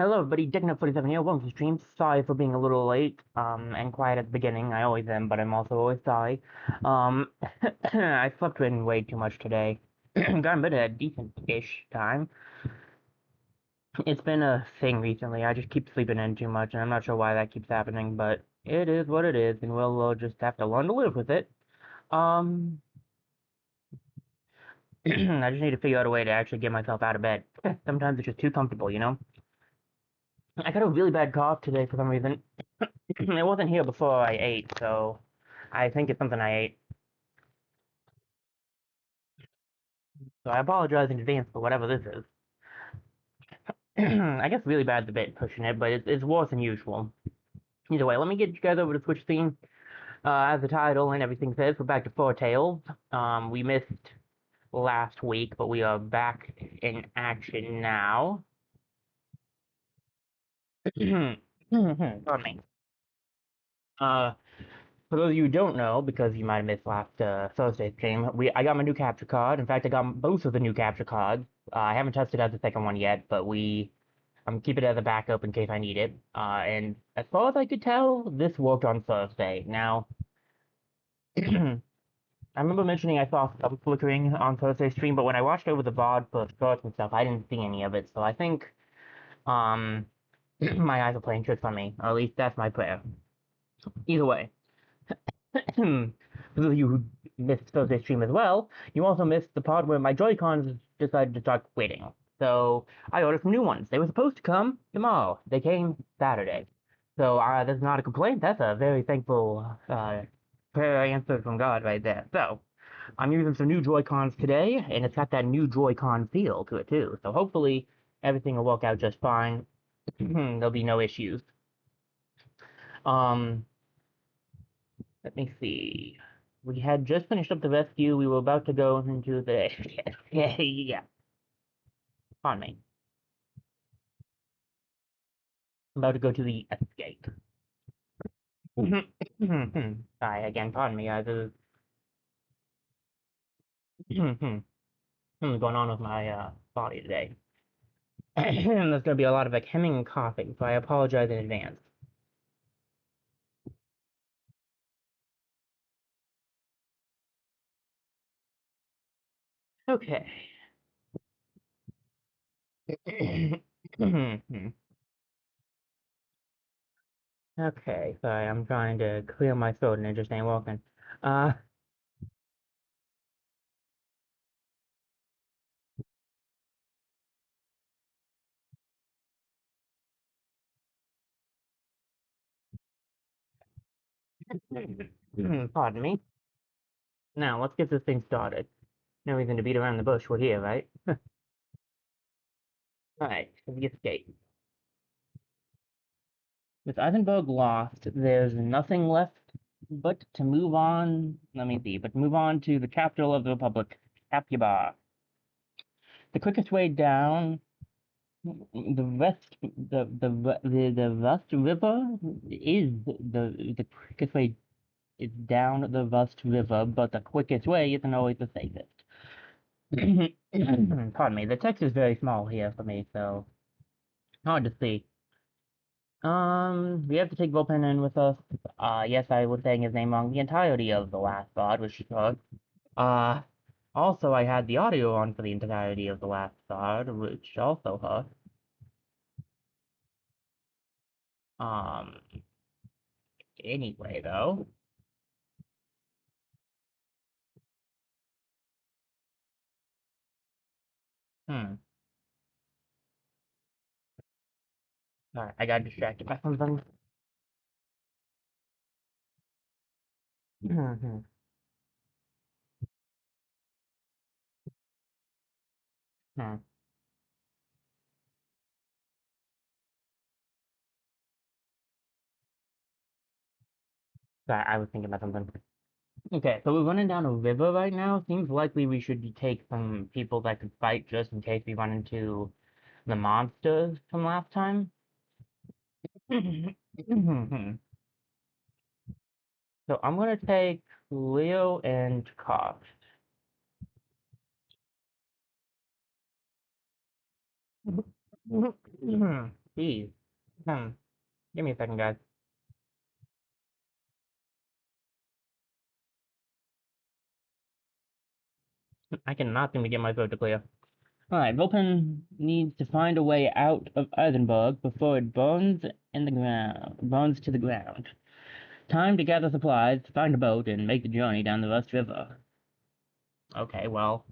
Hello everybody, Dicknut47 here, welcome to the stream. Sorry for being a little late, and quiet at the beginning. I always am, but I'm also always sorry. I slept in way too much today. Got in bed at a decent-ish time. It's been a thing recently, I just keep sleeping in too much, and I'm not sure why that keeps happening, but it is what it is, and we'll just have to learn to live with it. Um, I just need to figure out a way to actually get myself out of bed. Sometimes it's just too comfortable, you know? I got a really bad cough today for some reason. It wasn't here before I ate, so I think it's something I ate. So I apologize in advance for whatever this is. I guess really bad's a bit pushing it, but it's worse than usual. Either way, let me get you guys over to Switch theme. As the title and everything says, we're back to Foretales. We missed last week, but we are back in action now. Pardon me. Uh, For those of you who don't know, because you might have missed last Thursday's stream, I got my new capture card. In fact, I got both of the new capture cards. I haven't tested out the second one yet, but I'm keep it as a backup in case I need it. And as far as I could tell, this worked on Thursday. Now, I remember mentioning I saw some flickering on Thursday's stream, but when I watched over the VOD for shorts and stuff, I didn't see any of it. So I think um, my eyes are playing tricks on me, or at least that's my prayer. Either way. For those of you who missed Thursday's stream as well, you also missed the part where my Joy-Cons decided to start waiting. So I ordered some new ones. They were supposed to come tomorrow. They came Saturday. So that's not a complaint. That's a very thankful prayer answered from God right there. So I'm using some new Joy-Cons today, and it's got that new Joy-Con feel to it too. So hopefully everything will work out just fine. There'll be no issues. Um, Let me see. We had just finished up the rescue. We were about to go into the yeah. Pardon me. About to go to the escape. Sorry again. Pardon me. There's something going on with my body today. There's gonna be a lot of like hemming and coughing, so I apologize in advance. Okay. Okay. Sorry, I'm trying to clear my throat and it just ain't working. Uh. Pardon me. Now let's get this thing started. No reason to beat around the bush. We're here, right? Alright, the escape. With Eisenberg lost, there's nothing left but to move on. Let me see, but move on to the capital of the Republic, Capybar. The quickest way down the Rust River is the quickest way is down the Rust River, but the quickest way isn't always the safest. Pardon me, the text is very small here for me, so hard to see. We have to take Vulpin in with us. Yes, I was saying his name wrong the entirety of the last VOD, which she heard. Uh, Also, I had the audio on for the entirety of the last VOD, which also hurt. Um, anyway, though. Hmm. Alright, I got distracted by something. Hmm. Hmm. Sorry, I was thinking about something. Okay, so we're running down a river right now. Seems likely we should take some people that could fight just in case we run into the monsters from last time. So I'm gonna take Leo and Cox. Jeez. Hmm. Give me a second, guys. I cannot seem to get my throat to clear. Alright, Vulpin needs to find a way out of Eisenberg before it burns to the ground. Time to gather supplies, find a boat, and make the journey down the Rust River. Okay, well,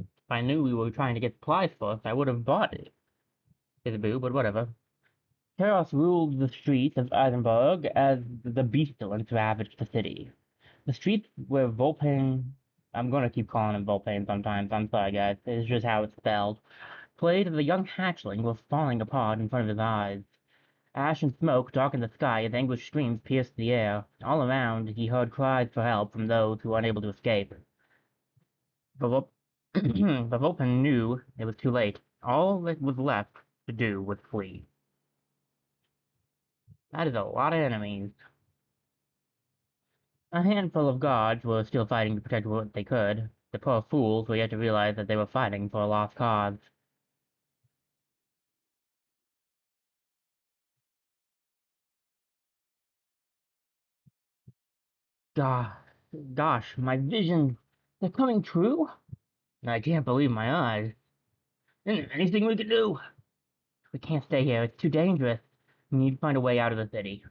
if I knew we were trying to get supplies first, I would have bought it. Boo, but whatever. Chaos ruled the streets of Eisenberg as the Beastilence ravaged the city. The streets where Vulpin, I'm gonna keep calling him Vulpin sometimes, I'm sorry guys, it's just how it's spelled, played the young hatchling was falling apart in front of his eyes. Ash and smoke darkened the sky as anguished screams pierced the air. All around, he heard cries for help from those who were unable to escape. But Vulpin knew it was too late. All that was left to do was flee. That is a lot of enemies. A handful of guards were still fighting to protect what they could. The poor fools were yet to realize that they were fighting for a lost cause. Gosh, gosh, my visions, they're coming true? I can't believe my eyes. Isn't there anything we can do? We can't stay here, it's too dangerous. We need to find a way out of the city.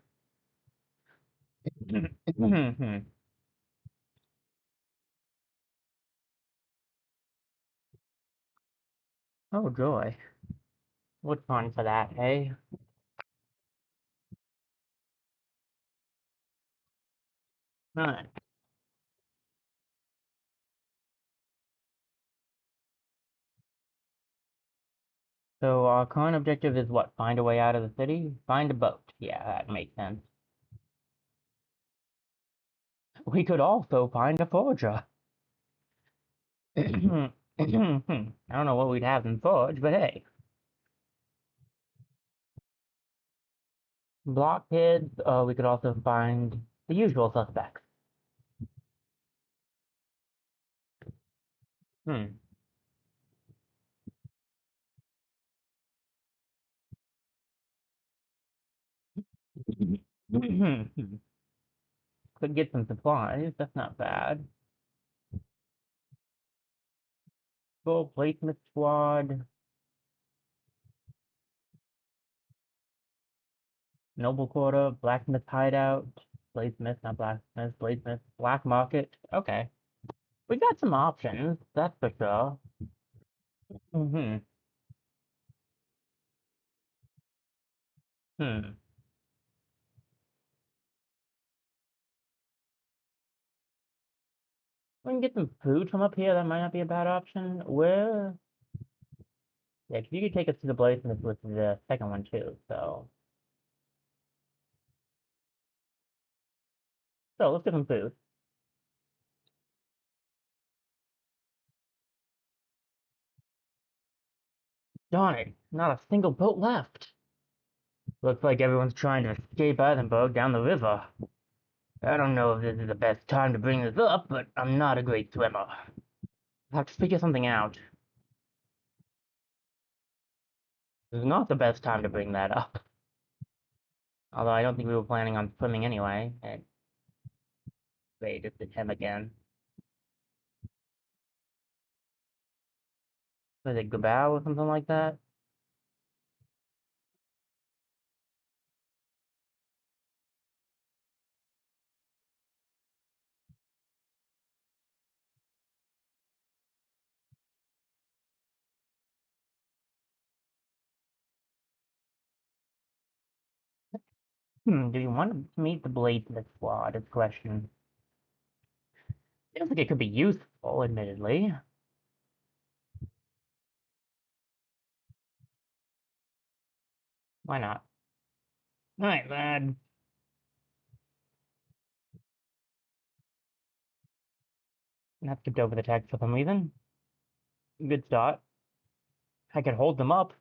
Oh joy. What fun for that, eh? Alright. So our current objective is what? Find a way out of the city? Find a boat. Yeah, that makes sense. We could also find a forger. I don't know what we'd have in forge, but hey. Blockheads, we could also find the usual suspects. Hmm. Could get some supplies, that's not bad. Full placement squad, noble quarter, blacksmith hideout, bladesmith, not blacksmith, bladesmith, black market. Okay. We got some options, that's for sure. Hmm. Hmm. We can get some food from up here, that might not be a bad option. Where? Yeah, 'cause you could take us to the bladesmith with the second one too, so. So, let's get some food. Darn it, not a single boat left. Looks like everyone's trying to escape Edinburgh down the river. I don't know if this is the best time to bring this up, but I'm not a great swimmer. I'll have to figure something out. This is not the best time to bring that up. Although I don't think we were planning on swimming anyway. And wait, it's him again. Was it Gabao or something like that? Do you want to meet the Bladesmith squad? Is the question. Feels like it could be useful, admittedly. Why not? Alright, lad. I've skipped over the text for some reason. Good start. I could hold them up.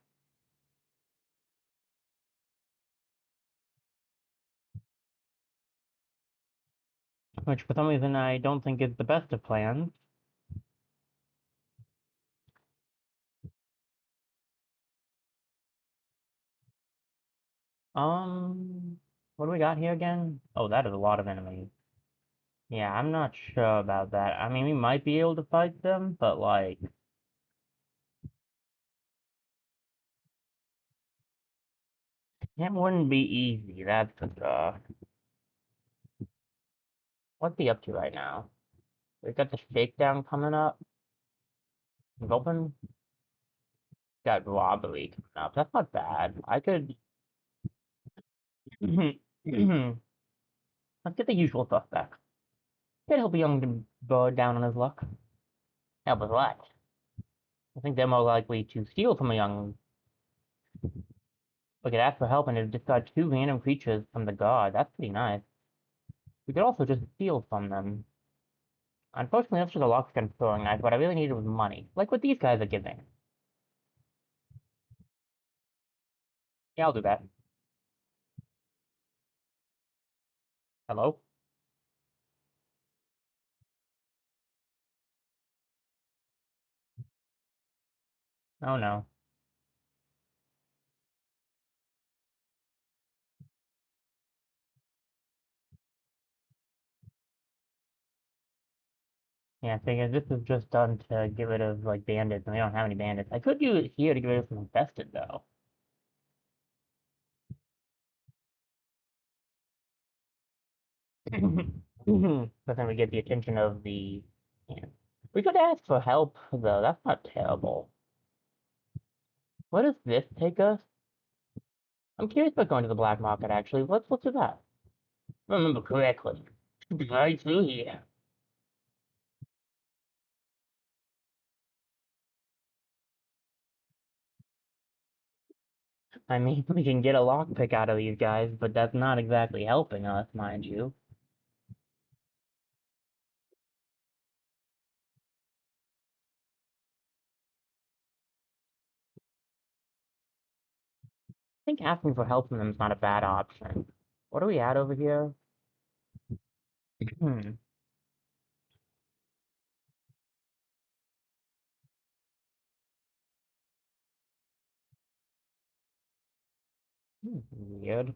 Which for some reason I don't think is the best of plans. Um, what do we got here again? Oh, that is a lot of enemies. Yeah, I'm not sure about that. I mean, we might be able to fight them, but like, it wouldn't be easy. That's for sure. What's he up to right now? We got the shakedown coming up. He's open. Got robbery coming up. That's not bad. I could. Let's get the usual suspect. Could help a young bird down on his luck. Help with what? I think they're more likely to steal from a young. We could ask for help and it just got two random creatures from the guard. That's pretty nice. We could also just steal from them. Unfortunately, that's just a lockpick and throwing knife. What I really needed was money, like what these guys are giving. Yeah, I'll do that. Hello? Oh no. Yeah, I figured this is just done to get rid of like bandits, and we don't have any bandits. I could use it here to get rid of some infested though. But then we get the attention of the. Yeah. We could ask for help though. That's not terrible. Where does this take us? I'm curious about going to the black market actually. Let's do that. If I remember correctly. Should be right through here. I mean, we can get a lockpick out of these guys, but that's not exactly helping us, mind you. I think asking for help from them is not a bad option. What are we at over here? Hmm. Weird.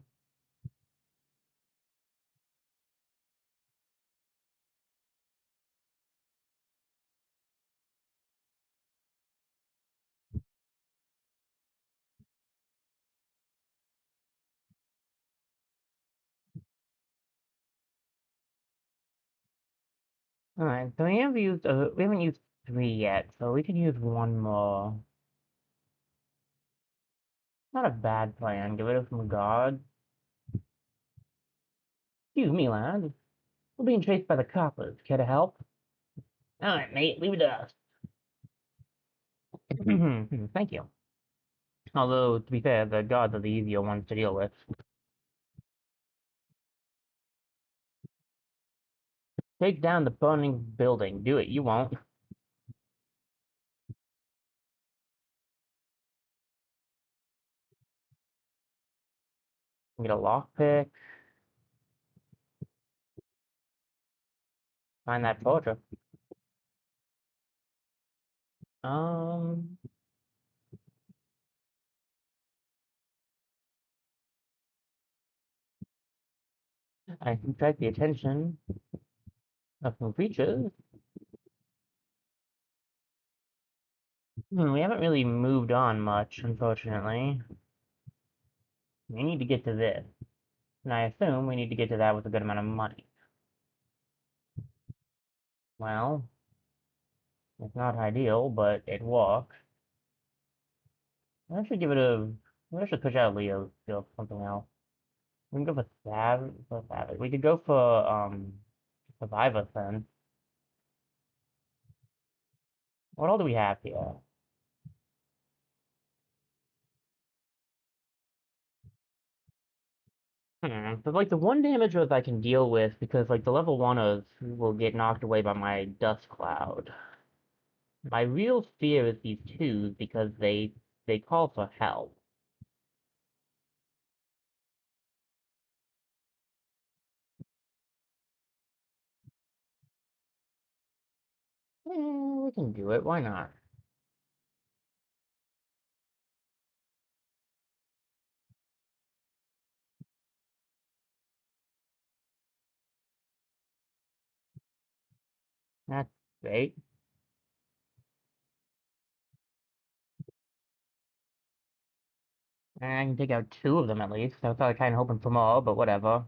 Alright, so we haven't used three yet, so we can use one more. Not a bad plan. Get rid of some guards. Excuse me, lad. We're being chased by the coppers. Care to help? Alright, mate, leave it to us. Thank you. Although, to be fair, the guards are the easier ones to deal with. Take down the burning building. Do it, you won't. Get a lockpick. Find that fortress. Um, I can attract the attention of some creatures. We haven't really moved on much, unfortunately. We need to get to this. And I assume we need to get to that with a good amount of money. Well, it's not ideal, but it works. I should give it a. I should push out Leo still for something else. We can go for Savage. We could go for Survivor then. What all do we have here? So like the one damage that I can deal with because like the level oneers will get knocked away by my dust cloud. My real fear is these twos because they call for help. We can do it. Why not? That's great. And I can take out two of them at least. I was kind of hoping for more, but whatever.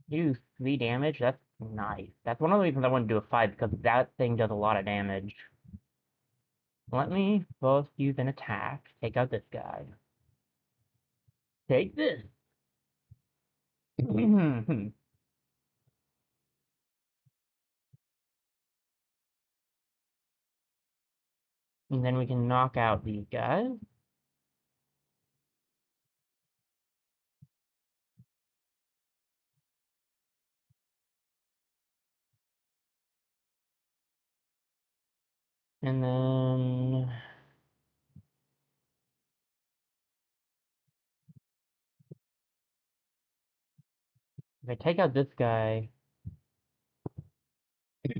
Do 3 damage. That's nice. That's one of the reasons I want to do a fight, because that thing does a lot of damage. Let me first use an attack. Take out this guy. Take this. And then we can knock out these guys. And then if I take out this guy,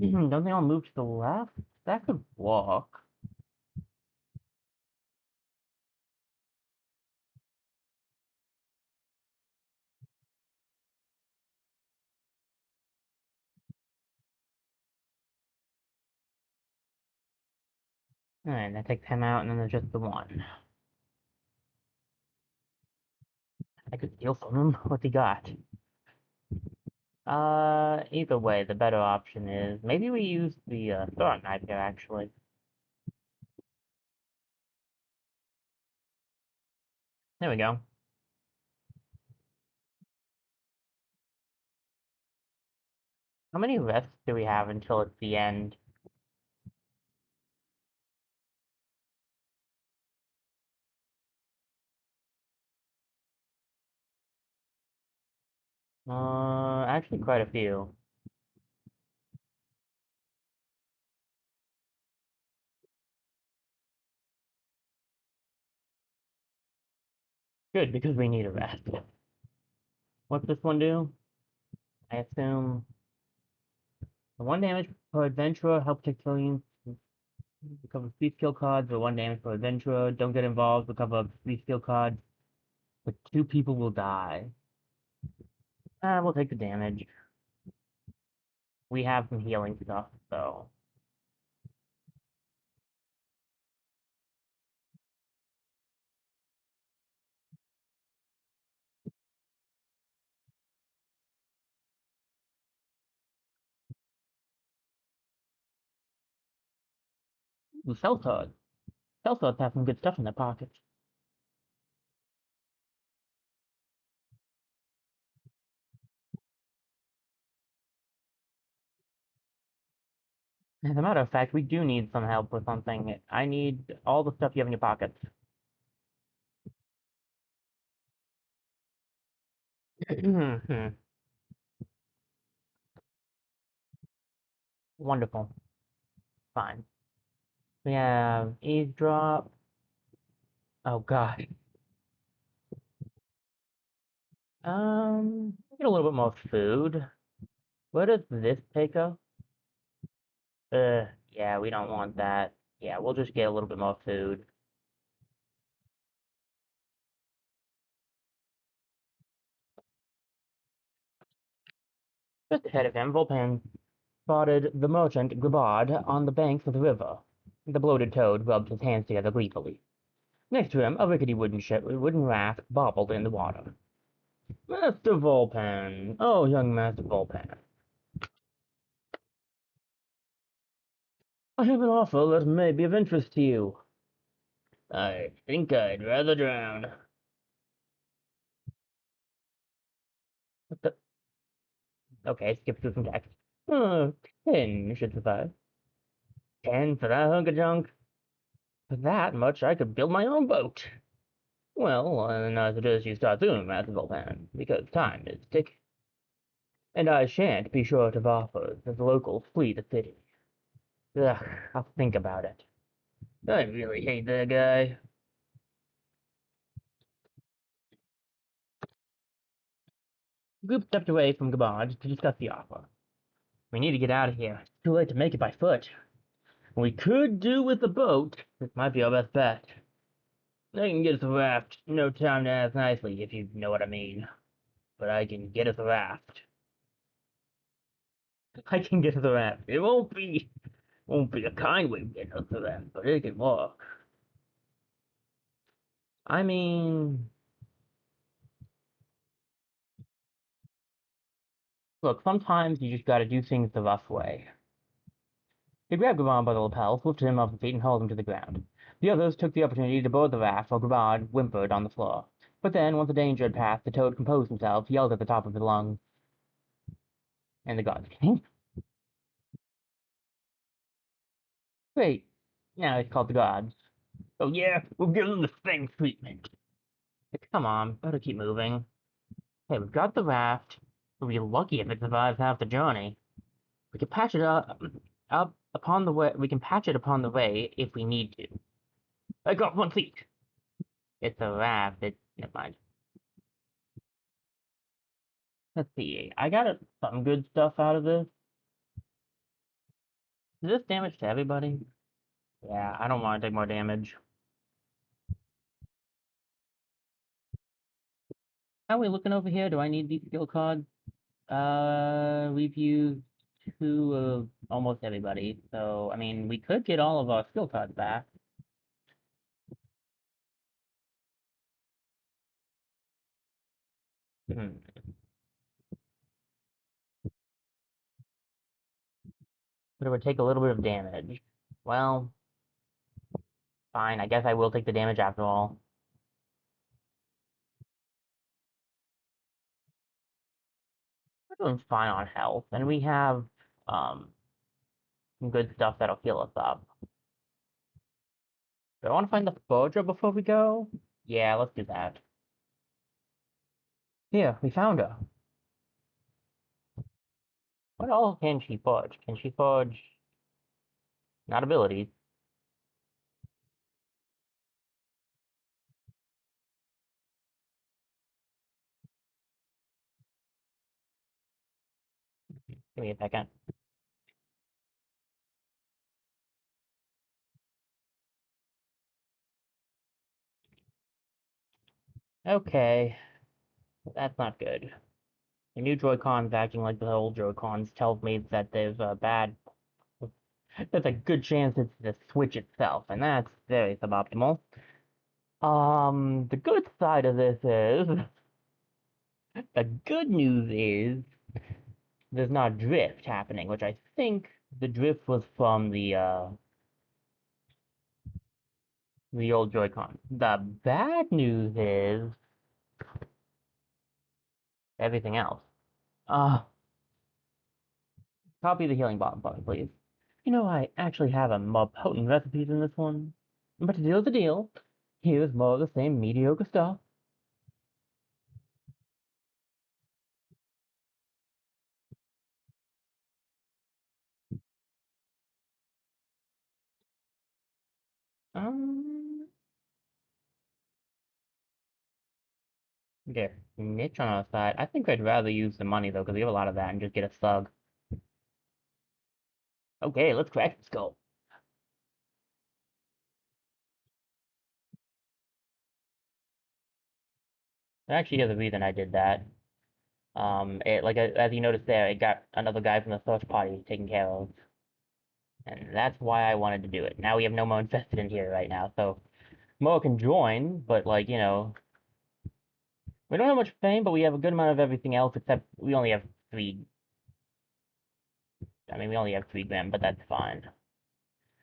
don't they all move to the left? That could work. Alright, that takes him out, and then there's just the one. I could steal from him. What's he got? Either way, the better option is maybe we use the throwing knife here, actually. There we go. How many rests do we have until it's the end? Actually quite a few. Good, because we need a rest. What's this one do? I assume 1 damage per adventurer, help take killing, recover 3 skill cards, or 1 damage per adventurer, don't get involved, recover 3 skill cards, but 2 people will die. We'll take the damage. We have some healing stuff, so. Ooh, Cell Swords. Cell Swords have some good stuff in their pockets. As a matter of fact, we do need some help with something. I need all the stuff you have in your pockets. Wonderful. Fine. We have eavesdrop. Oh god. Get a little bit more food. Where does this take us? Yeah, we don't want that. Yeah, we'll just get a little bit more food. Just ahead of him, Volpan spotted the merchant Gribaud on the banks of the river. The bloated toad rubbed his hands together gleefully. Next to him, a rickety wooden raft bobbled in the water. Master Volpan! Oh, young Master Volpan. I have an offer that may be of interest to you. I think I'd rather drown. What the? Okay, skip through some text. 10 should suffice. 10 for that hunk of junk? For that much, I could build my own boat. Well, then I suggest you start soon, Master Volpan, because time is ticking. And I shan't be short of offers as the locals flee the city. Ugh, I'll think about it. I really hate that guy. The group stepped away from Gabard to discuss the offer. We need to get out of here. It's too late to make it by foot. We could do with a boat. This might be our best bet. I can get us a raft. No time to ask nicely, if you know what I mean. But I can get us a raft. I can get to the raft. It won't be a kind way of getting to the raft, but it can work. I mean, look, sometimes you just gotta do things the rough way. He grabbed Gavan by the lapels, lifted him off his feet, and hauled him to the ground. The others took the opportunity to board the raft while Gavan whimpered on the floor. But then, once the danger had passed, the toad composed himself, yelled at the top of his lungs, and the gods came. Wait, now he's called the gods. Oh yeah, we'll give them the same treatment. Come on, better keep moving. Hey, we've got the raft. We'll be lucky if it survives half the journey. We can patch it up upon the way. We can patch it upon the way if we need to. I got one seat. It's a raft. Never mind. Let's see. I got some good stuff out of this. Is this damage to everybody? Yeah, I don't want to take more damage. How are we looking over here? Do I need these skill cards? We've used two of almost everybody. So, I mean, we could get all of our skill cards back. Hmm. But it would take a little bit of damage. Well, fine. I guess I will take the damage after all. We're doing fine on health, and we have um some good stuff that'll heal us up. Do I want to find the Forger before we go? Yeah, let's do that. Here, we found her. What all can she forge? Can she forge not abilities? Give me a second. Okay, that's not good. The new Joy-Cons acting like the old Joy-Cons tells me that there's a bad, there's a good chance it's the Switch itself, and that's very suboptimal. The good side of this is, the good news is, there's not drift happening, which I think the drift was from the old Joy-Con. The bad news is everything else. Uh, Copy the healing bottom for me, please. I actually have a more potent recipes in this one. But to deal the deal, here's more of the same mediocre stuff. Um, get niche on our side. I think I'd rather use the money though, because we have a lot of that, and just get a slug. Okay, let's crack the skull. Actually, here's the reason I did that. As you noticed there, it got another guy from the search party taken care of, and that's why I wanted to do it. Now we have no more infested in here right now, so Mo can join, but we don't have much fame, but we have a good amount of everything else, except we only have three. I mean, we only have 3 grand, but that's fine.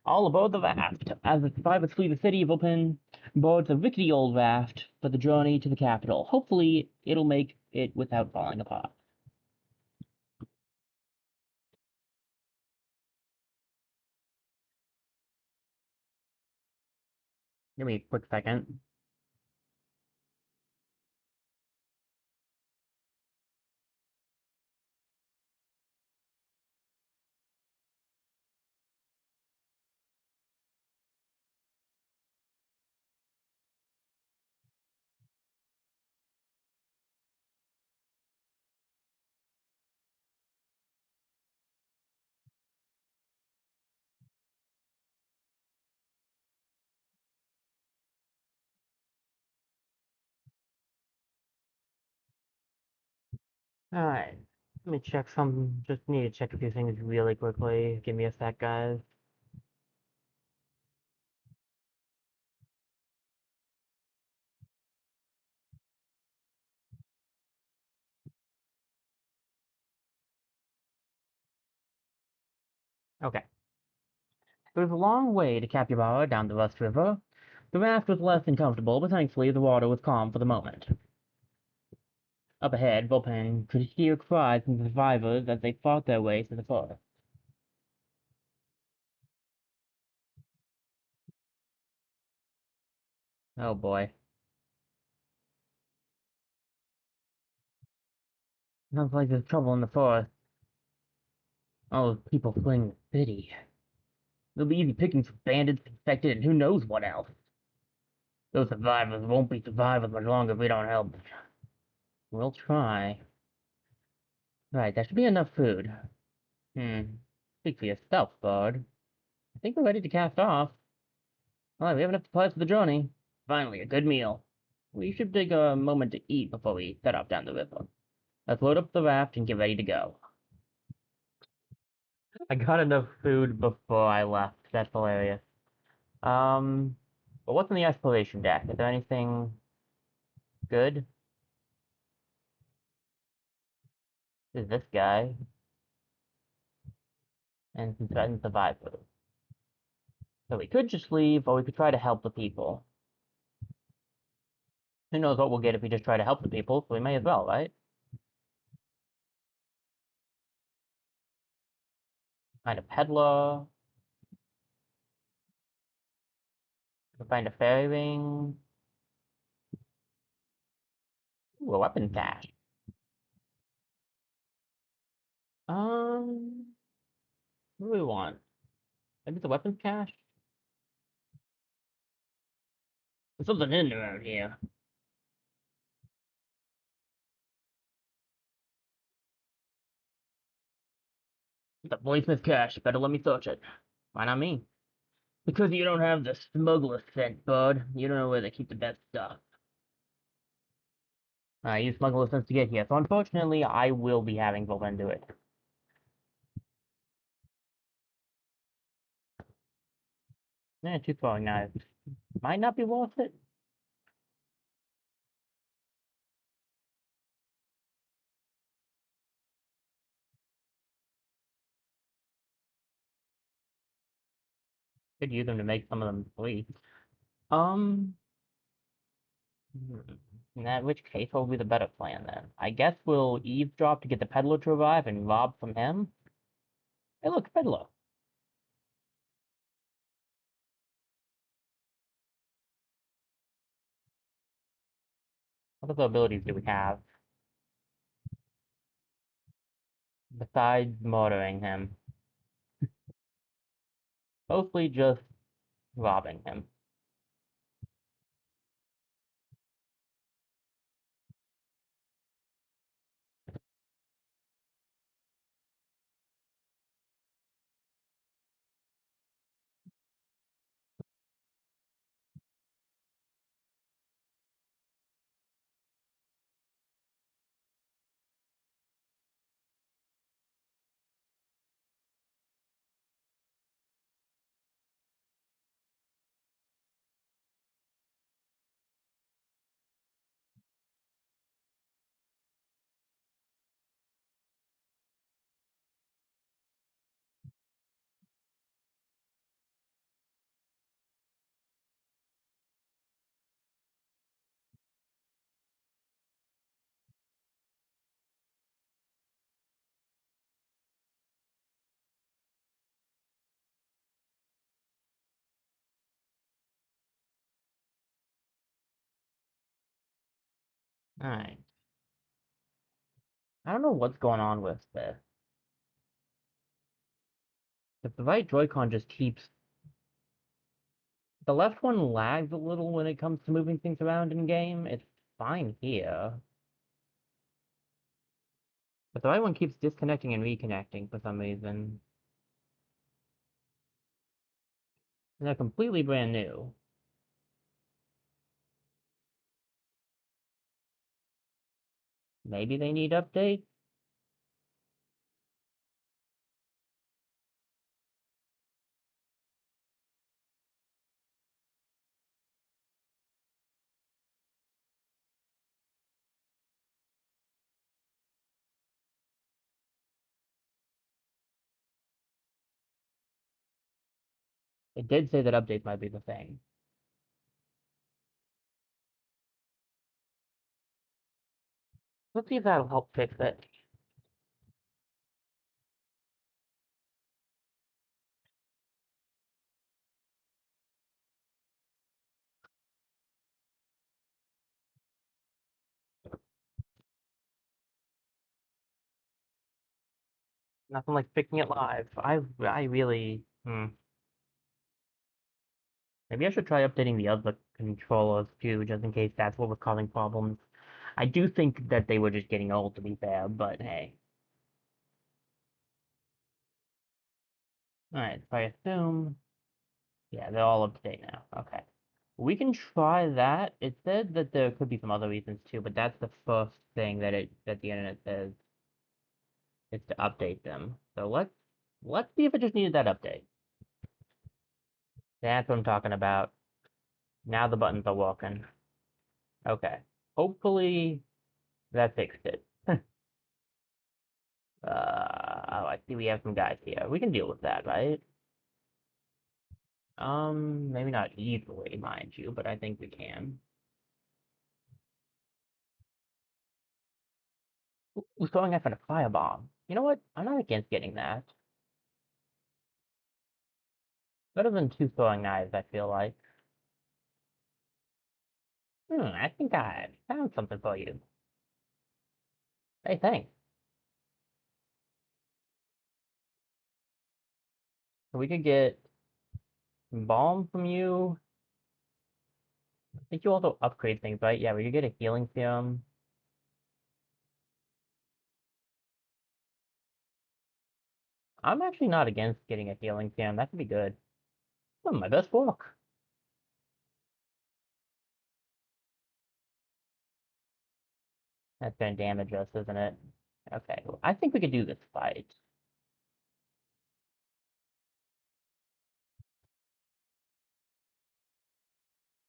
All aboard the raft. As the survivors flee the city of Open, boards a rickety old raft for the journey to the capital. Hopefully, it'll make it without falling apart. Give me a quick second. Alright. Let me check some, just need to check a few things really quickly. Give me a sec, guys. Okay. It was a long way to Capybara down the Rust River. The raft was less than comfortable, but thankfully the water was calm for the moment. Up ahead, Vulpin could hear cries from the survivors as they fought their way through the forest. Oh boy. Sounds like there's trouble in the forest. All those people fleeing the city. They'll be easy pickings for bandits, infected, and who knows what else. Those survivors won't be survivors much longer if we don't help. We'll try. Right, that should be enough food. Speak for yourself, bud. I think we're ready to cast off. Alright, we have enough supplies for the journey. Finally, a good meal. We should take a moment to eat before we set off down the river. Let's load up the raft and get ready to go. I got enough food before I left. That's hilarious. Um, but what's in the exploration deck? Is there anything good? Is this guy and some threatened survivors. So we could just leave, or we could try to help the people. Who knows what we'll get if we just try to help the people, so we may as well, right? Find a peddler, find a fairy ring. Ooh, a weapon cache. What do we want? Maybe the weapons cache? There's something in around here. The voicemail cache. Better let me search it. Why not me? Because you don't have the smuggler scent, bud. You don't know where they keep the best stuff. I use smuggler sense to get here, so unfortunately, I will be having Volven do it. Two throwing knives. Might not be worth it. Could use them to make some of them flee. Um, in that which case, what will be the better plan then? I guess we'll eavesdrop to get the peddler to arrive and rob from him. Hey, look, peddler. What other abilities do we have besides murdering him? Mostly just robbing him. Alright. I don't know what's going on with this. If the right Joy-Con just keeps... The left one lags a little when it comes to moving things around in game. It's fine here. But the right one keeps disconnecting and reconnecting for some reason. And they're completely brand new. Maybe they need updates? It did say that updates might be the thing. Let's see if that'll help fix it. Nothing like fixing it live. I really maybe I should try updating the other controllers too, just in case that's what was causing problems. I do think that they were just getting old, to be fair, but hey. Alright, so I assume, yeah, they're all up to date now. Okay. We can try that. It said that there could be some other reasons too, but that's the first thing that the internet says is to update them. So let's see if it just needed that update. That's what I'm talking about. Now the buttons are working. Okay. Hopefully that fixed it. Oh, I see we have some guys here. We can deal with that, right? Maybe not easily, mind you, but I think we can. Ooh, throwing knife and a firebomb. You know what? I'm not against getting that. Better than two throwing knives, I feel like. I think I found something for you. Hey, thanks. So we could get some balm from you. I think you also upgrade things, right? Yeah, we could get a healing serum. I'm actually not against getting a healing serum. That could be good. Oh, my best work. That's gonna damage us, isn't it? Okay, well, I think we could do this fight.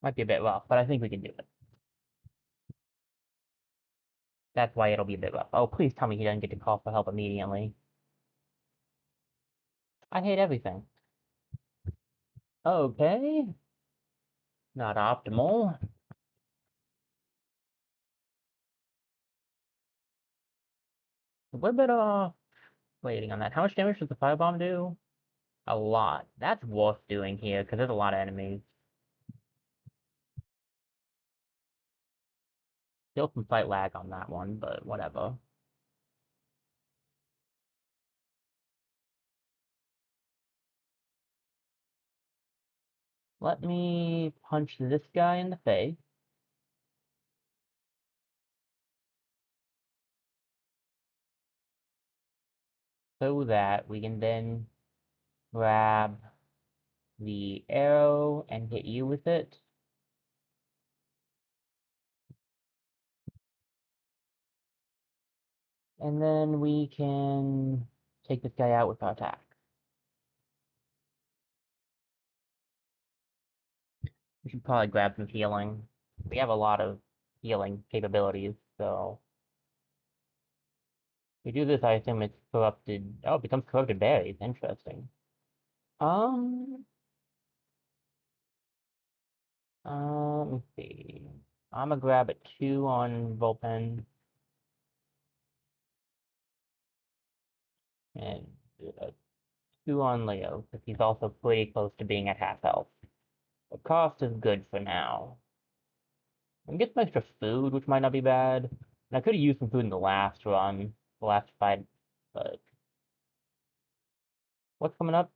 Might be a bit rough, but I think we can do it. That's why it'll be a bit rough. Oh, please tell me he doesn't get to call for help immediately. I hate everything. Okay. Not optimal. We're better off waiting on that. How much damage does the firebomb do? A lot. That's worth doing here, because there's a lot of enemies. Still some slight lag on that one, but whatever. Let me punch this guy in the face. So that we can then grab the arrow and hit you with it. And then we can take this guy out with our attack. We should probably grab some healing. We have a lot of healing capabilities, so if we do this, I assume it's corrupted. Oh, it becomes corrupted berries. Interesting. Um, let me see. I'm gonna grab a 2 on Vulpen and a 2 on Leo, because he's also pretty close to being at half health. The cost is good for now. I can get some extra food, which might not be bad. And I could have used some food in the last run, the last fight, but what's coming up?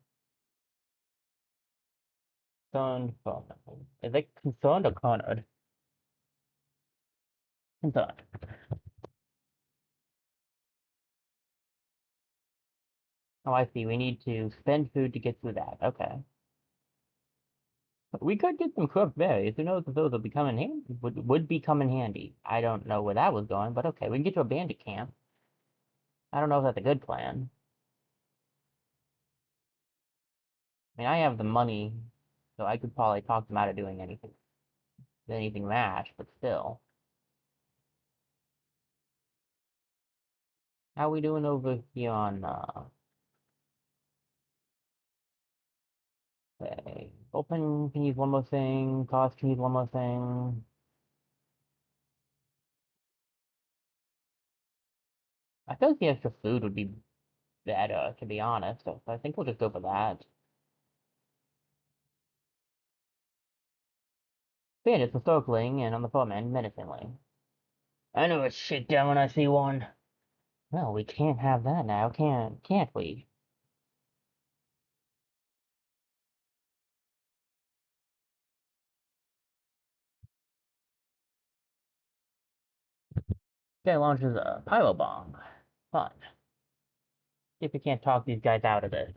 Concerned. Is it concerned or cornered? Concerned. Oh, I see. We need to spend food to get through that. Okay. We could get some cooked berries. Who knows if those will become in handy? Would become in handy. I don't know where that was going, but okay. We can get to a bandit camp. I don't know if that's a good plan. I mean, I have the money, so I could probably talk them out of doing anything rash, but still. How are we doing over here on Okay. Open can use one more thing. Cost can use one more thing. I feel like the extra food would be better, to be honest. So I think we'll just go for that. Bandits were circling and on the far end menacingly. I know it's shit down when I see one. Well, we can't have that now, can't we? Guy launches a pyro bomb. Fun. See if we can't talk these guys out of this.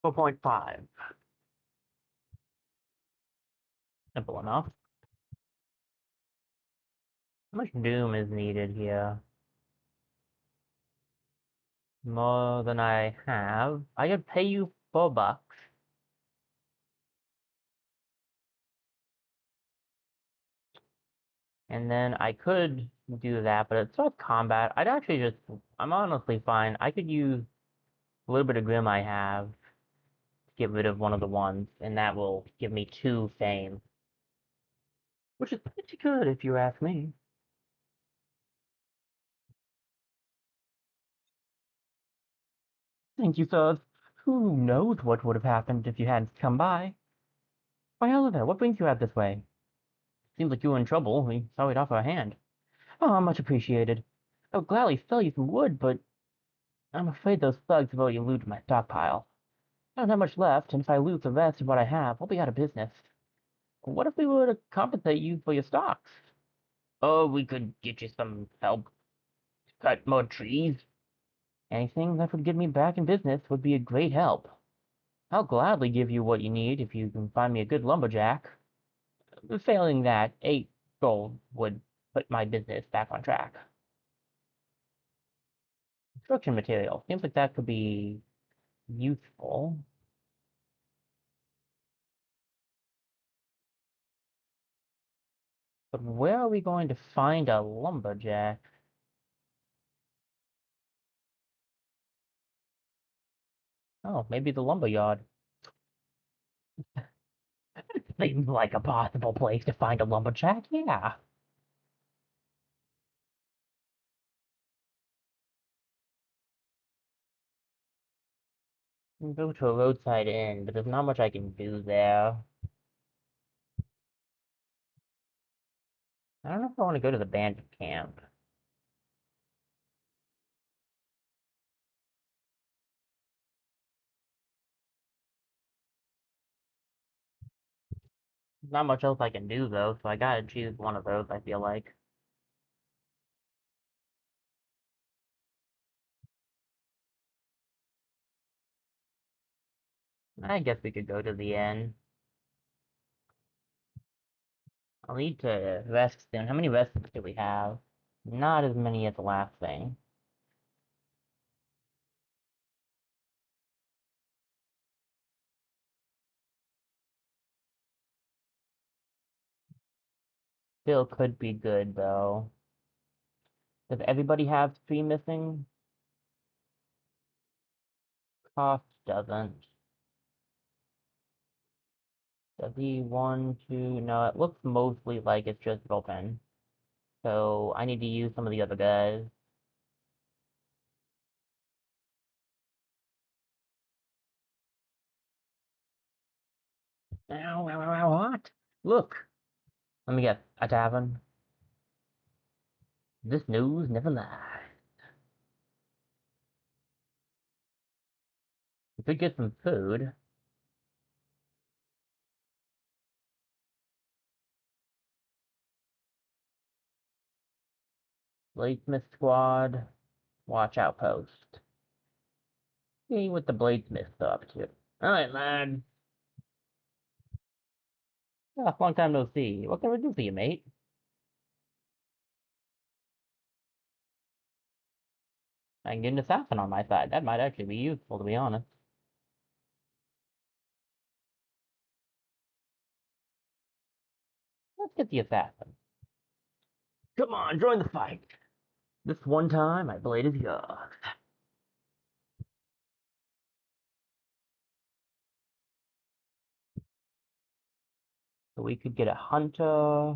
4.5. Simple enough. How much doom is needed here? More than I have. I could pay you $4. And then I could do that, but it starts combat. I'm honestly fine. I could use a little bit of Grim I have to get rid of one of the ones, and that will give me 2 fame. Which is pretty good, if you ask me. Thank you, sir. Who knows what would have happened if you hadn't come by? Why, Oliver, what brings you out this way? Seems like you were in trouble. We saw it off our hand. Oh, much appreciated. I would gladly sell you some wood, but I'm afraid those thugs have already looted my stockpile. I don't have much left, and if I lose the rest of what I have, I'll be out of business. What if we were to compensate you for your stocks? Oh, we could get you some help. Cut more trees. Anything that would get me back in business would be a great help. I'll gladly give you what you need if you can find me a good lumberjack. Failing that, 8 gold would put my business back on track. Construction material. Seems like that could be useful. But where are we going to find a lumberjack? Oh, maybe the lumberyard. Seems like a possible place to find a lumberjack, yeah. Go to a roadside inn, but there's not much I can do there. I don't know if I want to go to the bandit camp. Not much else I can do, though, so I gotta choose one of those, I feel like. I guess we could go to the inn. I'll need to rest soon. How many rests do we have? Not as many as the last thing. Still could be good, though. Does everybody have 3 missing? Cost doesn't. Does he 1, 2? No, it looks mostly like it's just open. So I need to use some of the other guys. Ow, ow, ow, ow, what? Look! Let me get a tavern. This news never lies. We could get some food. Bladesmith squad. Watch outpost. See what the bladesmith's up to. Alright, lad. Oh, long time no see. What can we do for you, mate? I can get an assassin on my side. That might actually be useful, to be honest. Let's get the assassin. Come on, join the fight. This one time, my blade is yours. So we could get a hunter.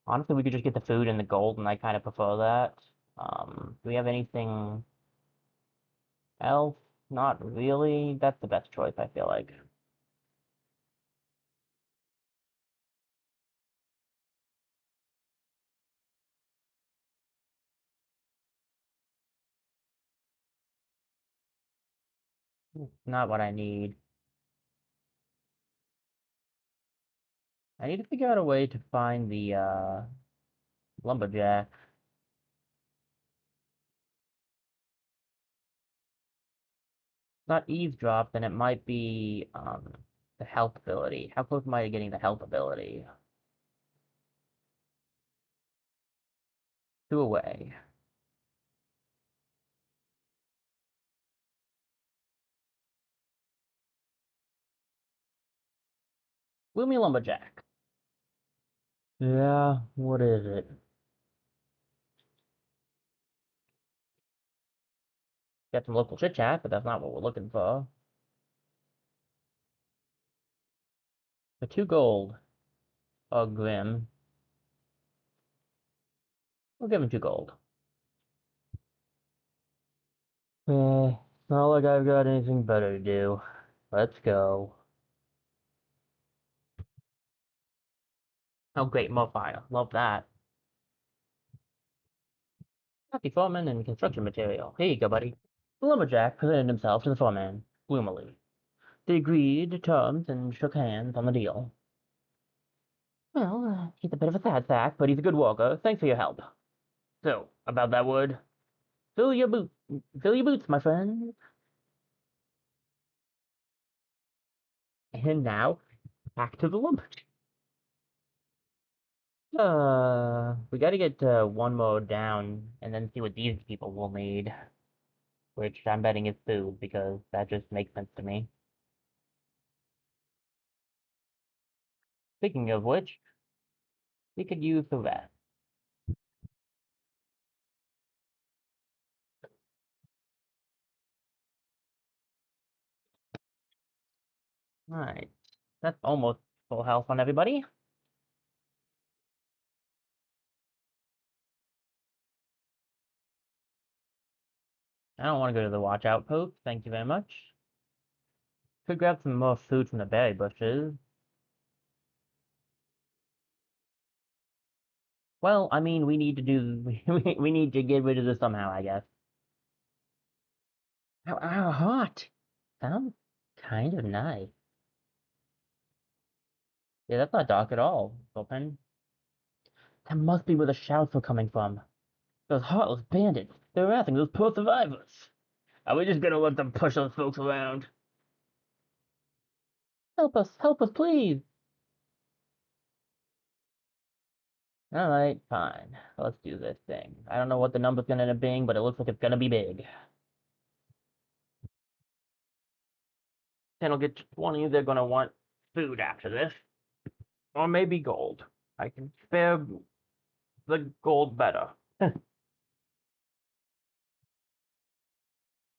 Honestly, we could just get the food and the gold, and I kind of prefer that. Do we have anything else? Not really. That's the best choice, I feel like. Not what I need. I need to figure out a way to find the lumberjack. Not eavesdrop, then it might be the health ability. How close am I to getting the health ability? 2 away. Gloomy lumberjack. Yeah, what is it? Got some local chit chat, but that's not what we're looking for. For 2 gold. Oh, Grim. We'll give him 2 gold. It's not like I've got anything better to do. Let's go. Oh, great, more fire. Love that. Happy foreman and construction material. Here you go, buddy. The lumberjack presented himself to the foreman, gloomily. They agreed to terms and shook hands on the deal. Well, he's a bit of a sad sack, but he's a good worker. Thanks for your help. So, about that wood. Fill your boots, fill your boots, my friend. And now, back to the lumberjack. We gotta get one more down, and then see what these people will need. Which I'm betting is food, because that just makes sense to me. Speaking of which, we could use the rest. Alright. That's almost full health on everybody. I don't want to go to the watch outpost, thank you very much. Could grab some more food from the berry bushes. Well, I mean, we need to do, we need to get rid of this somehow, I guess. How hot! Sounds kind of nice. Yeah, that's not dark at all, Bullpen. That must be where the shouts were coming from. Those heartless bandits, they're harassing those poor survivors. Are we just gonna let them push those folks around? Help us, please! Alright, fine. Let's do this thing. I don't know what the number's gonna end up being, but it looks like it's gonna be big. Then I'll get 20, they're gonna want food after this. Or maybe gold. I can spare the gold better.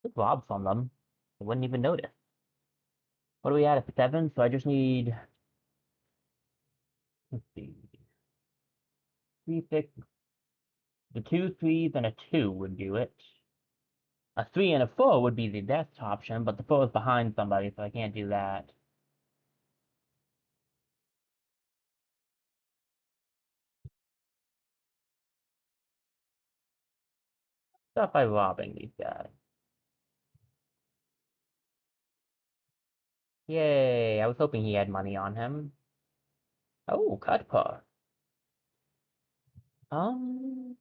Just rob from them. I wouldn't even notice. What are we at 7? So I just need, let's see, 3, 6, the 2 3s and a 2 would do it. A 3 and a 4 would be the best option, but the 4 is behind somebody, so I can't do that. Start by robbing these guys. Yay, I was hoping he had money on him. Oh, cut part. Um,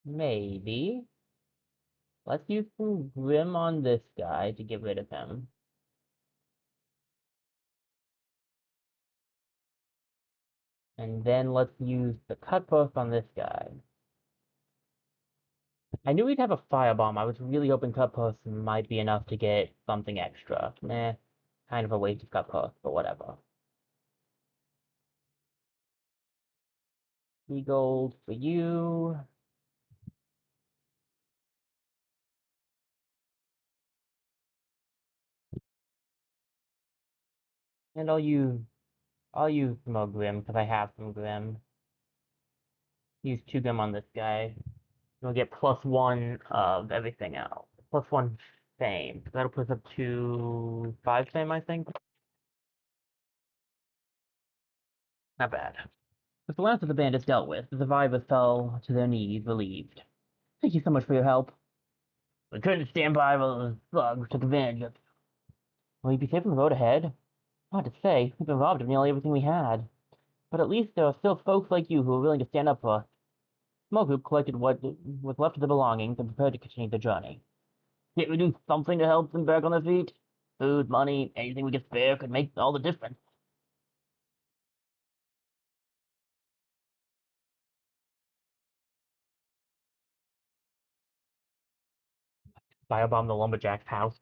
maybe. Let's use some Grim on this guy to get rid of him. And then let's use the cut post on this guy. I knew we'd have a firebomb. I was really hoping cut post might be enough to get something extra. Nah. Kind of a waste of cup cost, but whatever. 3 gold for you. And I'll use some more Grim, because I have some Grim. Use 2 Grim on this guy. We'll get +1 of everything else. +1 fame. That'll put us up to 5 fame, I think. Not bad. With the last of the bandits dealt with, the survivors fell to their knees, relieved. Thank you so much for your help. We couldn't stand by while the thugs took advantage of you. Will you be safe on the road ahead? Hard to say. We've been robbed of nearly everything we had. But at least there are still folks like you who are willing to stand up for us. The small group collected what was left of their belongings and prepared to continue their journey. Can't we do something to help them back on their feet? Food, money, anything we could spare could make all the difference. Firebomb the lumberjack's house.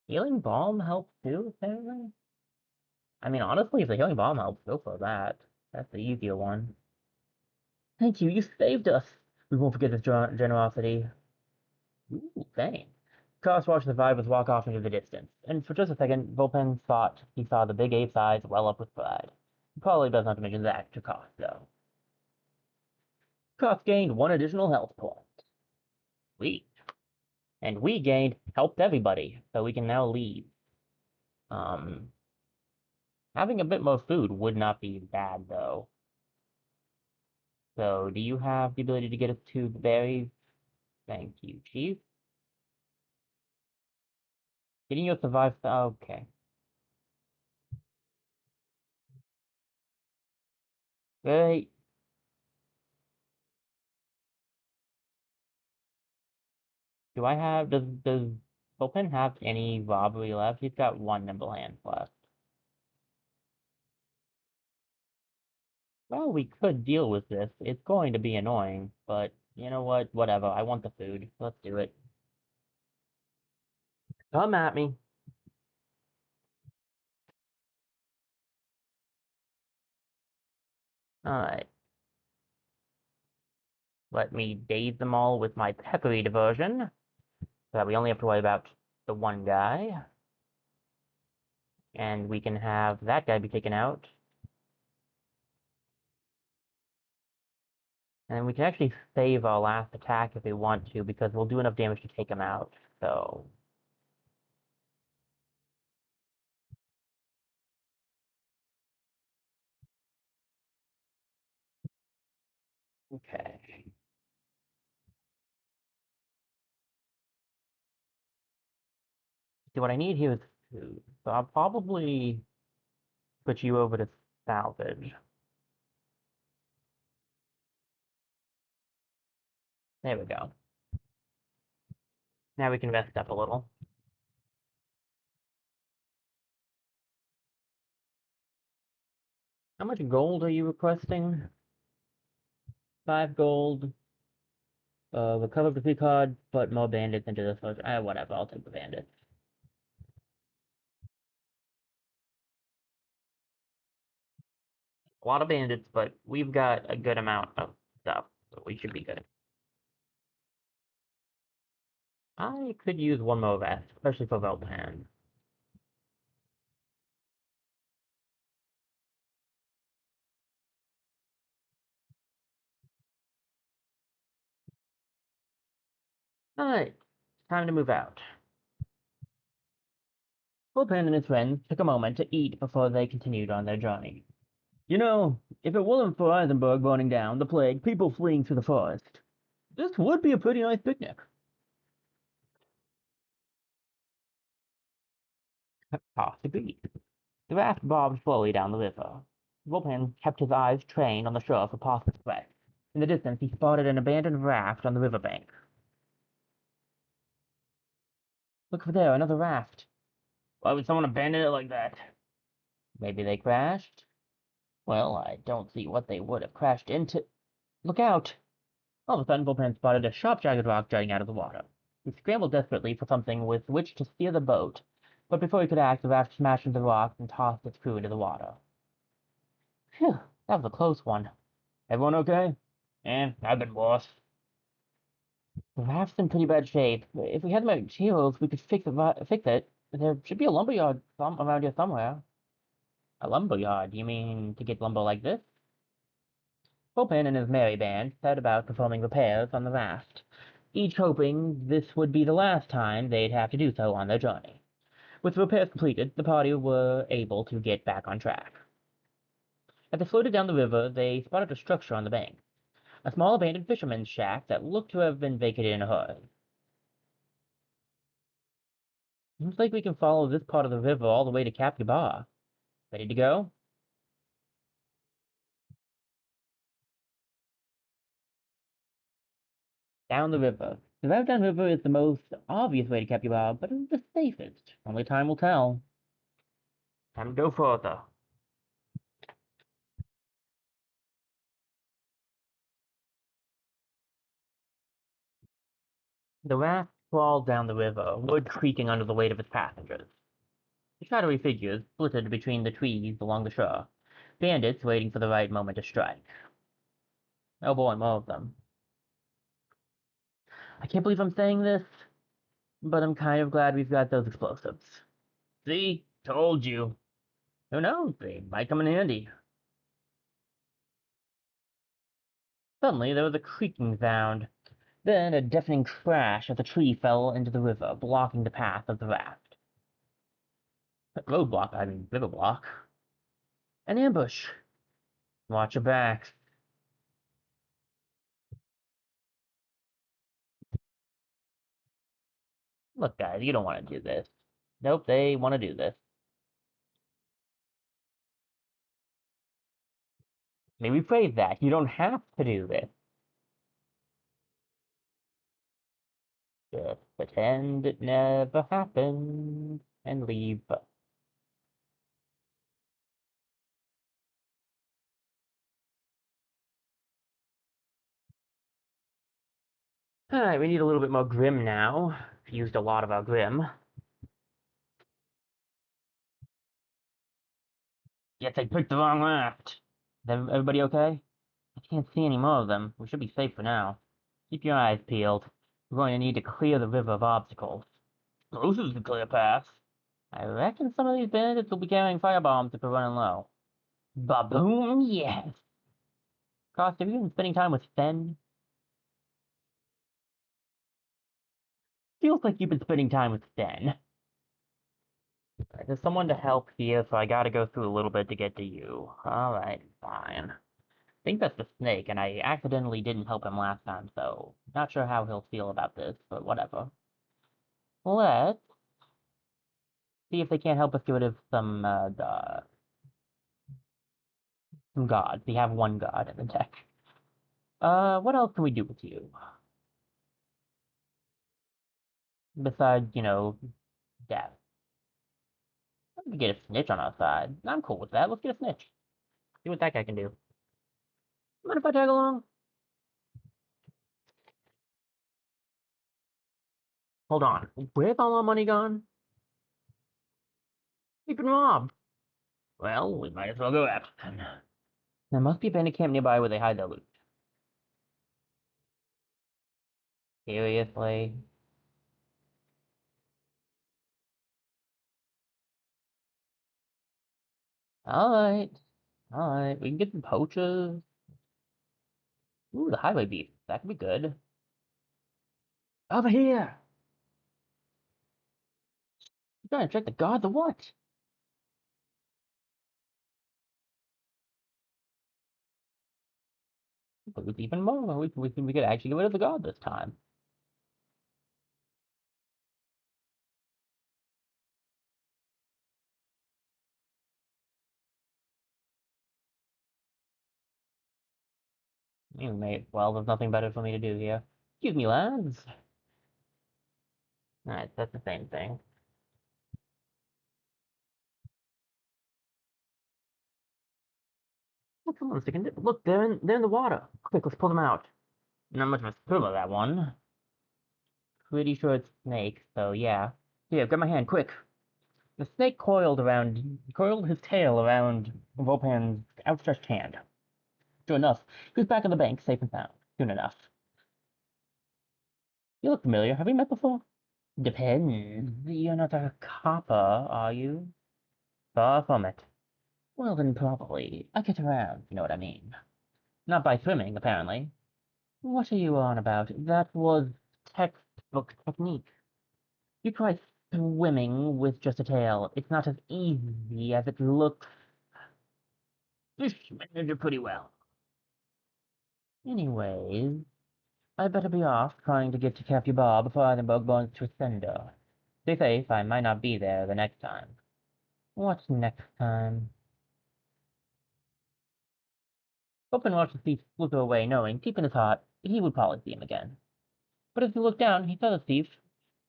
Healing balm helps too, apparently. I mean, honestly, if the healing balm helps, go for that. That's the easier one. Thank you, you saved us. We won't forget this generosity. Ooh, thanks. Cross watched the survivors walk off into the distance, and for just a second, Vulpin thought he saw the big ape's eyes well up with pride. He probably does not mention that to Cost, though. Cost gained 1 additional health point. Sweet. And we gained helped everybody, so we can now leave. Um, Having a bit more food would not be bad, though. So, do you have the ability to get us to the berries? Thank you, Chief. Getting you a survive. Okay. Great. Does Vulpin have any robbery left? He's got 1 nimble hand left. Well, we could deal with this. It's going to be annoying, but you know what? Whatever. I want the food. Let's do it. Come at me. Alright. Let me daze them all with my peppery diversion, so that we only have to worry about the one guy. And we can have that guy be taken out. And we can actually save our last attack if we want to, because we'll do enough damage to take him out. So, okay. See, what I need here is food. So I'll probably put you over to salvage. There we go. Now we can rest up a little. How much gold are you requesting? 5 gold. Recover the free card, put more bandits into this. Whatever, I'll take the bandits. A lot of bandits, but we've got a good amount of stuff, so we should be good. I could use 1 more vest, especially for Velpan. Alright, time to move out. Velpan and his friends took a moment to eat before they continued on their journey. You know, if it wasn't for Eisenberg burning down, the plague, people fleeing through the forest, this would be a pretty nice picnic. Cost agreed. The raft bobbed slowly down the river. Vulpan kept his eyes trained on the shore for possible threats. In the distance, he spotted an abandoned raft on the riverbank. Look over there, another raft. Why would someone abandon it like that? Maybe they crashed? Well, I don't see what they would have crashed into. Look out! All of a sudden, Vulpan spotted a sharp, jagged rock jutting out of the water. He scrambled desperately for something with which to steer the boat, but before he could act, the raft smashed into the rocks and tossed its crew into the water. Phew, that was a close one. Everyone okay? I've been worse. The raft's in pretty bad shape. If we had the materials, we could fix it. There should be a lumberyard around here somewhere. A lumberyard? You mean to get lumber like this? Hopin and his merry band set about performing repairs on the raft, each hoping this would be the last time they'd have to do so on their journey. With the repairs completed, the party were able to get back on track. As they floated down the river, they spotted a structure on the bank, a small abandoned fisherman's shack that looked to have been vacated in a hurry. Looks like we can follow this part of the river all the way to Cap Bar. Ready to go? Down the river. The route down river is the most obvious way to Cap Bar, but it's the safest. Only time will tell. Time to go further. The raft crawled down the river, wood creaking under the weight of its passengers. The shadowy figures flitted between the trees along the shore, bandits waiting for the right moment to strike. Oh boy, more of them. I can't believe I'm saying this, but I'm kind of glad we've got those explosives. See? Told you. Who knows? They might come in handy. Suddenly, there was a creaking sound, then a deafening crash as a tree fell into the river, blocking the path of the raft. Roadblock, I mean, river block. An ambush. Watch your backs. Look, guys, you don't want to do this. Nope, they want to do this. Maybe rephrase that. You don't have to do this. Just pretend it never happened and leave. Alright, we need a little bit more grim now. Used a lot of our grim. Guess I picked the wrong raft. Is everybody okay? I can't see any more of them. We should be safe for now. Keep your eyes peeled. We're going to need to clear the river of obstacles. This is the clear path. I reckon some of these bandits will be carrying firebombs if we're running low. Ba-boom, yes! Cost, have you been spending time with Fen? Feels like you've been spending time with Fen. There's someone to help here, so I gotta go through a little bit to get to you. Alright, fine. I think that's the snake, and I accidentally didn't help him last time, so not sure how he'll feel about this, but whatever. Let's see if they can't help us get rid of some gods. We have one god in the deck. What else can we do with you? Besides, death. We could get a snitch on our side. I'm cool with that. Let's get a snitch. See what that guy can do. Mind if I tag along? Hold on. Where's all our money gone? We've been robbed. Well, we might as well go after them. There must be a bandit camp nearby where they hide their loot. Seriously? Alright. Alright. We can get some poachers. Ooh, the highway beef. That could be good. Over here! You trying to check the guards or what? But it's even more. We could actually get rid of the guard this time. Well, there's nothing better for me to do here. Excuse me, lads. Alright, that's the same thing. Look, someone's sticking. Look, they're in the water. Quick, let's pull them out. Not much of a spill of that one. pretty sure it's snake, so yeah. Here, grab my hand, quick. The snake coiled his tail around Vopan's outstretched hand. Sure enough, he was back in the bank, safe and sound. Soon enough. You look familiar. Have we met before? Depends. You're not a copper, are you? Far from it. Well, then probably. I get around, you know what I mean. Not by swimming, apparently. What are you on about? That was textbook technique. You try swimming with just a tail. It's not as easy as it looks. Fish manage it pretty well. Anyways, I better be off trying to get to Captain Bar before Eisenberg burns to a cinder. Stay safe, I might not be there the next time. What's next time? Open watched the thief slither away, knowing, deep in his heart, he would probably see him again. But as he looked down, he saw the thief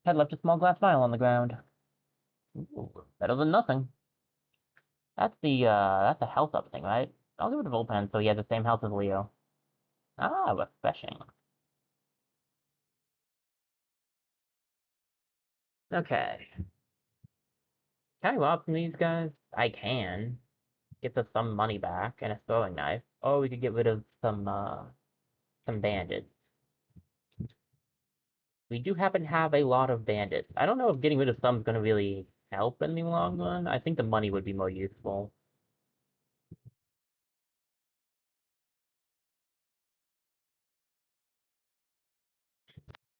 had left a small glass vial on the ground. Ooh, better than nothing. That's the health up thing, right? I'll give it to Volpen so he has the same health as Leo. Ah, refreshing. Okay. Can I rob from these guys? I can. Get us some money back and a throwing knife. Or we could get rid of some bandits. We do happen to have a lot of bandits. I don't know if getting rid of some is gonna really help in the long run. I think the money would be more useful.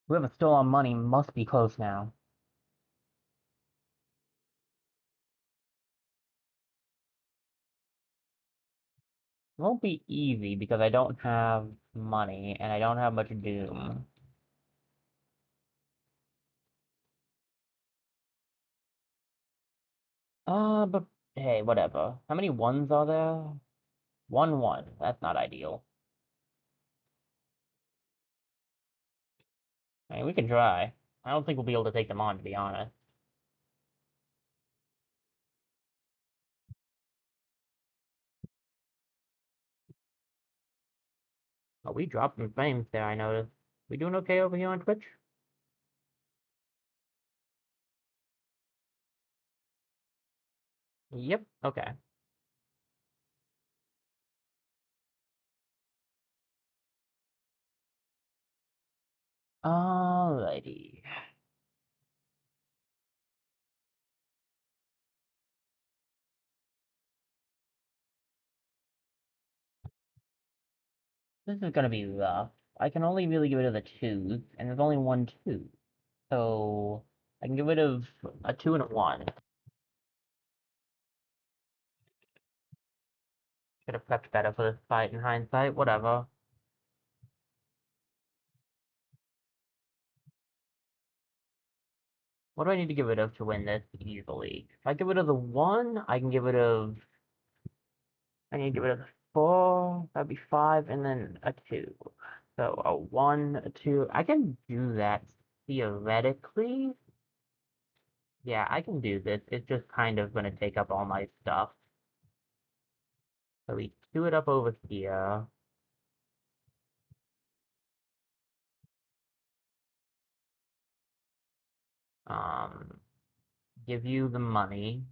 Whoever stole our money must be close now. It won't be easy because I don't have money and I don't have much doom. But hey, whatever. How many ones are there? One. That's not ideal. I mean, we can try. I don't think we'll be able to take them on, to be honest. Oh, we dropped some frames there, I noticed. We doing okay over here on Twitch? Yep, okay. Alrighty. This is gonna be rough. I can only really get rid of the twos, and there's only one two. So, I can get rid of a two and a one. Should have prepped better for this fight in hindsight, whatever. What do I need to get rid of to win this easily? If I get rid of the one, I can get rid of. I need to get rid of the four, that'd be five, and then a two. So a one, a two. I can do that theoretically. Yeah, I can do this. It's just kind of gonna take up all my stuff. So we queue it up over here. Um, give you the money,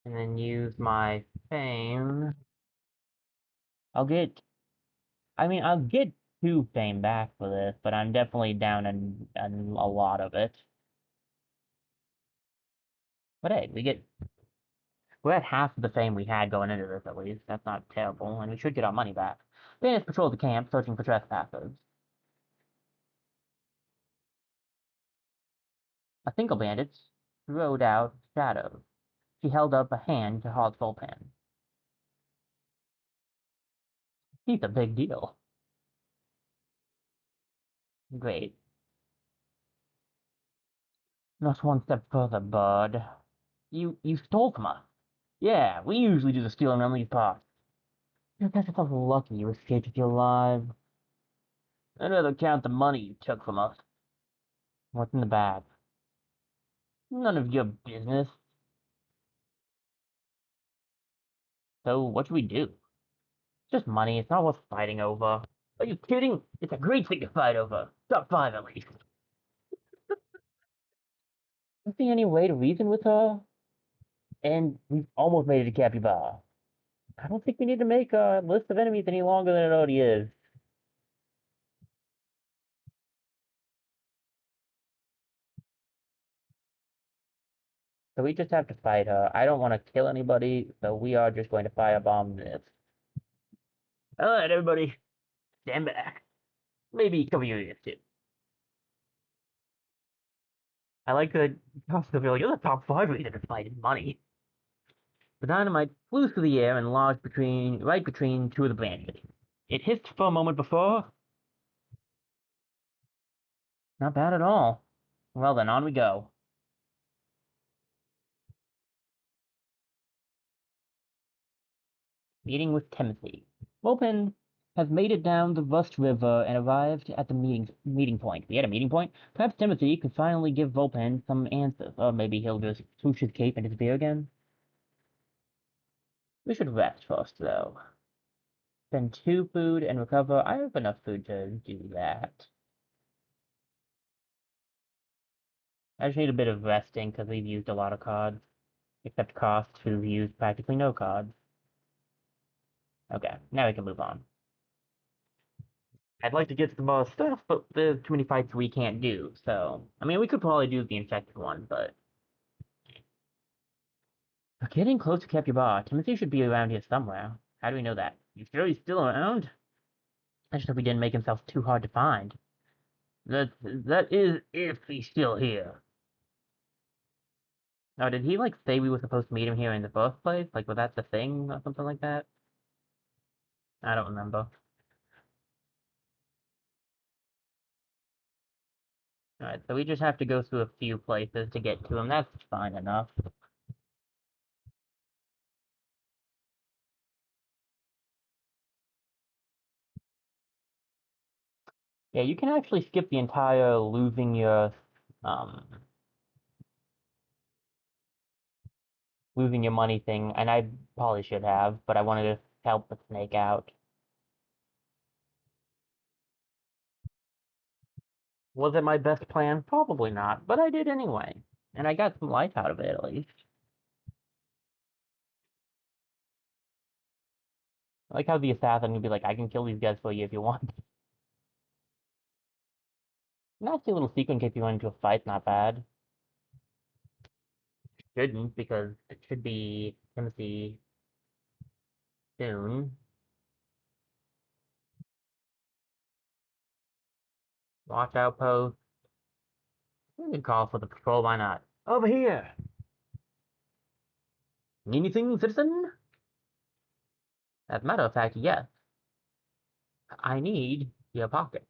and then use my fame. I'll get, I mean, I'll get two fame back for this, but I'm definitely down in a lot of it. But hey, we're at half of the fame we had going into this at least. That's not terrible, and we should get our money back. Bandits patrolled the camp, searching for trespassers. A single bandit rode out shadows. She held up a hand to halt Volpan. He's a big deal. Great. Not one step further, bud. You stole from us. Yeah, we usually do the stealing on these parts. You guys are so lucky you escaped with your lives. I'd rather count the money you took from us. What's in the bag? None of your business. So what should we do? Just money. It's not worth fighting over. Are you kidding? It's a great thing to fight over. Top five at least. Is there any way to reason with her? And we've almost made it to Capybara. I don't think we need to make a list of enemies any longer than it already is. So we just have to fight her. I don't want to kill anybody, so we are just going to firebomb this. Alright, everybody, stand back. Maybe cover your ears too. I like the cops to be like, you're the top five leader to fight in money. The dynamite flew through the air and lodged right between two of the branches. It hissed for a moment before. Not bad at all. Well then, on we go. Meeting with Timothy. Vulpin has made it down the Rust River and arrived at the meeting point. We had a meeting point? Perhaps Timothy could finally give Vulpin some answers, or maybe he'll just swoosh his cape and disappear again. We should rest first, though. Spend 2 food and recover. I have enough food to do that. I just need a bit of resting because we've used a lot of cards. Except cost, who've used practically no cards. Okay, now we can move on. I'd like to get some more stuff, but there's too many fights we can't do, so... I mean, we could probably do the infected one, but... We're getting close to Capybara. Timothy should be around here somewhere. How do we know that? You sure he's still around? I just hope he didn't make himself too hard to find. That is if he's still here. Oh, did he, like, say we were supposed to meet him here in the first place? Like, was that the thing or something like that? I don't remember. Alright, so we just have to go through a few places to get to him. That's fine enough. Yeah, you can actually skip the entire um, losing your money thing, and I probably should have, but I wanted to help the snake out. Was it my best plan? Probably not, but I did anyway. And I got some life out of it, at least. I like how the assassin would be like, I can kill these guys for you if you want. Nasty little sequin in case you went into a fight, not bad. Shouldn't, because it should be Timothy soon. Watch outpost. We can call for the patrol, why not? Over here! Need anything, citizen? As a matter of fact, yes. I need your pocket.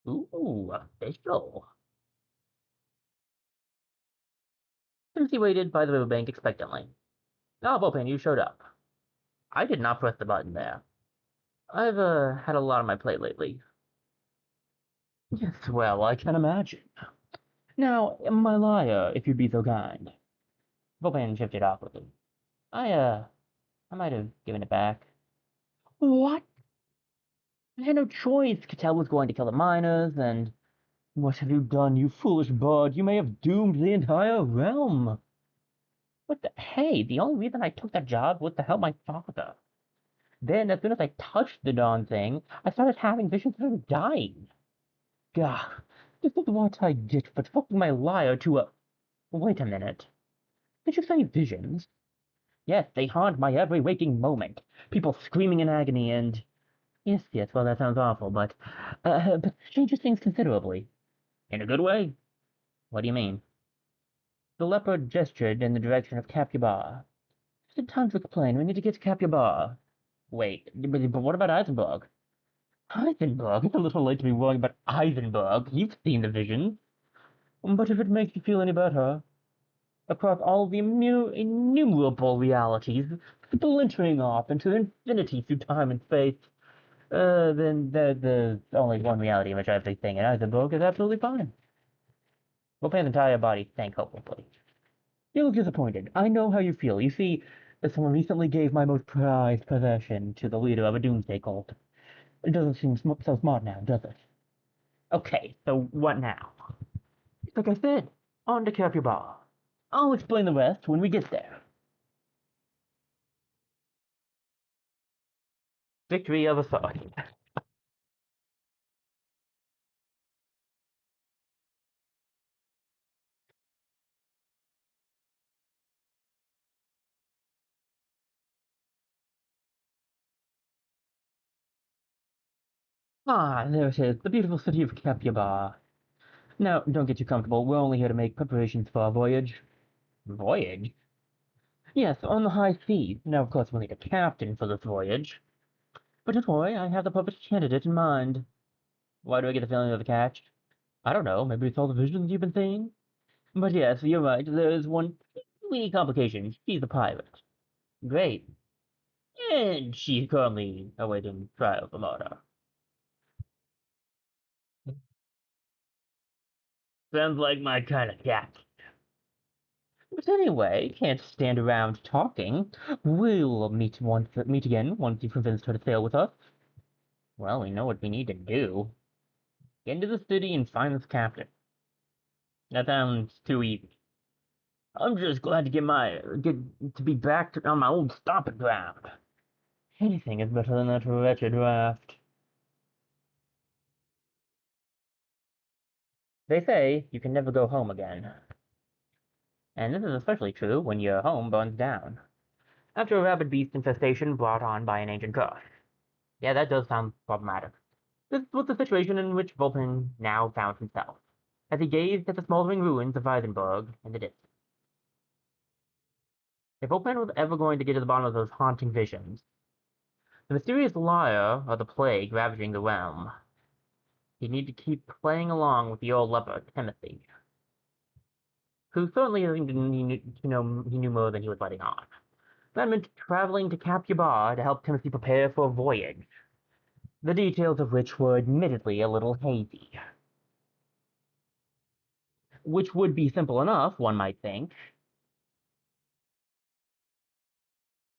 Ooh, official. Timothy waited by the riverbank expectantly. Ah, Vulpin, you showed up. I did not press the button there. I've had a lot on my plate lately. Yes, well, I can imagine. Now, my lyre, if you'd be so kind. Vulpin shifted awkwardly. I might have given it back. What? I had no choice. Cattell was going to kill the miners, and... What have you done, you foolish bird? You may have doomed the entire realm. What the... Hey, the only reason I took that job was to help my father. Then, as soon as I touched the darn thing, I started having visions of him dying. Gah, this is what I get for fucking my lyre to a... Wait a minute. Did you say visions? Yes, they haunt my every waking moment. People screaming in agony and... Yes, well, that sounds awful, but changes things considerably. In a good way? What do you mean? The leopard gestured in the direction of Capybara. Just time to explain. We need to get to Capybara. Wait, but what about Eisenberg? Eisenberg? It's a little late to be worrying about Eisenberg. You've seen the visions. But if it makes you feel any better, across all the innumerable realities, splintering off into infinity through time and space, then there's only one reality in which everything in Eisenberg is absolutely fine. Vulpan's entire body sank hopelessly. You look disappointed. I know how you feel. You see, Someone recently gave my most prized possession to the leader of a doomsday cult. It doesn't seem so smart now, does it? Okay, so what now? Like I said, on to Capybara. I'll explain the rest when we get there. Victory of a sort. Ah, there it is, the beautiful city of Capybara. Now, don't get too comfortable. We're only here to make preparations for our voyage. Voyage? Yes, on the high seas. Now, of course, we'll need a captain for this voyage. But don't worry, I have the perfect candidate in mind. Why do I get the feeling of a catch? I don't know, maybe it's all the visions you've been seeing? But yes, you're right, there is one wee complication. She's a pirate. Great. And she's currently awaiting trial for murder. Sounds like my kind of cat. But anyway, can't stand around talking. We'll meet again once you've convinced her to sail with us. Well, we know what we need to do. Get into the city and find this captain. That sounds too easy. I'm just glad to get to be back on my old stomping ground. Anything is better than that wretched raft. They say you can never go home again. And this is especially true when your home burns down. After a rabid beast infestation brought on by an ancient curse. Yeah, that does sound problematic. This was the situation in which Vulpin now found himself, as he gazed at the smoldering ruins of Weisenberg in the distance. If Vulpin was ever going to get to the bottom of those haunting visions, the mysterious lyre of the plague ravaging the realm, he'd need to keep playing along with the old leper, Timothy, who certainly he knew more than he was letting on. That meant traveling to Capua to help Timothy prepare for a voyage, the details of which were admittedly a little hazy. Which would be simple enough, one might think,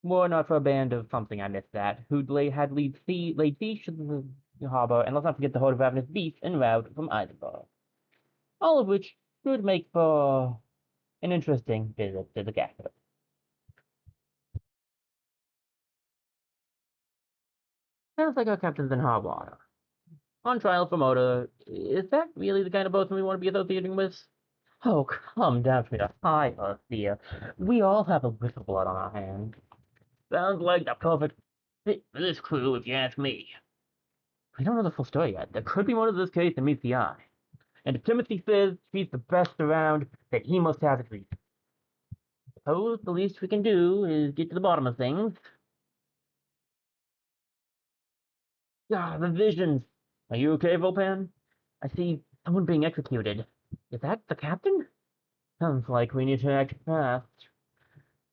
were not for a band of something I missed that, who'd had laid siege to the harbor, and let's not forget the horde of ravenous beasts en route from Eisenberg. All of which should make for an interesting visit to the capital. Sounds like our captain's in hot water. On trial for motor, is that really the kind of boat we want to be associating with? Oh, come down to the high earth, dear. We all have a little blood on our hands. Sounds like the perfect fit for this crew, if you ask me. We don't know the full story yet. There could be more to this case than meets the eye. And if Timothy says she's the best around, then he must have it reason. Suppose the least we can do is get to the bottom of things. Ah, the visions. Are you okay, Vulpan? I see someone being executed. Is that the captain? Sounds like we need to act fast.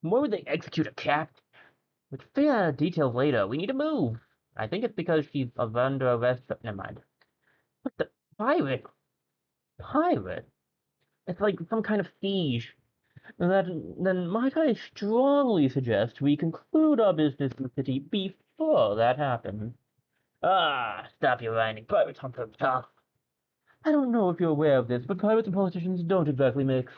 Why would they execute a captain? We can figure out details later. We need to move. I think it's because she's under arrest. Never mind. What the pirate? Pirate? It's like some kind of siege. That then might I strongly suggest we conclude our business in the city before that happens. Ah, stop your whining. Pirates aren't so tough. I don't know if you're aware of this, but pirates and politicians don't exactly mix.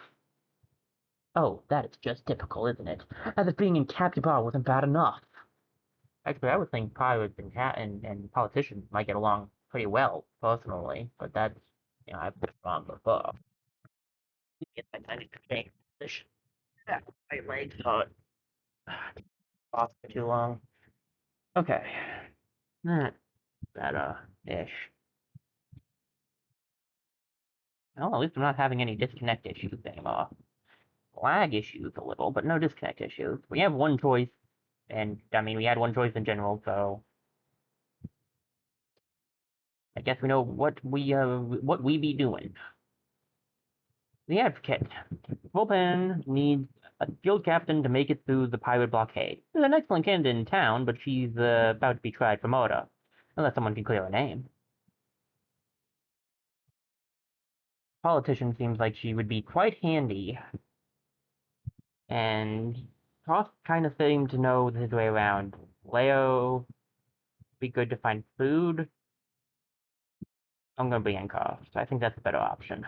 Oh, that is just typical, isn't it? As if being in Capybara wasn't bad enough. Actually, I would think pirates and politicians might get along pretty well, personally, but that's, I've been wrong before. Get that kind of change position. Yeah, my legs are off for too long. Okay, that's better-ish. Well, at least I'm not having any disconnect issues anymore. Lag issues a little, but no disconnect issues. We have one choice, and I mean, we had one choice in general, so I guess we know what we be doing. The Advocate. Vulpen needs a skilled captain to make it through the pirate blockade. There's an excellent candidate in town, but she's about to be tried for murder. Unless someone can clear her name. Politician seems like she would be quite handy. And Ross kind of seemed to know his way around. Leo, be good to find food. I'm gonna be in cost. I think that's a better option.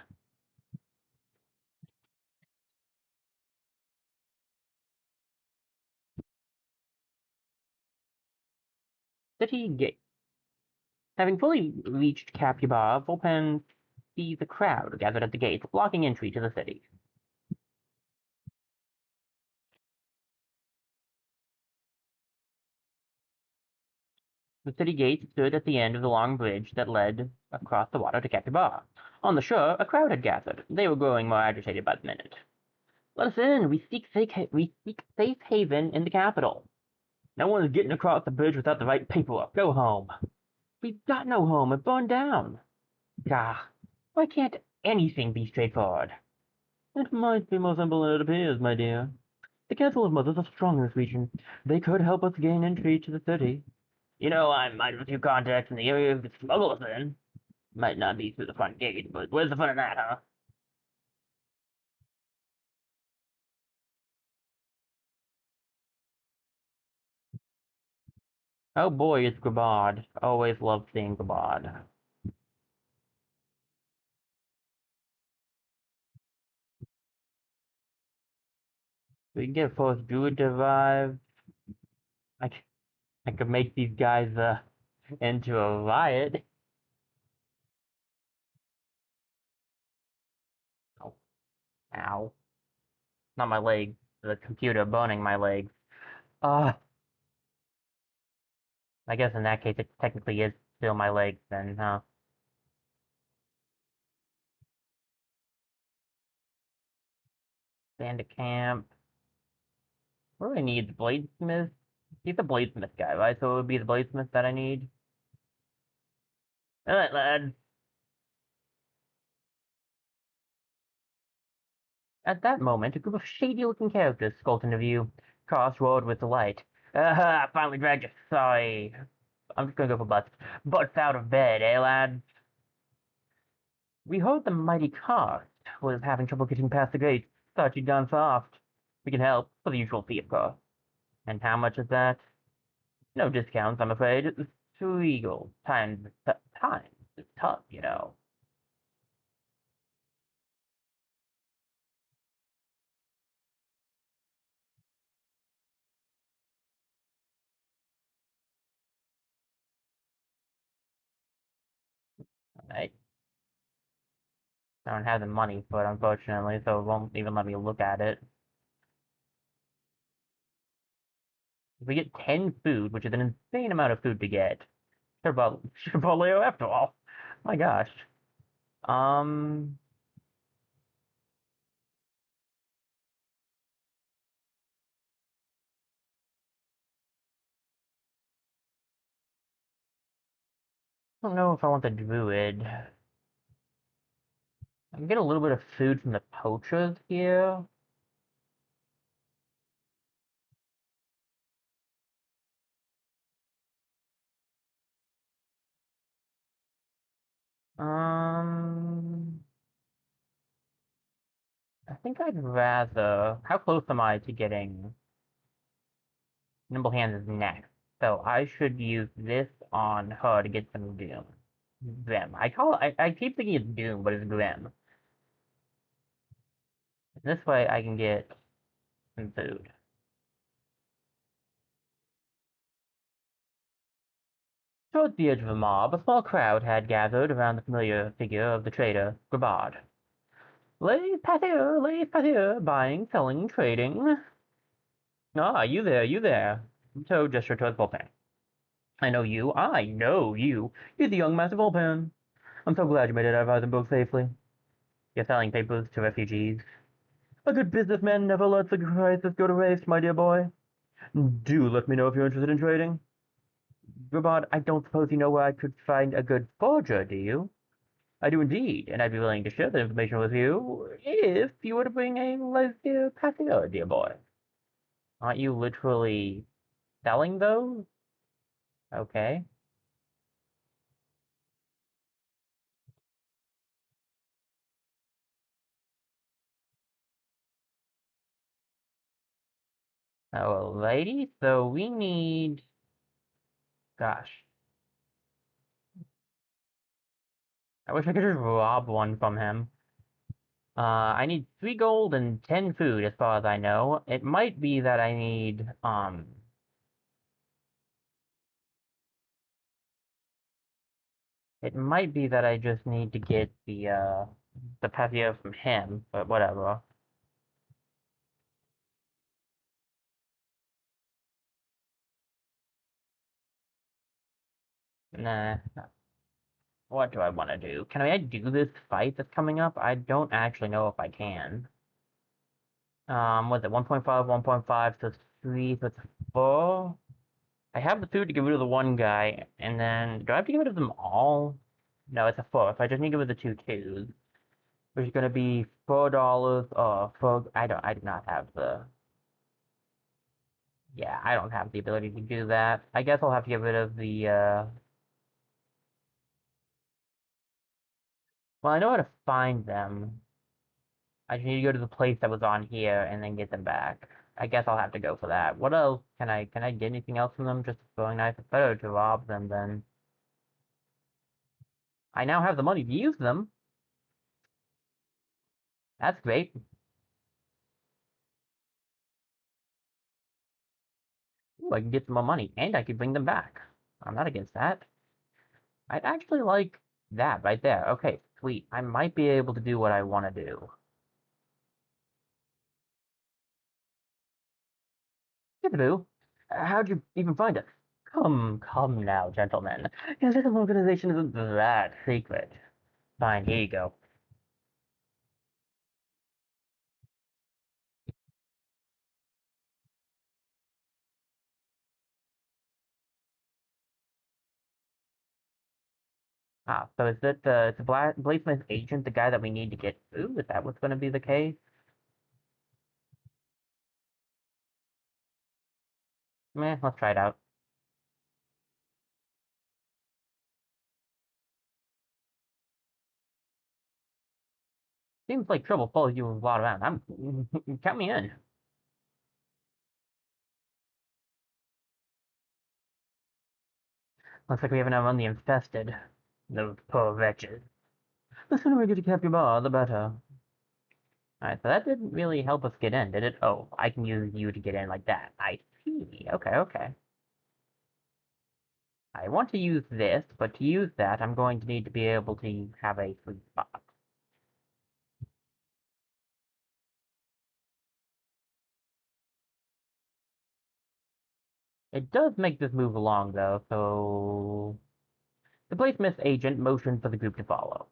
City Gate. Having fully reached Capybar, Volpen sees a crowd gathered at the gates, blocking entry to the city. The city gate stood at the end of the long bridge that led across the water to Capybar. On the shore, a crowd had gathered. They were growing more agitated by the minute. Let us in. We seek safe haven in the capital. No one is getting across the bridge without the right paperwork. Go home. We've got no home. It burned down. Gah. Why can't anything be straightforward? It might be more simple than it appears, my dear. The Council of Mothers are strong in this region. They could help us gain entry to the city. You know, I might have a few contacts in the area of the smugglers in. Might not be through the front gate, but where's the fun in that, huh? Oh boy, it's Grabad. Always loved seeing Grabad. We can get a fourth druid to revive. I, I could make these guys, into a riot. Oh, ow. Not my leg. The computer burning my leg. Uh, I guess in that case it technically is still my leg then, huh? Stand camp. What do I need? The bladesmith? He's the bladesmith guy, right? So it would be the bladesmith that I need. Alright, lad. At that moment, a group of shady-looking characters skulked into view. Carl roared with delight. I finally dragged you. Sorry. I'm just gonna go for butts. Butts out of bed, eh, lad? We heard the mighty Karst was having trouble getting past the gate. Thought you'd gone soft. We can help, for the usual fee, of course. And how much is that? No discounts, I'm afraid. It's too legal. Times is tough, you know. I don't have the money for it, unfortunately, so it won't even let me look at it. If we get 10 food, which is an insane amount of food to get, Chipotle after all. My gosh. Um, I don't know if I want the druid. I can get a little bit of food from the poachers here. Um, I think I'd rather. How close am I to getting Nimble Hands is next? So I should use this on her to get some Doom. Grim. I keep thinking it's Doom, but it's Grim. This way I can get some food. Towards the edge of the mob, a small crowd had gathered around the familiar figure of the trader, Grabard. Lay passier, buying, selling, trading. Ah, you there. Toad gestured towards Volpan. I know you. You're the young Master Volpan. I'm so glad you made it out of Eisenberg safely. You're selling papers to refugees. A good businessman never lets a crisis go to waste, my dear boy. Do let me know if you're interested in trading. Grabard, I don't suppose you know where I could find a good forger, do you? I do indeed, and I'd be willing to share that information with you if you were to bring a laissez passer, dear boy. Aren't you literally selling those? Okay. Oh, lady, so we need, gosh, I wish I could just rob one from him. I need 3 gold and 10 food, as far as I know. It might be that I need, it might be that I just need to get the patio from him, but whatever. Nah, what do I want to do? Can I do this fight that's coming up? I don't actually know if I can. Was it 1.5, 1.5, so it's 3, so it's 4? I have the food to get rid of the one guy, and then, do I have to get rid of them all? No, it's a 4, so I just need to get rid of the two twos. Which is gonna be $4, I do not have yeah, I don't have the ability to do that. I guess I'll have to get rid of well, I know how to find them. I just need to go to the place that was on here and then get them back. I guess I'll have to go for that. What else? Can I get anything else from them? Just a throwing knife? It's better to rob them then. I now have the money to use them. That's great. Ooh, I can get some more money, and I could bring them back. I'm not against that. I'd actually like that right there. Okay, sweet. I might be able to do what I want to do. Peekaboo, how'd you even find us? Come now, gentlemen. Your little organization isn't that secret. Fine, here you go. Ah, so is it the Bladesmith agent, the guy that we need to get through? Is that what's going to be the case? Meh, let's try it out. Seems like trouble follows you a lot around. Count me in. Looks like we haven't run the infested. Those poor wretches. The sooner we get to Captain Bar, the better. Alright, so that didn't really help us get in, did it? Oh, I can use you to get in like that. I see. Okay, okay. I want to use this, but to use that, I'm going to need to be able to have a free spot. It does make this move along, though, so... The Bladesmith agent motioned for the group to follow.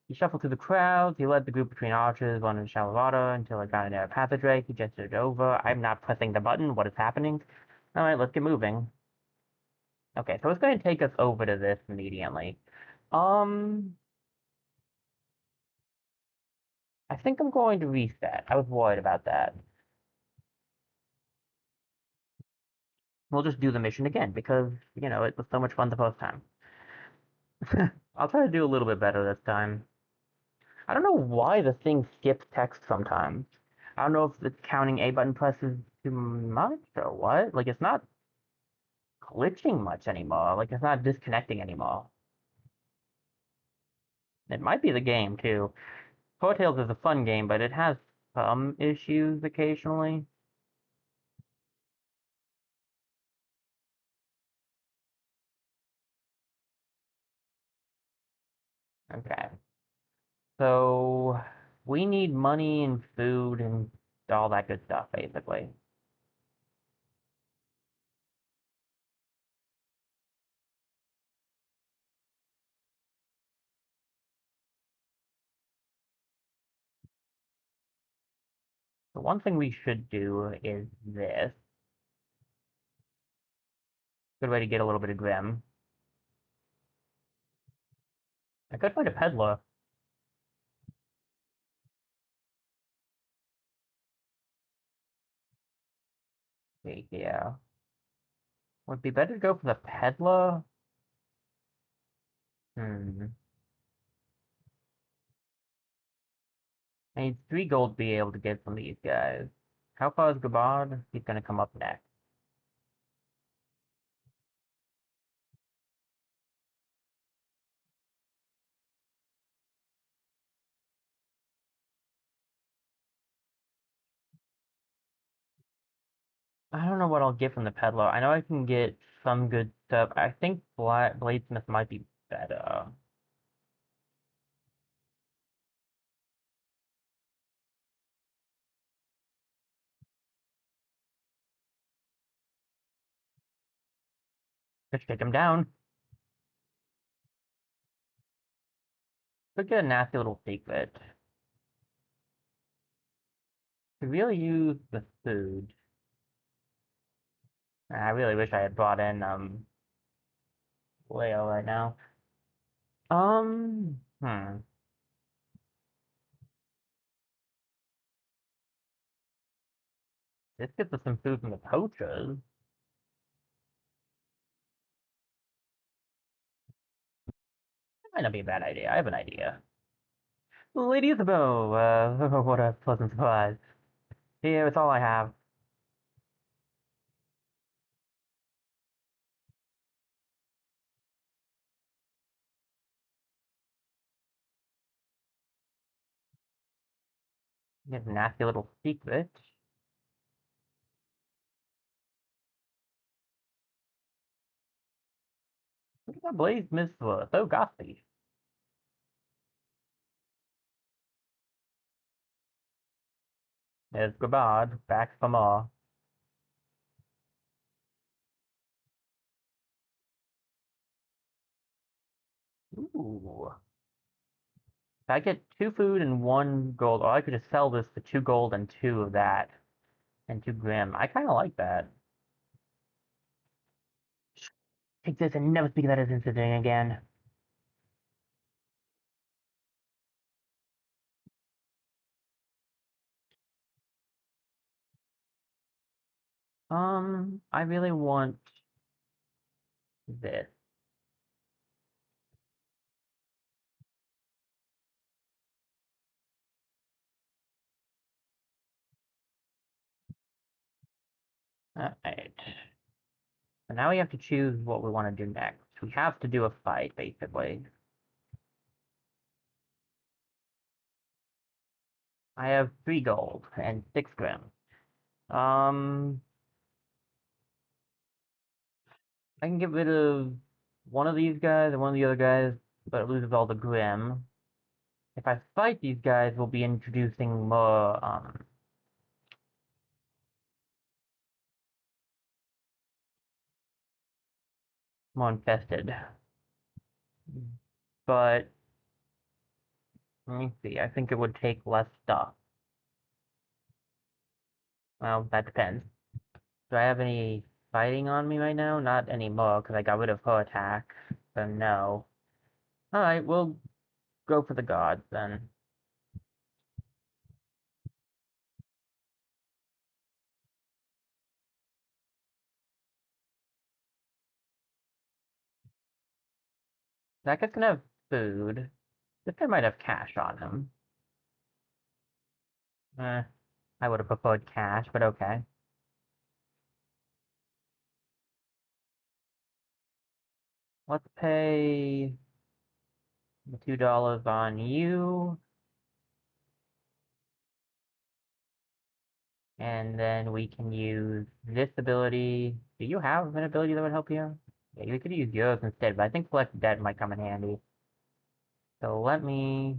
He shuffled through the crowds, he led the group between arches, one in shallow water, until it got a narrow passageway. He gestured over. I'm not pressing the button. What is happening? Alright, let's get moving. Okay, so it's going to take us over to this immediately. Um, I think I'm going to reset. I was worried about that. We'll just do the mission again, because, it was so much fun the first time. I'll try to do a little bit better this time. I don't know why the thing skips text sometimes. I don't know if the counting A button presses too much or what. Like, it's not glitching much anymore. Like, it's not disconnecting anymore. It might be the game, too. Foretales is a fun game, but it has some issues occasionally. Okay. So, we need money and food and all that good stuff, basically. The one thing we should do is this. Good way to get a little bit of grim. I could find a peddler. Yeah. Would it be better to go for the peddler? Hmm. I need 3 gold to be able to get from these guys. How far is Gabard? He's gonna come up next. I don't know what I'll get from the peddler. I know I can get some good stuff. I think Bladesmith might be better. Just take him down. Could get a nasty little secret. Could really use the food. I really wish I had brought in Leo right now. Hmm. This gets us some food from the poachers. Might not be a bad idea. I have an idea. Lady Isabel, what a pleasant surprise. Here, it's all I have. Get a nasty little secret. Look at that Blaze Miss so gossipy. There's Gabard, back for more. Ooh. If I get 2 food and 1 gold, or I could just sell this for 2 gold and 2 of that, and 2 grim. I kind of like that. Take this and never speak of that as incident again. I really want this. Alright. So now we have to choose what we want to do next. We have to do a fight, basically. I have 3 gold and 6 grim. Um, I can get rid of one of these guys and one of the other guys, but it loses all the grim. If I fight these guys, we'll be introducing more infested. But let me see. I think it would take less stuff. Well, that depends. Do I have any fighting on me right now? Not anymore, because I got rid of her attack. So no. Alright, we'll go for the gods then. That guy's gonna have food. This guy might have cash on him. I would have preferred cash, but okay. Let's pay the $2 on you, and then we can use this ability. Do you have an ability that would help you? Yeah, we could use yours instead, but I think Flex Dead might come in handy. So let me...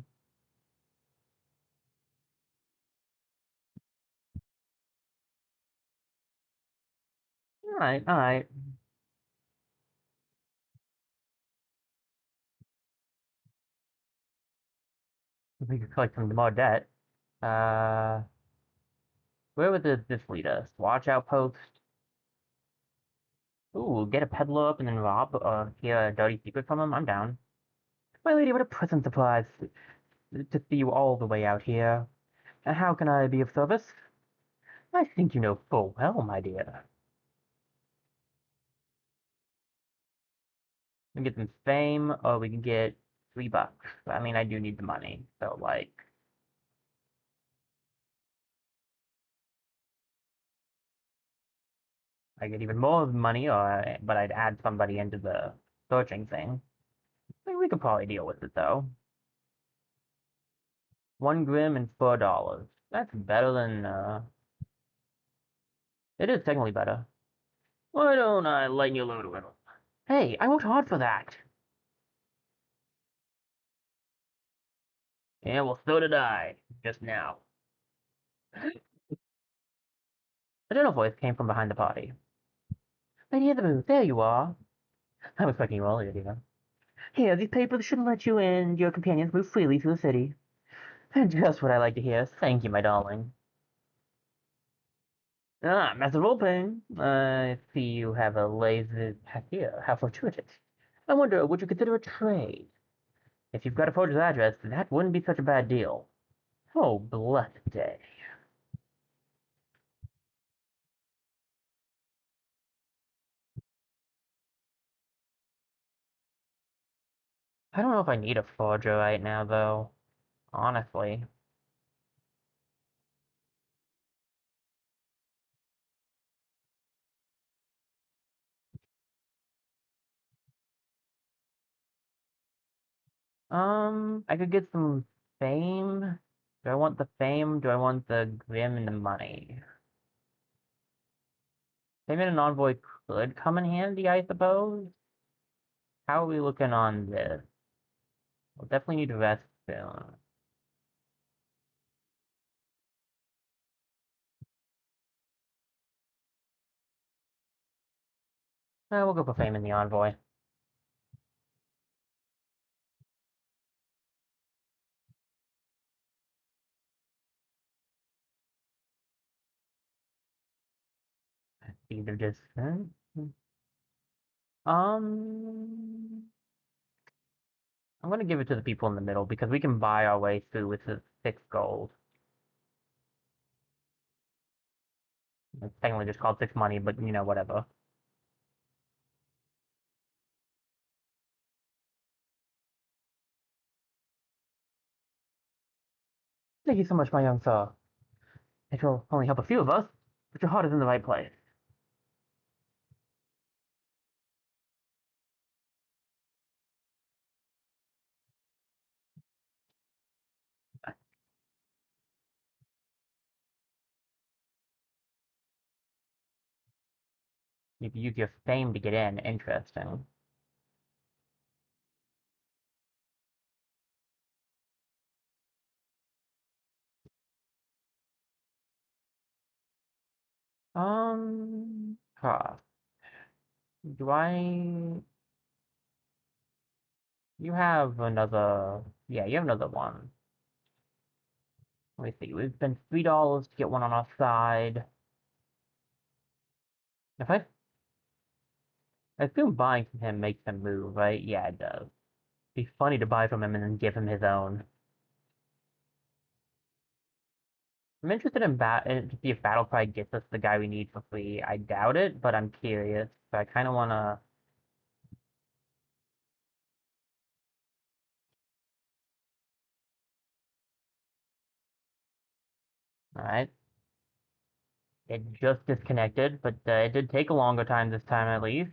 Alright, alright. We could collect some more debt. Uh, where would this lead us? Watch outpost? Ooh, get a peddler up and then rob, hear a dirty secret from him? I'm down. My lady, what a pleasant surprise to see you all the way out here. How can I be of service? I think you know full well, my dear. We can get some fame, or we can get $3. I mean, I do need the money, so like, I get even more money, but I'd add somebody into the searching thing. I mean, we could probably deal with it though. 1 gram and $4. That's better than it is technically better. Why don't I lighten your load a little? Hey, I worked hard for that. Yeah, well, so did I, just now. A gentle voice came from behind the party. Lady Isabel, there you are. I was expecting you earlier, dear. Here, these papers should let you and your companions move freely through the city. Just what I like to hear. Thank you, my darling. Ah, Master Volping. I see you have a lazy pack here. How fortuitous. I wonder, would you consider a trade? If you've got a forger's address, that wouldn't be such a bad deal. Oh, blessed day. I don't know if I need a forger right now, though. Honestly. I could get some fame. Do I want the fame? Do I want the grim and the money? Fame and an envoy could come in handy, I suppose. How are we looking on this? We'll definitely need to rest soon. We'll go for fame and the envoy. Either just um, I'm gonna give it to the people in the middle because we can buy our way through with the 6 gold. It's technically just called 6 money, but you know, whatever. Thank you so much, my young sir. It will only help a few of us, but your heart is in the right place. You can use your fame to get in. Interesting. Huh. Do I? You have another. Yeah, you have another one. Let me see. We've spent $3 to get one on our side. If I assume buying from him makes him move, right? Yeah, it does. Be funny to buy from him and then give him his own. I'm interested in to see if Battle Cry gets us the guy we need for free. I doubt it, but I'm curious. So I kind of want to. All right. It just disconnected, but it did take a longer time this time at least.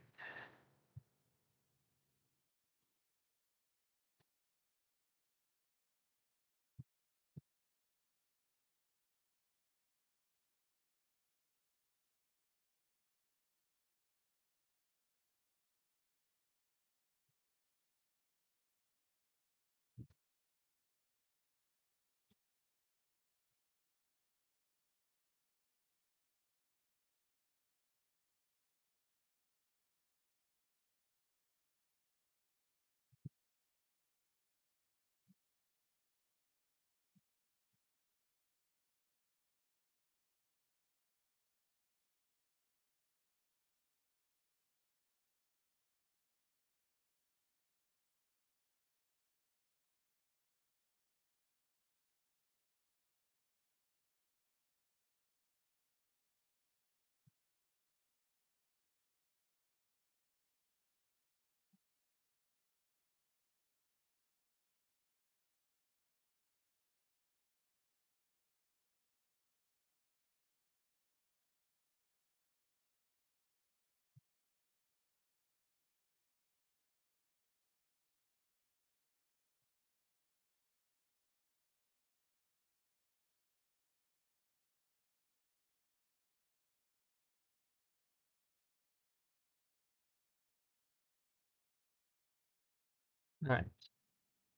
Alright.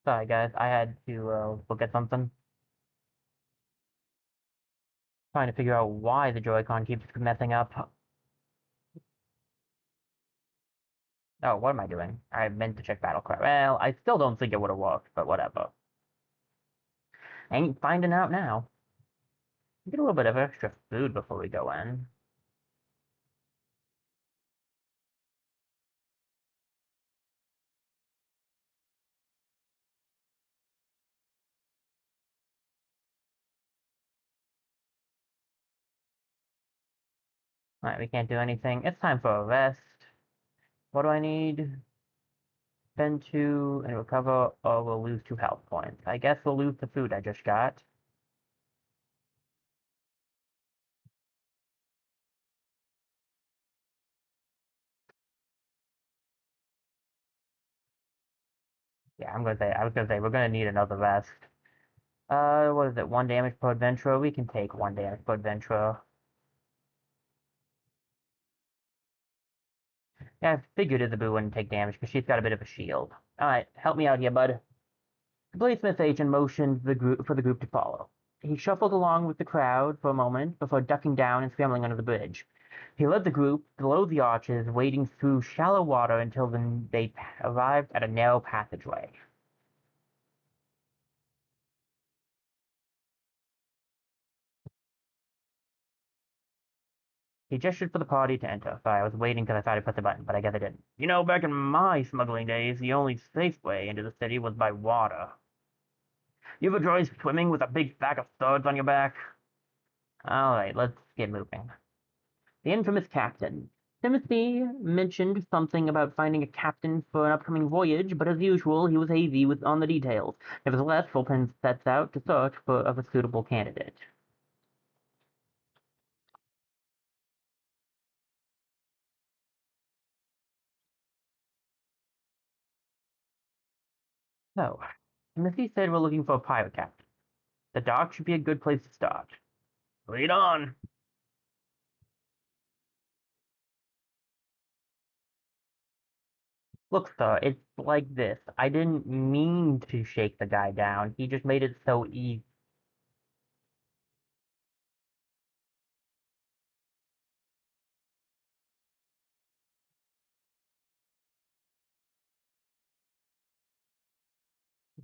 Sorry, guys. I had to look at something. Trying to figure out why the Joy-Con keeps messing up. Oh, what am I doing? I meant to check Battle Cry. Well, I still don't think it would have worked, but whatever. Ain't finding out now. Get a little bit of extra food before we go in. Alright, we can't do anything. It's time for a rest. What do I need? Spend 2 and recover, or we'll lose 2 health points. I guess we'll lose the food I just got. Yeah, I was gonna say, we're gonna need another rest. What is it? 1 damage per adventurer? We can take 1 damage per adventurer. Yeah, I figured Isabu wouldn't take damage because she's got a bit of a shield. Alright, help me out here, bud. The Bladesmith agent motioned for the group to follow. He shuffled along with the crowd for a moment before ducking down and scrambling under the bridge. He led the group below the arches, wading through shallow water until they arrived at a narrow passageway. He gestured for the party to enter. Sorry, I was waiting because I thought I pressed the button, but I guess I didn't. You know, back in my smuggling days, the only safe way into the city was by water. You ever tried swimming with a big bag of studs on your back? Alright, let's get moving. The infamous captain. Timothy mentioned something about finding a captain for an upcoming voyage, but as usual, he was hazy on the details. Nevertheless, Fulton sets out to search for a suitable candidate. So, Timothy said we're looking for a pirate captain. The dock should be a good place to start. Lead on! Look, sir, it's like this. I didn't mean to shake the guy down. He just made it so easy.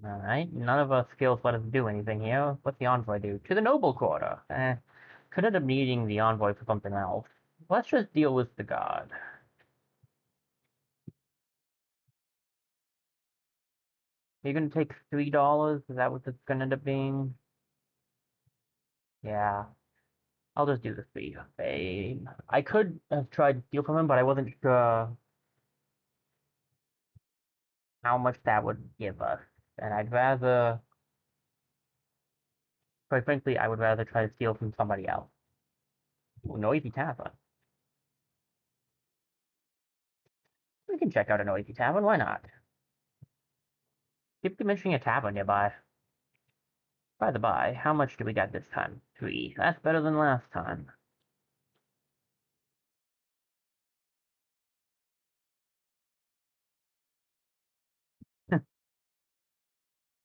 Alright, none of our skills let us do anything here. What's the envoy do? To the noble quarter. Could end up needing the envoy for something else. Let's just deal with the god. You're gonna take $3? Is that what it's gonna end up being? Yeah. I'll just do the 3. Fame. I could have tried to steal from him, but I wasn't sure how much that would give us. And I'd rather, quite frankly, I would rather try to steal from somebody else. Ooh, noisy tavern. We can check out a noisy tavern, why not? Keep mentioning a tavern nearby. By the by, how much do we got this time? 3. That's better than last time.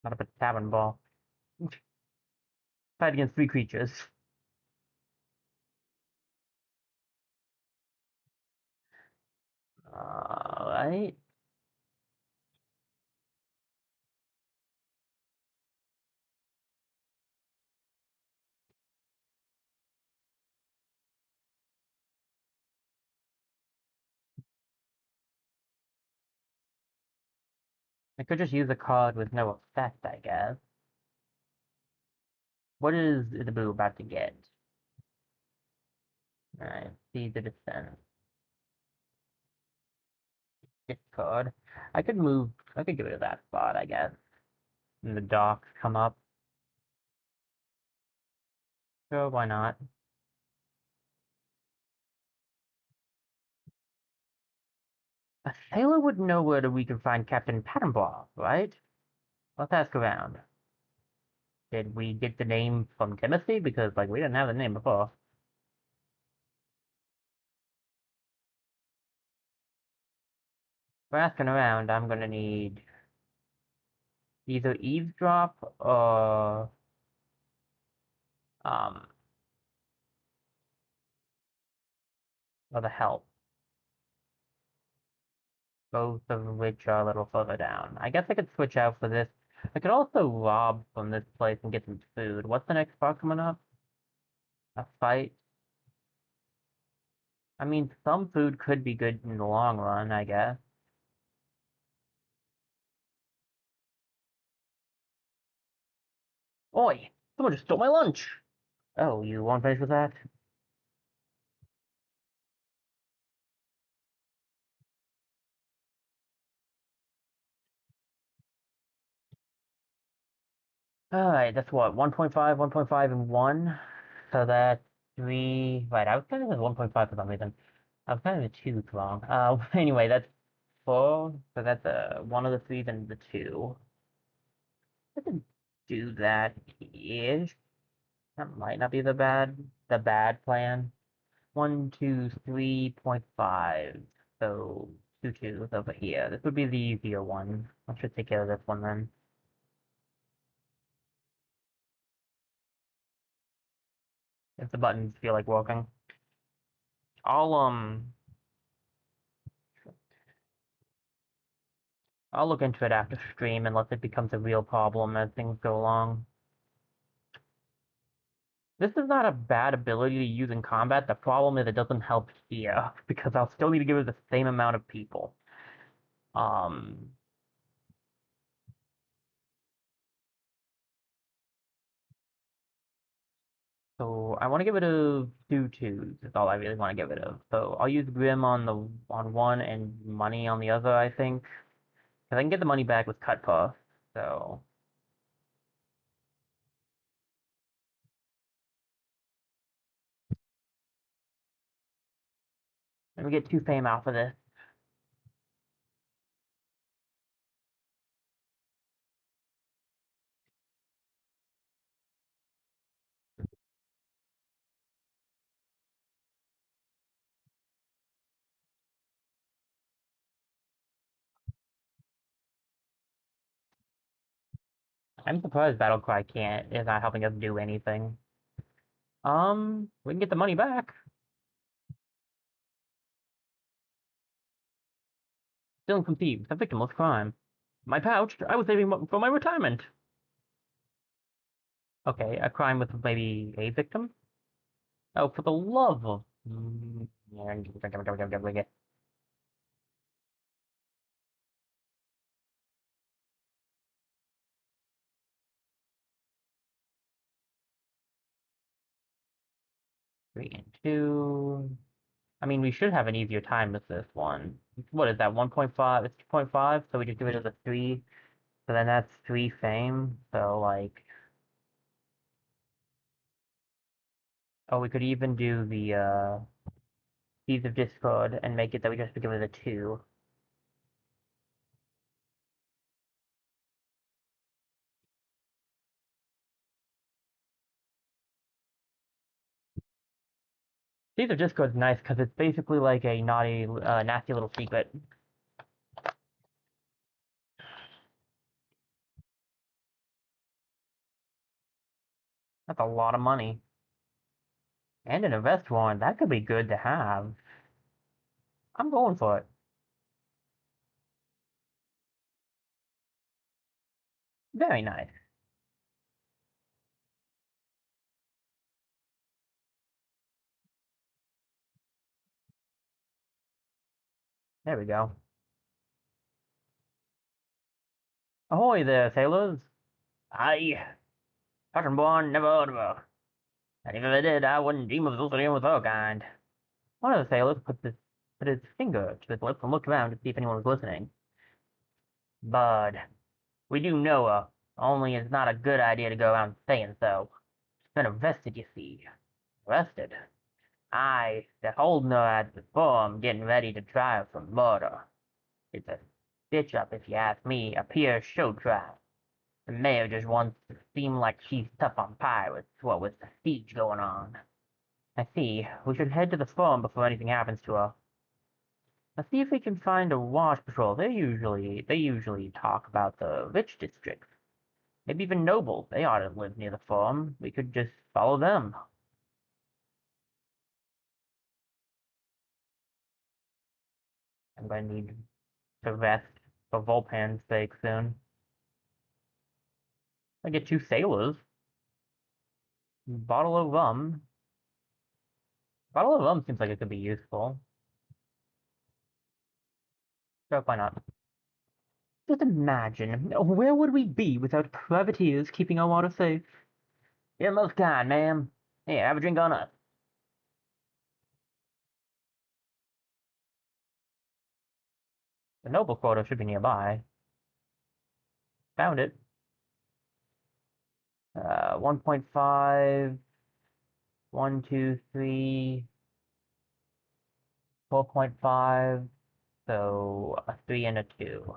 Not a tavern ball. Fight against 3 creatures. Alright. I could just use a card with no effect, I guess. What is the boo about to get? Alright, see the descent. Discard. I could get rid of that spot, I guess. And the docks come up. Sure, why not? A sailor would know where we can find Captain Pattenbaugh, right? Let's ask around. Did we get the name from Timothy? Because, like, we didn't have the name before. For asking around, I'm gonna need Either eavesdrop um or the help. Both of which are a little further down. I guess I could switch out for this. I could also rob from this place and get some food. What's the next part coming up? A fight? I mean, some food could be good in the long run, I guess. Oi! Someone just stole my lunch! Oh, you won't finish with that? Alright, that's what, 1.5, 1.5, and 1? So that's 3... Right, I was kind of at 1.5 for some reason. I was kind of at 2 wrong. Anyway, that's 4. So that's 1 of the 3, then the 2. I can do that-ish. That might not be the bad plan. 1, 2, 3.5. So 2 twos over here. This would be the easier one. I should take care of this one then. If the buttons feel like working. I'll I'll look into it after stream unless it becomes a real problem as things go along. This is not a bad ability to use in combat. The problem is it doesn't help here because I'll still need to give it the same amount of people. Um, So I want to get rid of 2 twos. That's all I really want to get rid of. So I'll use Grim on one and money on the other, I think. Because I can get the money back with Cut Puff. So let me get 2 fame out of this. I'm surprised Battlecry is not helping us do anything. We can get the money back. Stealing from thieves, a victimless crime. My pouch, I was saving for my retirement. Okay, a crime with maybe a victim? Oh, for the love of... 3 and 2. I mean, we should have an easier time with this one. What is that, 1.5? It's 2.5, so we just give it as a 3. So then that's 3 fame. So, like... Oh, we could even do the, Thieves of Discord and make it that we just give it a 2. Thieves of Discord is nice because it's basically like a nasty little secret. That's a lot of money. And an invest warrant, that could be good to have. I'm going for it. Very nice. There we go. Ahoy there, sailors! Aye, Cotton Born never heard of her. And if I did, I wouldn't dream of associating with her kind. One of the sailors put his finger to his lips and looked around to see if anyone was listening. Bud, we do know her, only it's not a good idea to go around saying so. She's been arrested, you see. Arrested? Aye, they're holding her at the forum, getting ready to try her for murder. It's a stitch-up, if you ask me, a pure show trial. The mayor just wants to seem like she's tough on pirates, what with the siege going on. I see. We should head to the forum before anything happens to her. Let's see if we can find a watch patrol. They usually talk about the rich districts. Maybe even nobles. They ought to live near the farm. We could just follow them. I'm going to need to vest for Volpan's sake soon. I get 2 sailors. Bottle of rum. Bottle of rum seems like it could be useful. So why not? Just imagine, where would we be without privateers keeping our water safe? You're most kind, ma'am. Here, have a drink on us. The noble quarter should be nearby. Found it. 1.5, 1, 2, 3, 4.5, so a 3 and a 2.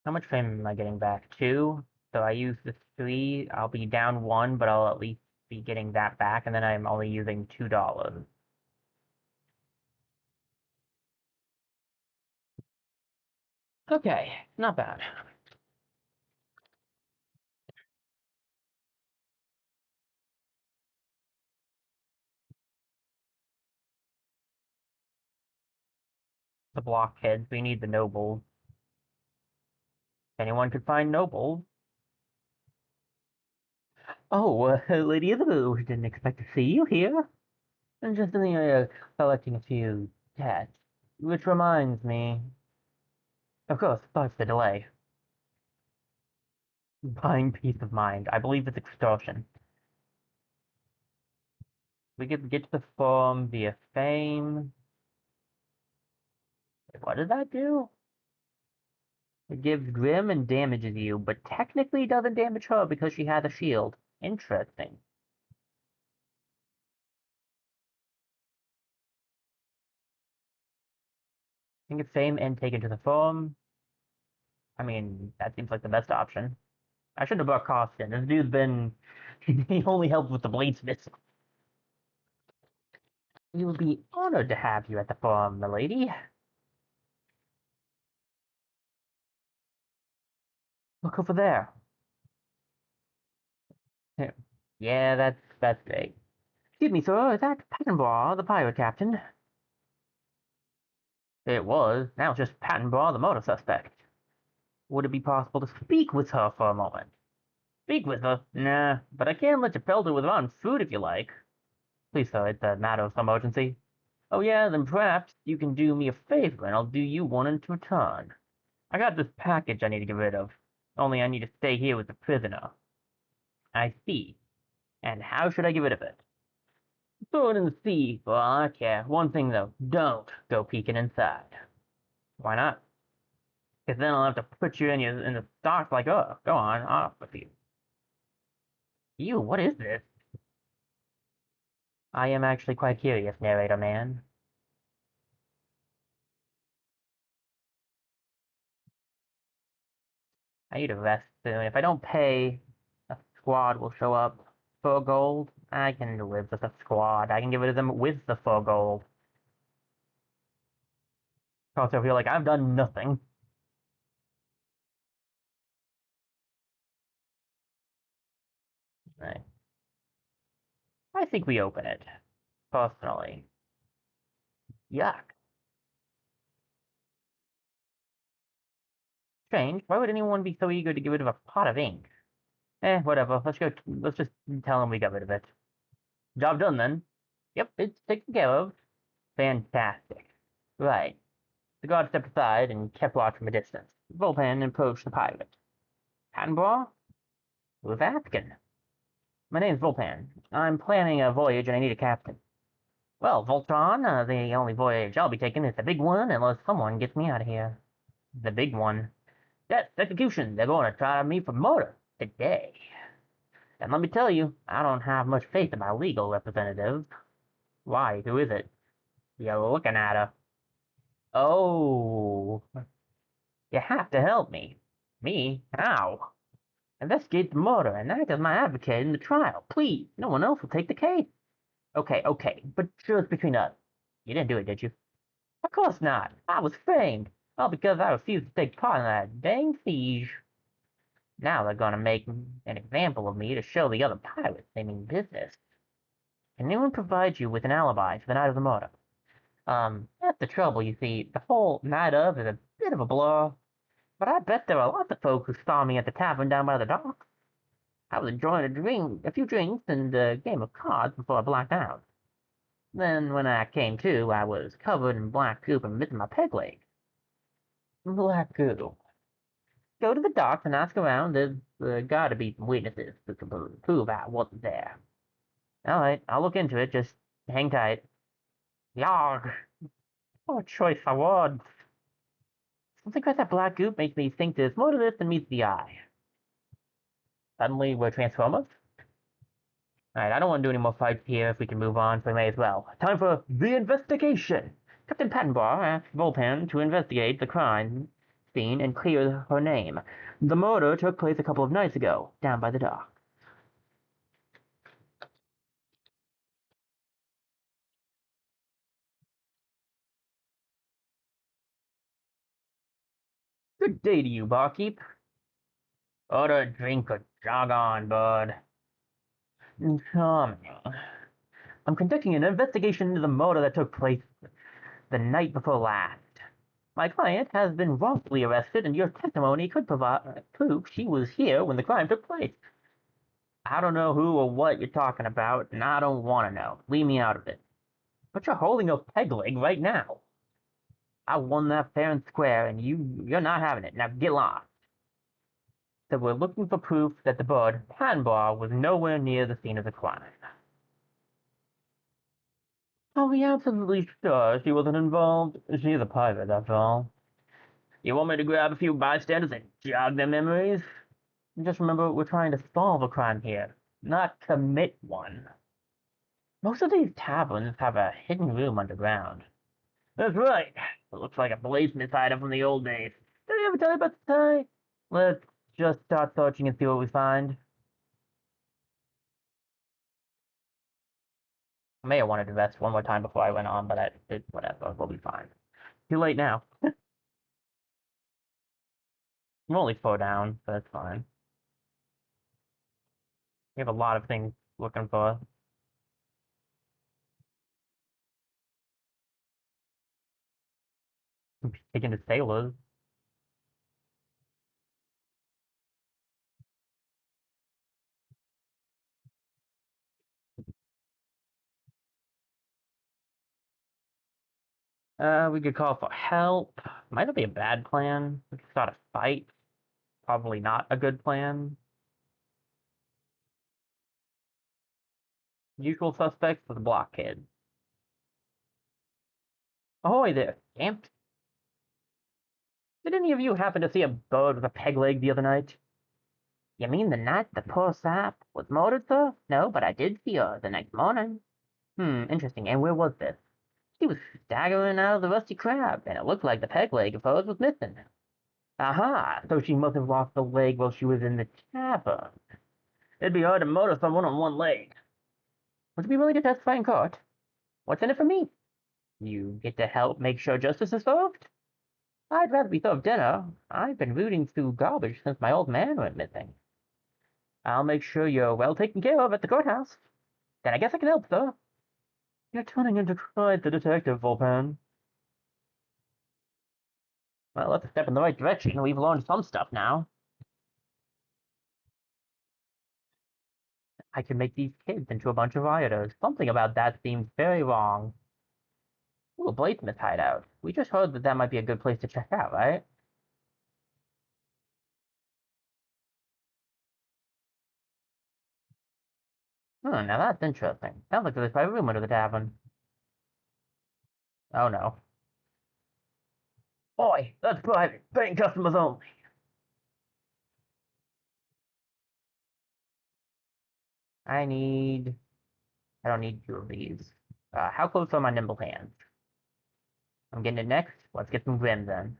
How much fame am I getting back? 2. So I use this 3, I'll be down 1, but I'll at least be getting that back, and then I'm only using $2. Okay, not bad. The blockheads, we need the nobles. If anyone could find nobles. Oh, Lady Isabel, didn't expect to see you here. I'm just in the area collecting a few cats. Which reminds me, of course, sorry for the delay. Buying peace of mind. I believe it's extortion. We could get to the farm via fame. What does that do? It gives Grim and damages you, but technically doesn't damage her because she has a shield. Interesting. Think of fame and take it to the farm. I mean, that seems like the best option. I shouldn't have brought Costin. This dude's been... he only helped with the bladesmith. We would be honored to have you at the farm, milady. Look over there. Yeah, that's great. Excuse me, sir, is that Pattenbaugh, the pirate captain? It was. Now it's just Pattenbaugh, the motor suspect. Would it be possible to speak with her for a moment? Speak with her? Nah, but I can let you pelt her with rotten food if you like. Please, sir, it's a matter of some urgency. Oh yeah, then perhaps you can do me a favor and I'll do you one in return. I got this package I need to get rid of. Only I need to stay here with the prisoner. I see. And how should I get rid of it? Throw it in the sea. Well, I care. One thing though, don't go peeking inside. Why not? Because then I'll have to put you in the stocks like, oh, go on, off with you. You, what is this? I am actually quite curious, narrator man. I need a vest soon. If I don't pay, a squad will show up. 4 gold? I can live with a squad. I can give it to them with the 4 gold. Also feel like I've done nothing. Right. I think we open it. Personally. Yuck. Strange. Why would anyone be so eager to get rid of a pot of ink? Whatever. Let's just tell them we got rid of it. Job done then. Yep, it's taken care of. Fantastic. Right. The guard stepped aside and kept watch from a distance. Volpan approached the pirate. Pattenbaugh? Who's asking? My name's Volpan. I'm planning a voyage and I need a captain. Well, Voltron, the only voyage I'll be taking is the big one unless someone gets me out of here. The big one. Yes, execution. They're going to try me for murder today. And let me tell you, I don't have much faith in my legal representative. Why? Who is it? You're looking at her. Oh, you have to help me. Me? How? Investigate the murder and act as my advocate in the trial. Please, no one else will take the case. Okay, but just between us. You didn't do it, did you? Of course not. I was framed. All because I refused to take part in that dang siege. Now they're gonna make an example of me to show the other pirates they mean business. Can anyone provide you with an alibi for the night of the murder? That's the trouble, you see. The whole night of is a bit of a blur. But I bet there are lots of folks who saw me at the tavern down by the dock. I was enjoying a few drinks and a game of cards before I blacked out. Then, when I came to, I was covered in black goop and missing my peg leg. Black goo. Go to the docks and ask around. There's gotta be some witnesses that can prove I wasn't there. Alright, I'll look into it. Just hang tight. Yarg! What choice of words. Something about that black goop makes me think there's more to this than meets the eye. Suddenly, we're Transformers? Alright, I don't want to do any more fights here if we can move on, so we may as well. Time for the investigation! Captain Pattenbar asked Volpan to investigate the crime scene and clear her name. The murder took place a couple of nights ago, down by the dock. Good day to you, barkeep. Order a drink or jog on, bud. Charming. I'm conducting an investigation into the murder that took place the night before last. My client has been wrongfully arrested, and your testimony could provide proof she was here when the crime took place. I don't know who or what you're talking about, and I don't want to know. Leave me out of it. But you're holding a peg leg right now. I won that fair and square, and you're not having it. Now get lost. So we're looking for proof that the bird, Panbar, was nowhere near the scene of the crime. Are we absolutely sure she wasn't involved? She's a pirate, that's all. You want me to grab a few bystanders and jog their memories? Just remember, we're trying to solve a crime here, not commit one. Most of these taverns have a hidden room underground. That's right. It looks like a bladesmith item from the old days. Did I ever tell you about the tie? Let's just start searching and see what we find. I may have wanted to rest one more time before I went on, but whatever, we'll be fine. Too late now. I'm only 4 down, so that's fine. We have a lot of things looking for. Taking the sailors. We could call for help. Might not be a bad plan. We could start a fight. Probably not a good plan. Usual suspects for the blockade. Ahoy there, scamp. Did any of you happen to see a bird with a peg leg the other night? You mean the night the poor sap was murdered, sir? No, but I did see her the next morning. Interesting. And where was this? She was staggering out of the Rusty Crab, and it looked like the peg leg of hers was missing. Aha! So she must have lost the leg while she was in the tavern. It'd be hard to murder someone on one leg. Would you be willing to testify in court? What's in it for me? You get to help make sure justice is served? I'd rather be served dinner. I've been rooting through garbage since my old man went missing. I'll make sure you're well taken care of at the courthouse. Then I guess I can help, sir. You're turning into quite the detective, Volpan. Well, that's a step in the right direction. We've learned some stuff now. I can make these kids into a bunch of rioters. Something about that seems very wrong. Ooh, a bladesmith hideout. We just heard that that might be a good place to check out, right? Now that's interesting. Sounds like there's a room under the tavern. Oh no. Oi, that's private. Paying customers only. I need... I don't need two of these. How close are my nimble hands? I'm getting it next. Let's get some grim then.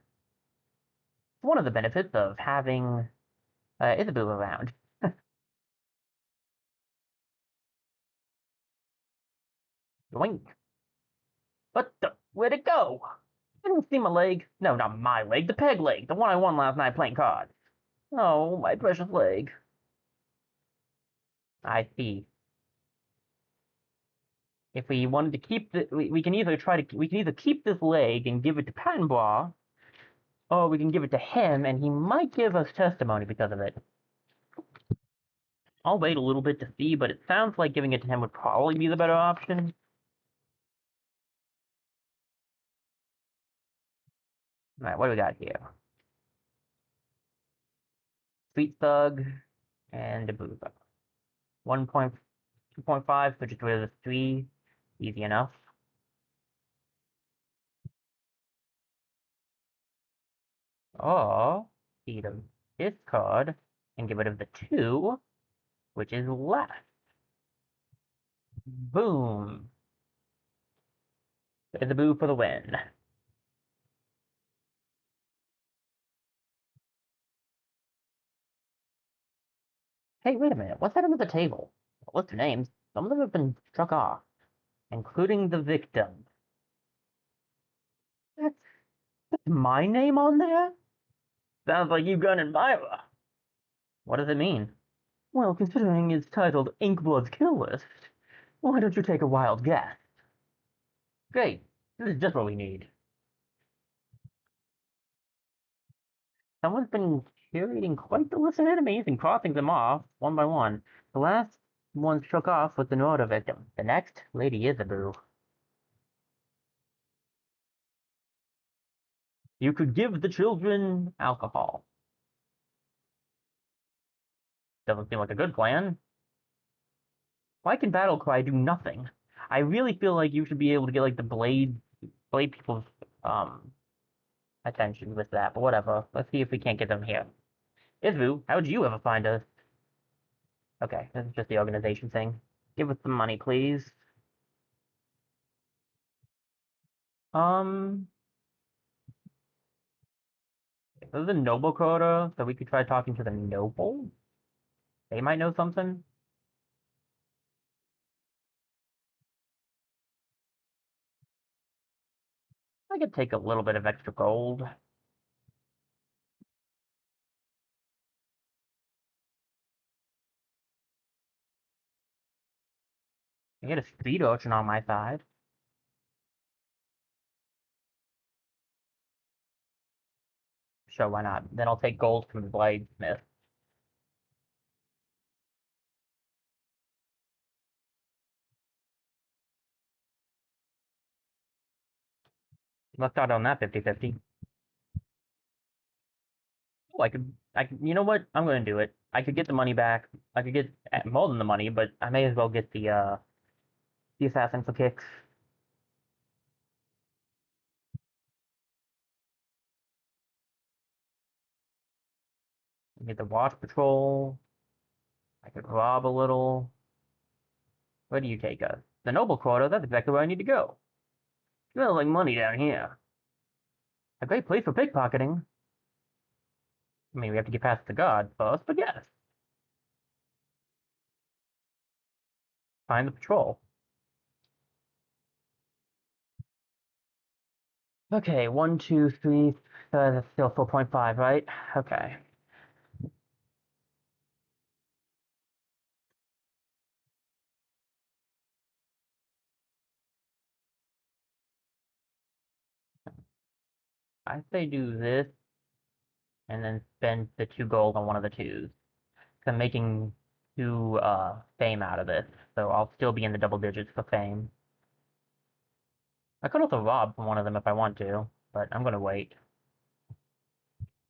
One of the benefits of having Is a boo around? Yoink. What the? Where'd it go? I don't see my leg. No, not my leg. The peg leg. The one I won last night playing cards. Oh, my precious leg. I see. If we wanted to keep the, we can either we can either keep this leg and give it to Panbois, or we can give it to him, and he might give us testimony because of it. I'll wait a little bit to see, but it sounds like giving it to him would probably be the better option. Alright, what do we got here? Sweet Thug and a Booba. 1.2.5, so just rid of the 3. Easy enough. Or either this card and get rid of the 2, which is left. Boom. There's a boo for the win. Hey, wait a minute. What's that under the table? What's their names? Some of them have been struck off, including the victim. That's, that's my name on there? Sounds like you've got an admirer. What does it mean? Well, considering it's titled Inkblood's Kill List, why don't you take a wild guess? Great. This is just what we need. Someone's been curating quite the list of enemies and crossing them off, one by one. The last one struck off with the Nora victim. The next, Lady Isabel. You could give the children alcohol. Doesn't seem like a good plan. Why can Battle Cry do nothing? I really feel like you should be able to get like the blade people's attention with that, but whatever. Let's see if we can't get them here. Isvu, how would you ever find us? Okay, this is just the organization thing. Give us some money, please. Um, there's a noble quota, so we could try talking to the noble. They might know something. I could take a little bit of extra gold. I get a speed ocean on my side. Sure, why not? Then I'll take gold from the bladesmith. Let's start on that 50-50. Oh, you know what? I'm gonna do it. I could get the money back. I could get more than the money, but I may as well get the assassin for kicks. Get the watch patrol. I could rob a little. Where do you take us? The noble quarter, that's exactly where I need to go. Smells like money down here. A great place for pickpocketing. I mean, we have to get past the guard first, but yes. Find the patrol. Okay, 1, 2, 3, that's still 4.5, right? Okay. I say do this, and then spend the 2 gold on one of the 2s. I'm making 2 fame out of this, so I'll still be in the double digits for fame. I could also rob from one of them if I want to, but I'm gonna wait.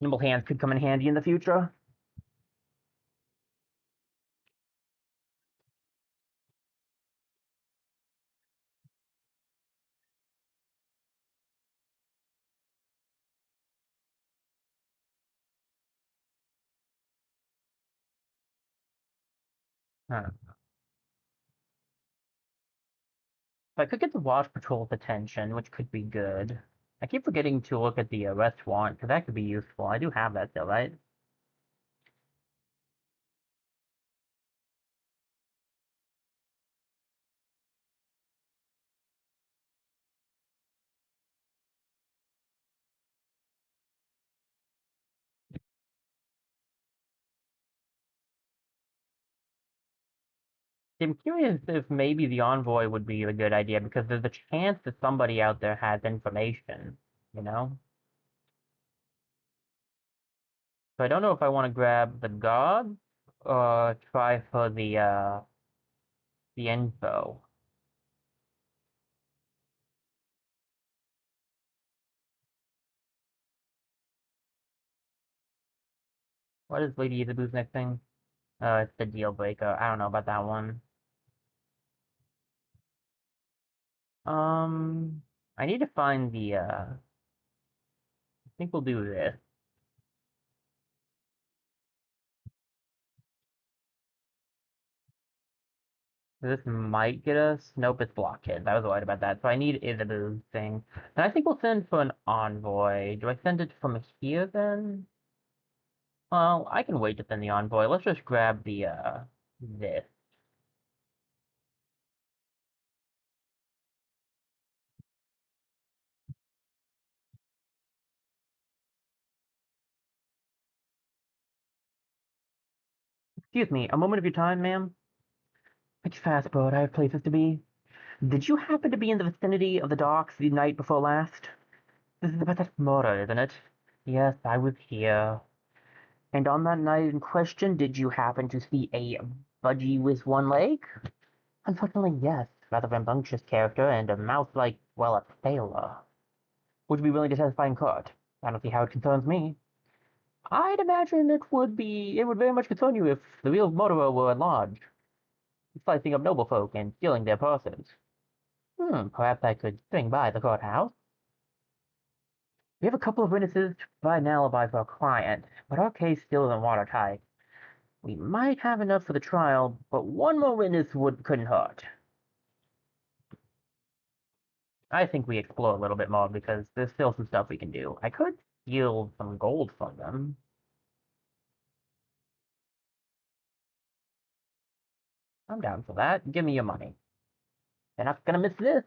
Nimble hands could come in handy in the future. Huh. If I could get the Watch Patrol's attention, which could be good. I keep forgetting to look at the arrest warrant, because that could be useful. I do have that still, right? I'm curious if maybe the envoy would be a good idea because there's a chance that somebody out there has information, you know? So I don't know if I want to grab the god or try for the info. What is Lady Isabeau's next thing? It's the deal breaker. I don't know about that one. Um, I need to find I think we'll do this. This might get us. Nope, it's blockheads. I was worried about that. So I need Isabeau's thing. And I think we'll send for an envoy. Do I send it from here then? Well, I can wait to send the envoy. Let's just grab this. Excuse me, a moment of your time, ma'am? It's fast, bud. I have places to be. Did you happen to be in the vicinity of the docks the night before last? This is about that murder, isn't it? Yes, I was here. And on that night in question, did you happen to see a budgie with one leg? Unfortunately, yes. Rather rambunctious character and a mouth like, well, a sailor. Would you be willing to testify in court? I don't see how it concerns me. I'd imagine it would very much concern you if the real murderer were at large, slicing up noble folk and stealing their purses. Perhaps I could swing by the courthouse. We have a couple of witnesses to provide an alibi for our client, but our case still isn't watertight. We might have enough for the trial, but one more witness couldn't hurt. I think we explore a little bit more because there's still some stuff we can do. I could steal some gold from them. I'm down for that. Give me your money. They're not gonna miss this.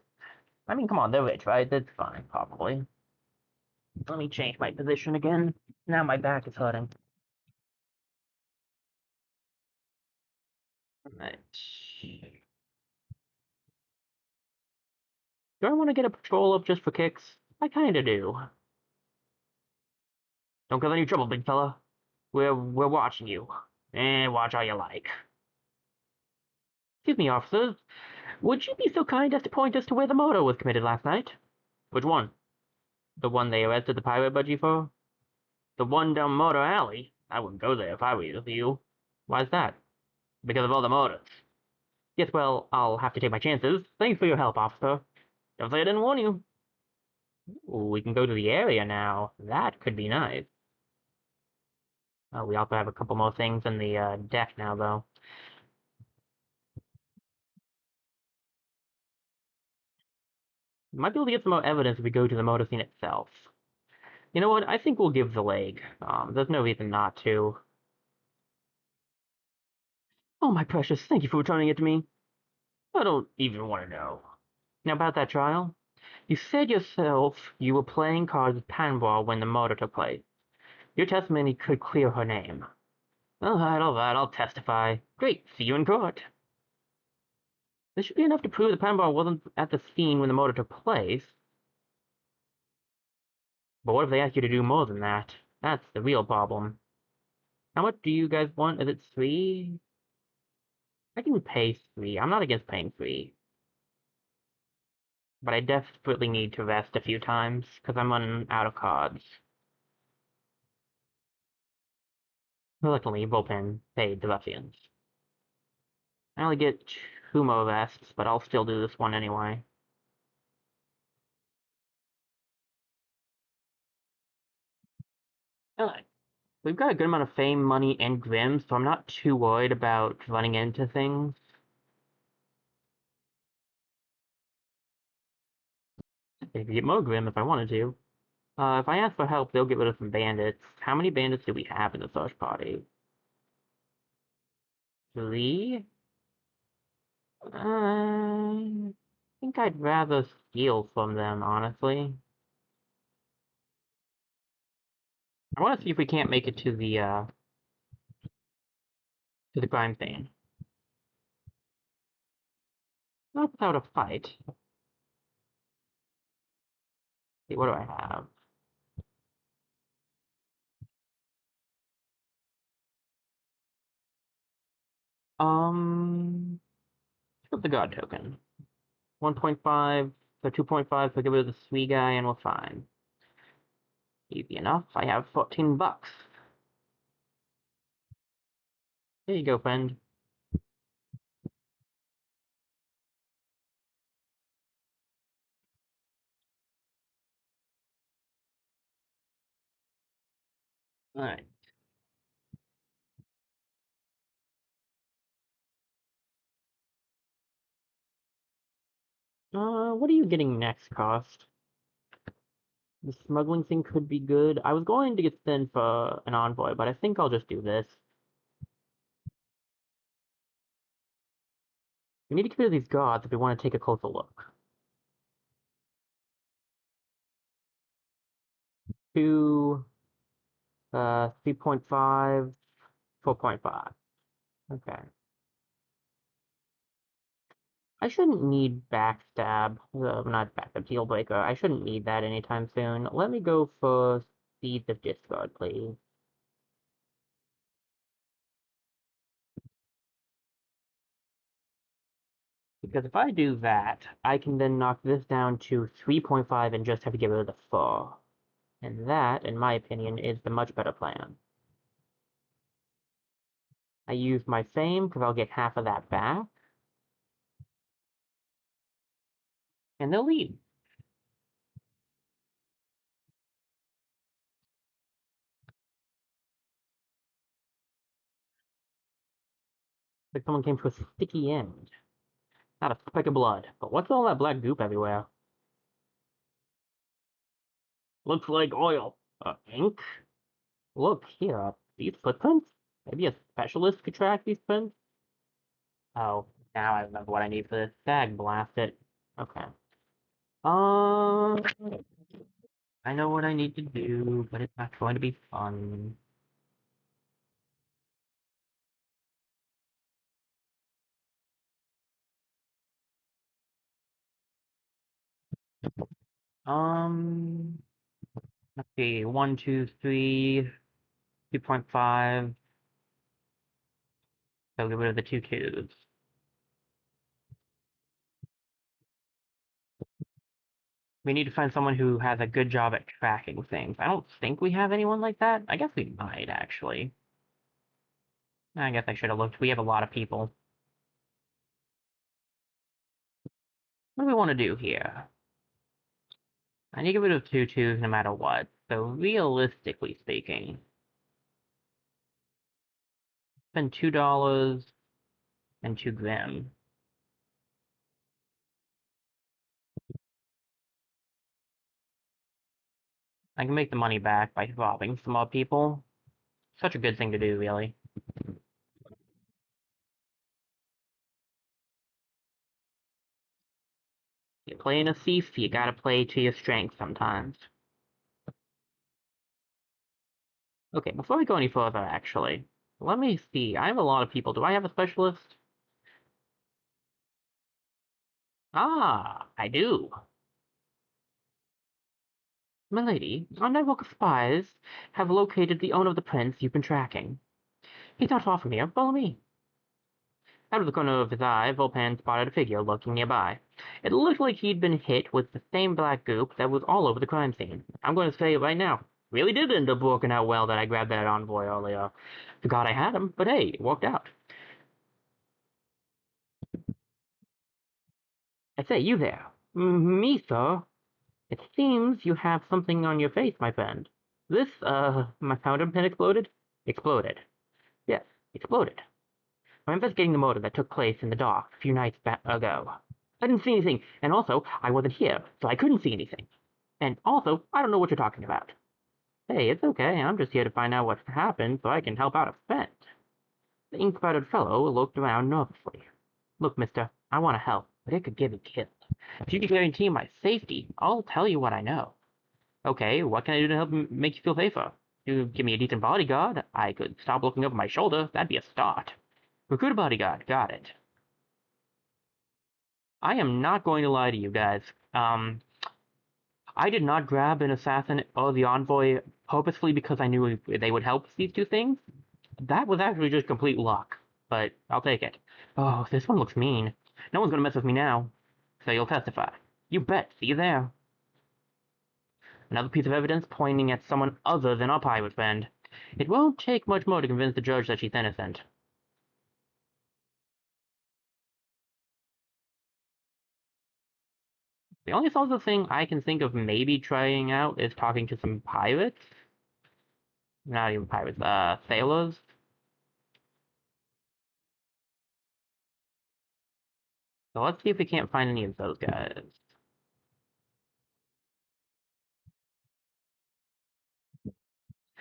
I mean, come on, they're rich, right? That's fine, probably. Let me change my position again. Now my back is hurting. Right. Do I want to get a patrol up just for kicks? I kinda do. Don't cause any trouble, big fella. We're watching you. Watch all you like. Excuse me, officers. Would you be so kind as to point us to where the murder was committed last night? Which one? The one they arrested the pirate budgie for? The one down Motor Alley? I wouldn't go there if I were you. Why's that? Because of all the murders. Yes, well, I'll have to take my chances. Thanks for your help, officer. Don't say I didn't warn you. Ooh, we can go to the area now. That could be nice. We also have a couple more things in the deck now, though. Might be able to get some more evidence if we go to the motor scene itself. You know what? I think we'll give the leg. There's no reason not to. Oh, my precious, thank you for returning it to me. I don't even want to know. Now, about that trial. You said yourself you were playing cards with Panball when the murder took place. Your testimony could clear her name. All right, I'll testify. Great, see you in court. This should be enough to prove that Panball wasn't at the scene when the murder took place. But what if they ask you to do more than that? That's the real problem. How much do you guys want? Is it 3? I can pay 3. I'm not against paying 3. But I desperately need to rest a few times, because I'm running out of cards. Luckily, Bullpen paid the ruffians. I only get 2 more rests, but I'll still do this one anyway. Alright. We've got a good amount of fame, money, and grim, so I'm not too worried about running into things. I could get more grim if I wanted to. If I ask for help, they'll get rid of some bandits. How many bandits do we have in the search party? 3? I think I'd rather steal from them, honestly. I want to see if we can't make it to the crime scene. Not without a fight. See, what do I have? What's the god token? 1.5, so 2.5, so give it to the sweet guy and we're fine. Easy enough. I have 14 bucks. Here you go, friend. Alright. What are you getting next, Cost? The smuggling thing could be good. I was going to get sent for an envoy, but I think I'll just do this. We need to get rid of these gods if we want to take a closer look. 2, 3.5, 4.5. Okay. I shouldn't need backstab. Not backstab, deal breaker. I shouldn't need that anytime soon. Let me go for Seeds of Discard, please. Because if I do that, I can then knock this down to 3.5 and just have to get rid of the 4. And that, in my opinion, is the much better plan. I use my fame because I'll get half of that back. And they'll leave. Like someone came to a sticky end. Not a speck of blood. But what's all that black goop everywhere? Looks like oil. Ink? Look here. These footprints? Maybe a specialist could track these prints? Oh, now I remember what I need for this. Bag blast it. Okay. Um, I know what I need to do, but it's not going to be fun. Um, let's see. 1, 2, 3, 2.5. So get rid of the 2 2s. We need to find someone who has a good job at tracking things. I don't think we have anyone like that. I guess we might, actually. I guess I should have looked. We have a lot of people. What do we want to do here? I need to get rid of 2 2s no matter what. So realistically speaking, spend $2 and 2 gram. I can make the money back by robbing some more people. Such a good thing to do, really. You're playing a thief, you gotta play to your strength sometimes. Okay, before we go any further, actually, let me see. I have a lot of people. Do I have a specialist? Ah, I do. Milady, our network of spies have located the owner of the prince you've been tracking. He's not far from here. Follow me. Out of the corner of his eye, Volpan spotted a figure lurking nearby. It looked like he'd been hit with the same black goop that was all over the crime scene. I'm going to say it right now. Really did end up working out well that I grabbed that envoy earlier. Forgot I had him, but hey, it worked out. I say, you there. Me, sir. It seems you have something on your face, my friend. This, my fountain pen exploded? Exploded. Yes, exploded. I'm investigating the murder that took place in the dock a few nights ago. I didn't see anything, and also, I wasn't here, so I couldn't see anything. And also, I don't know what you're talking about. Hey, it's okay, I'm just here to find out what happened so I can help out a friend. The ink-spotted fellow looked around nervously. Look, mister, I want to help, but it could get me killed. If you can guarantee my safety, I'll tell you what I know. Okay, what can I do to help make you feel safer? You give me a decent bodyguard, I could stop looking over my shoulder, that'd be a start. Recruit a bodyguard, got it. I am not going to lie to you guys. I did not grab an assassin or the envoy purposefully because I knew they would help these two things. That was actually just complete luck, but I'll take it. Oh, this one looks mean. No one's gonna mess with me now. So you'll testify. You bet. See you there. Another piece of evidence pointing at someone other than our pirate friend. It won't take much more to convince the judge that she's innocent. The only sort of thing I can think of maybe trying out is talking to some pirates. Not even pirates, sailors. So let's see if we can't find any of those guys.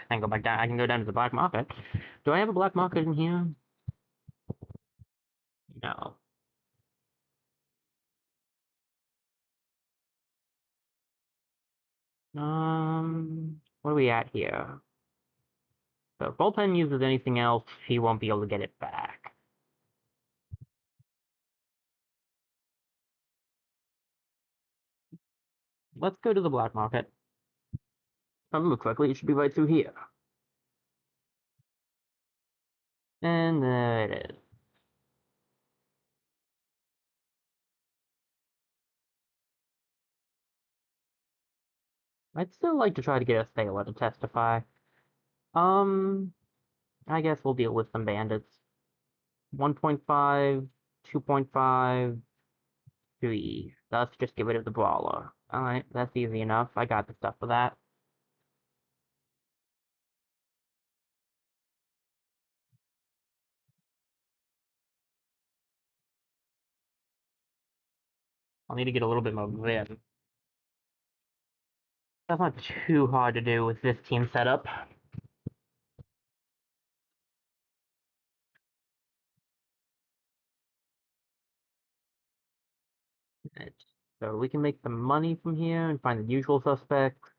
I can go back down. I can go down to the black market. Do I have a black market in here? No. What are we at here? So if Bullpen uses anything else, he won't be able to get it back. Let's go to the black market. If I remember correctly, it should be right through here. And there it is. I'd still like to try to get a sailor to testify. Um, I guess we'll deal with some bandits. 1.5, 2.5, 3. Let's just get rid of the brawler. Alright, that's easy enough. I got the stuff for that. I'll need to get a little bit more vim. That's not too hard to do with this team setup. Right. So we can make some money from here and find the usual suspects.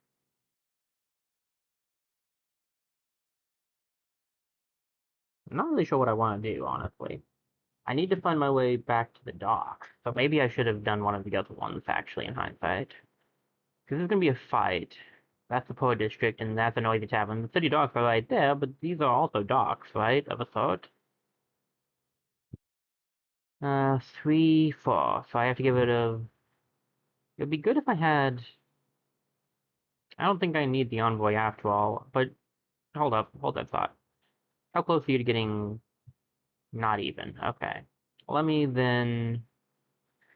I'm not really sure what I want to do, honestly. I need to find my way back to the docks. So maybe I should have done one of the other ones, actually, in hindsight. Because there's going to be a fight. That's the Poor District, and that's the Noisy Tavern. The city docks are right there, but these are also docks, right? Of a sort. 3, 4. So I have to get rid of... It would be good if I had... I don't think I need the envoy after all, but hold up, hold that thought. How close are you to getting not even? Okay. Let me then...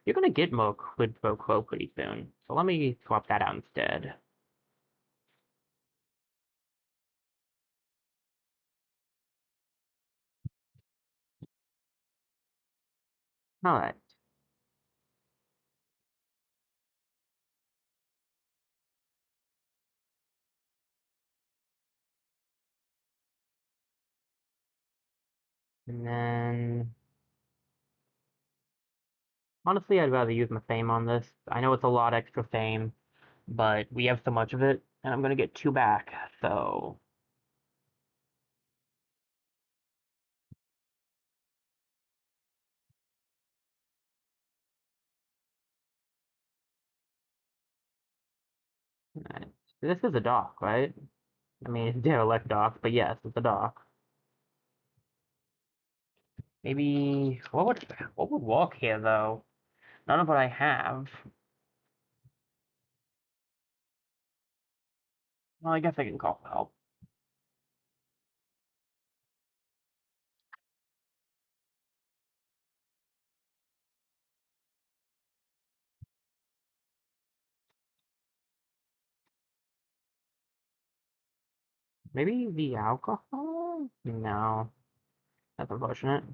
You're gonna get more quid pro quo pretty soon, so let me swap that out instead. Alright. And then... Honestly, I'd rather use my fame on this. I know it's a lot extra fame, but we have so much of it, and I'm gonna get 2 back, so... Alright. This is a dock, right? I mean, it's derelict dock, but yes, it's a dock. Maybe... What would walk here, though? None of what I have. Well, I guess I can call for help. Maybe the alcohol? No. That's unfortunate.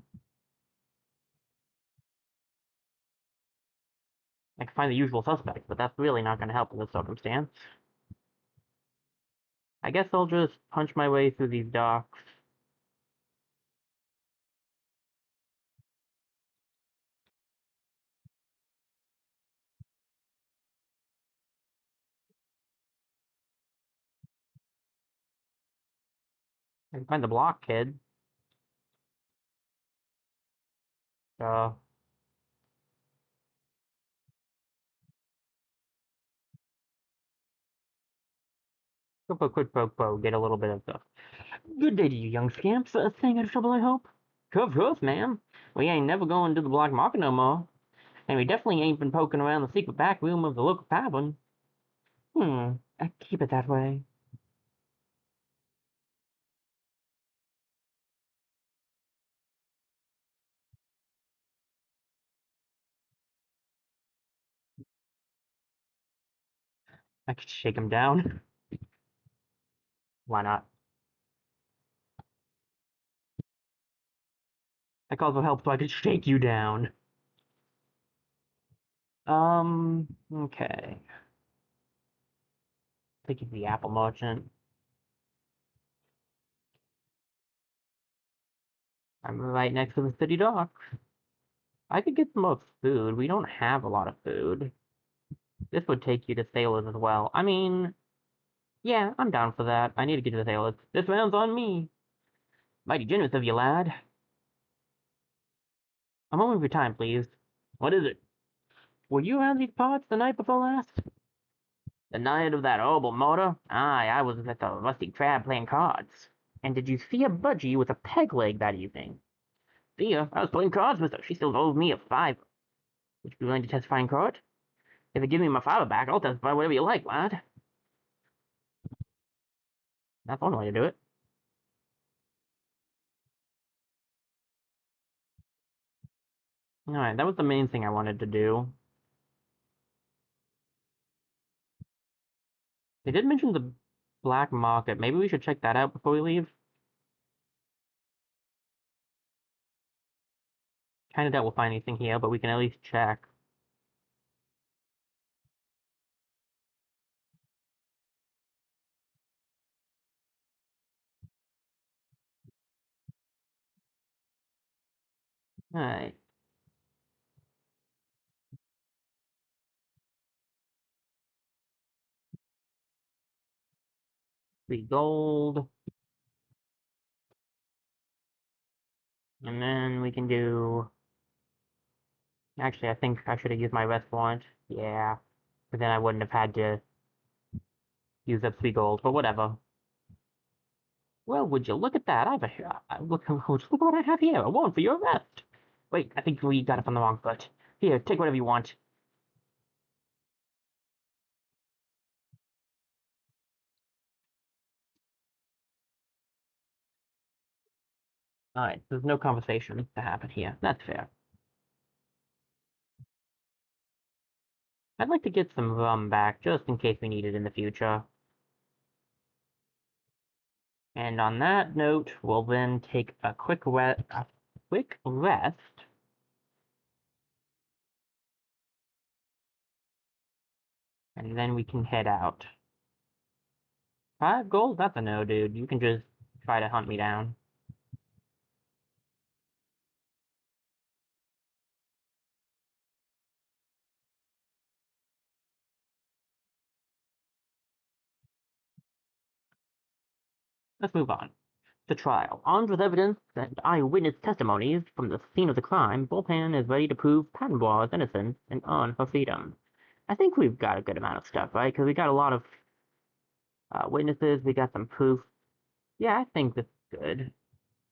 I can find the usual suspects, but that's really not going to help in this circumstance. I guess I'll just punch my way through these docks. I can find the block kid. So, Go for a quick poke, get a little bit of stuff. Good day to you, young scamps. Staying out of trouble, I hope? Of course, ma'am. We ain't never going to the black market no more. And we definitely ain't been poking around the secret back room of the local tavern. Keep it that way. I could shake him down. Why not? I called for help so I could shake you down. Okay. Take you to the apple merchant. I'm right next to the city dock. I could get some more food. We don't have a lot of food. This would take you to sailors as well. I mean, yeah, I'm down for that. I need to get to the sailors. This round's on me. Mighty generous of you, lad. A moment of your time, please. What is it? Were you around these parts the night before last? The night of that horrible murder? Aye, I was at the Rusty Crab playing cards. And did you see a budgie with a peg leg that evening? See her. I was playing cards with her. She still owes me a fiver. Would you be willing to testify in court? If you give me my fiver back, I'll testify whatever you like, lad. That's one way to do it. Alright, that was the main thing I wanted to do. They did mention the black market. Maybe we should check that out before we leave. Kinda doubt we'll find anything here, but we can at least check. Alright. 3 gold. And then we can do... Actually, I think I should have used my restaurant. Yeah. But then I wouldn't have had to use up 3 gold, but whatever. Well, would you look at that? Look what I have here. A warrant for your arrest. Wait, I think we got it from the wrong foot. Here, take whatever you want. Alright, there's no conversation to happen here. That's fair. I'd like to get some rum back, just in case we need it in the future. And on that note, we'll then take a quick rest. And then we can head out. 5 gold? That's a no, dude. You can just try to hunt me down. Let's move on. The trial. Armed with evidence and eyewitness testimonies from the scene of the crime, Bullpan is ready to prove Pattenbois' innocence and earn her freedom. I think we've got a good amount of stuff, right? Because we got a lot of witnesses, we got some proof. Yeah, I think this is good.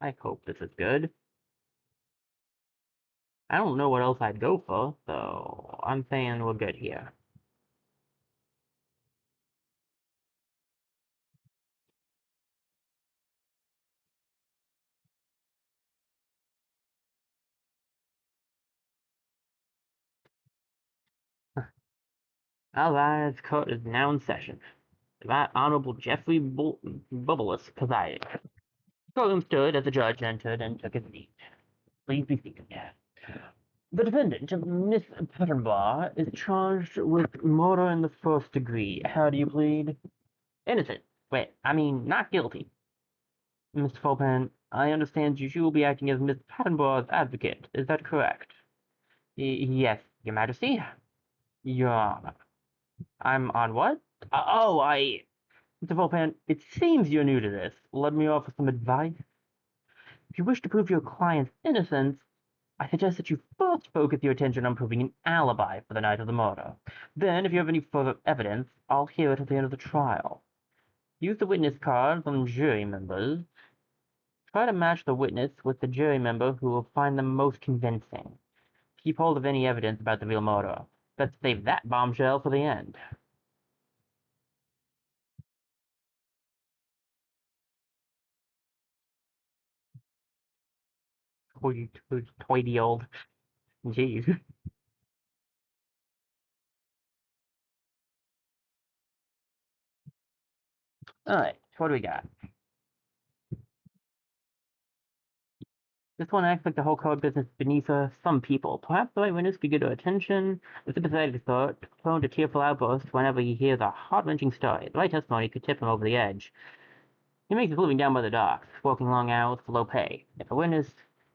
I hope this is good. I don't know what else I'd go for, so I'm saying we're good here. Allies court is now in session. The Right Honorable Jeffrey Bubblus presided. Courtroom stood as the judge entered and took his seat. Please be seated. The defendant, Miss Pettenbaugh, is charged with murder in the first degree. How do you plead? Innocent. Wait, I mean, not guilty. Mr. Fulpen, I understand you will be acting as Miss Pettenbaugh's advocate. Is that correct? Yes, Your Majesty. Your Honor. I'm on what? Mr. Fulpen, it seems you're new to this. Let me offer some advice. If you wish to prove your client's innocence, I suggest that you first focus your attention on proving an alibi for the night of the murder. Then, if you have any further evidence, I'll hear it at the end of the trial. Use the witness cards on jury members. Try to match the witness with the jury member who will find them most convincing. Keep hold of any evidence about the real murderer. Let's save that bombshell for the end. Toity old. Jeez. Alright, what do we got? This one acts like the whole code business beneath some people. Perhaps the right witness could get her attention. The sympathetic sort, prone to tearful outbursts whenever he hears a heart-wrenching story. The right testimony could tip him over the edge. He makes his living down by the docks, working long hours for low pay. If a witness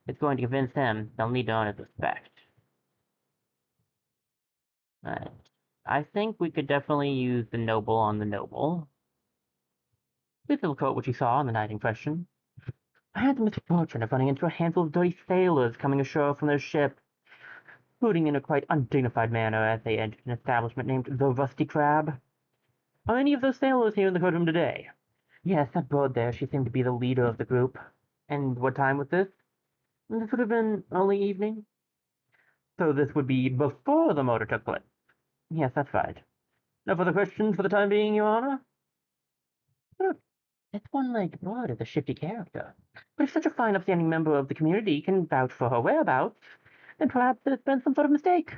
is going to convince him, they'll need to earn his respect. Right. I think we could definitely use the noble on the noble. Please quote what you saw on the night in question. I had the misfortune of running into a handful of dirty sailors coming ashore from their ship, hooting in a quite undignified manner as they entered an establishment named the Rusty Crab. Are any of those sailors here in the courtroom today? Yes, that bird there, she seemed to be the leader of the group. And what time was this? This would have been early evening. So this would be before the murder took place. Yes, that's right. No further questions for the time being, Your Honor? Huh. This one-legged bird is a shifty character. But if such a fine, upstanding member of the community can vouch for her whereabouts, then perhaps there's been some sort of mistake.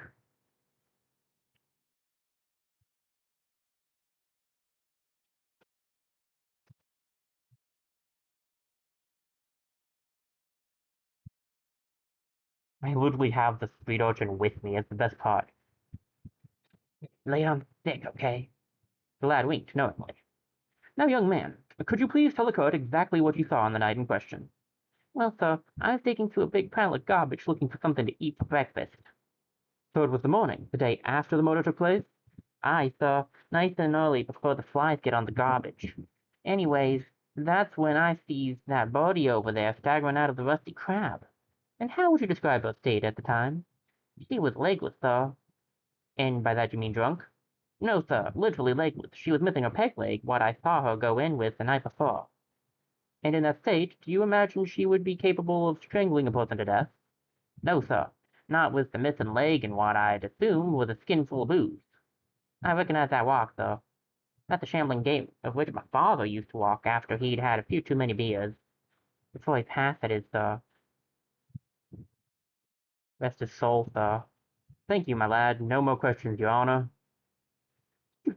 I literally have the street urchin with me. It's the best part. Lay on thick, okay? The lad winked knowingly. Now, young man, could you please tell the court exactly what you saw on the night in question? Well, sir, I was digging through a big pile of garbage looking for something to eat for breakfast. So it was the morning, the day after the murder took place? Aye, sir, nice and early before the flies get on the garbage. Anyways, that's when I sees that body over there staggering out of the Rusty Crab. And how would you describe her state at the time? She was legless, sir. And by that you mean drunk? No, sir, literally legless. She was missing her peg leg, what I saw her go in with the night before. And in that state, do you imagine she would be capable of strangling a person to death? No, sir, not with the missing leg and what I'd assume was a skin full of booze. I recognize that walk, though. That's the shambling gait of which my father used to walk after he'd had a few too many beers. Before he passed, that is, sir. Rest his soul, sir. Thank you, my lad. No more questions, your honor.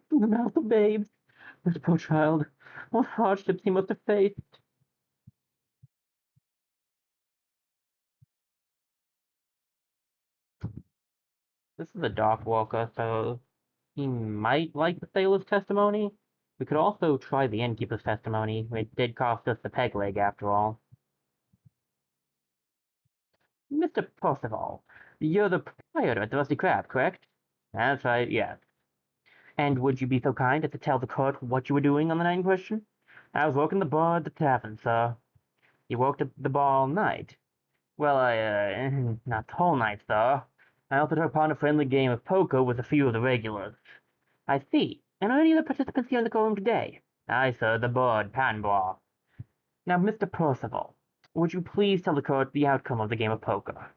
From the mouth of babes. This poor child. What hardships he must have faced. This is a dock walker, so he might like the sailor's testimony. We could also try the innkeeper's testimony. It did cost us the peg leg, after all. Mr. Percival, you're the proprietor at the Rusty Crab, correct? That's right, yes. And would you be so kind as to tell the court what you were doing on the night in question? I was working the bar at the tavern, sir. You worked at the bar all night. Well, not the whole night, sir. I also took part in a friendly game of poker with a few of the regulars. I see. And are any of the participants here in the courtroom today? Aye, sir, the board, Panbois. Now, Mr. Percival, would you please tell the court the outcome of the game of poker?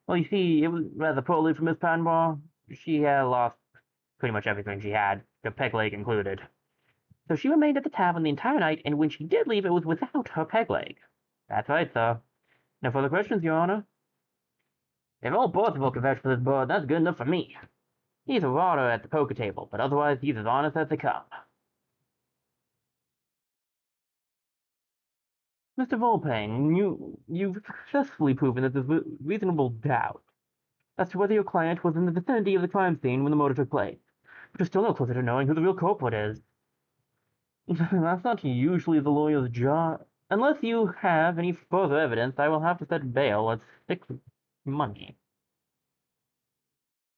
Well, you see, it was rather poorly for Miss Panbois. She had lost pretty much everything she had, the peg leg included. So she remained at the tavern the entire night, and when she did leave, it was without her peg leg. That's right, sir. No further questions, Your Honor? If old Percival can vouch for this board, that's good enough for me. He's a rotter at the poker table, but otherwise he's as honest as they come. Mr. Volpain, you've successfully proven that there's reasonable doubt as to whether your client was in the vicinity of the crime scene when the murder took place. But you're still no closer to knowing who the real culprit is. That's not usually the lawyer's job. Unless you have any further evidence, I will have to set bail at 6 money.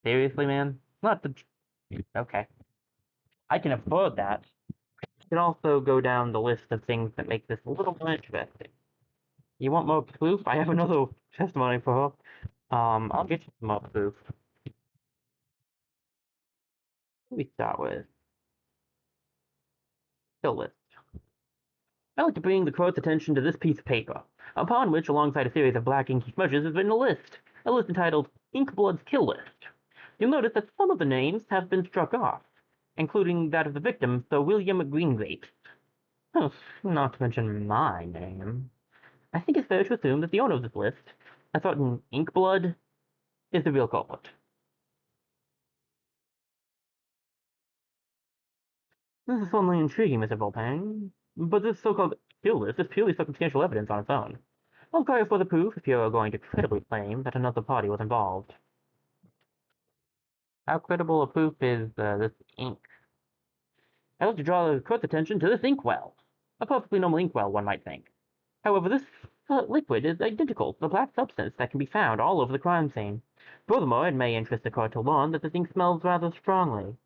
Seriously, man? Not the... Okay. I can afford that. I can also go down the list of things that make this a little more interesting. You want more proof? I have another testimony for her. I'll get you some more proof. What do we start with? Kill list. I'd like to bring the court's attention to this piece of paper, upon which, alongside a series of black inky smudges, is written a list entitled Inkblood's Kill List. You'll notice that some of the names have been struck off, including that of the victim, Sir William Greengrapes. Oh, not to mention my name. I think it's fair to assume that the owner of this list, a certain Inkblood, is the real culprit. This is certainly intriguing, Mr. Volpang, but this so-called kill list is purely circumstantial evidence on its own. I'll carry further proof if you're going to credibly claim that another party was involved. How credible a proof is this ink? I'd like to draw the court's attention to this inkwell. A perfectly normal inkwell, one might think. However, this liquid is identical to the black substance that can be found all over the crime scene. Furthermore, it may interest the court to learn that this ink smells rather strongly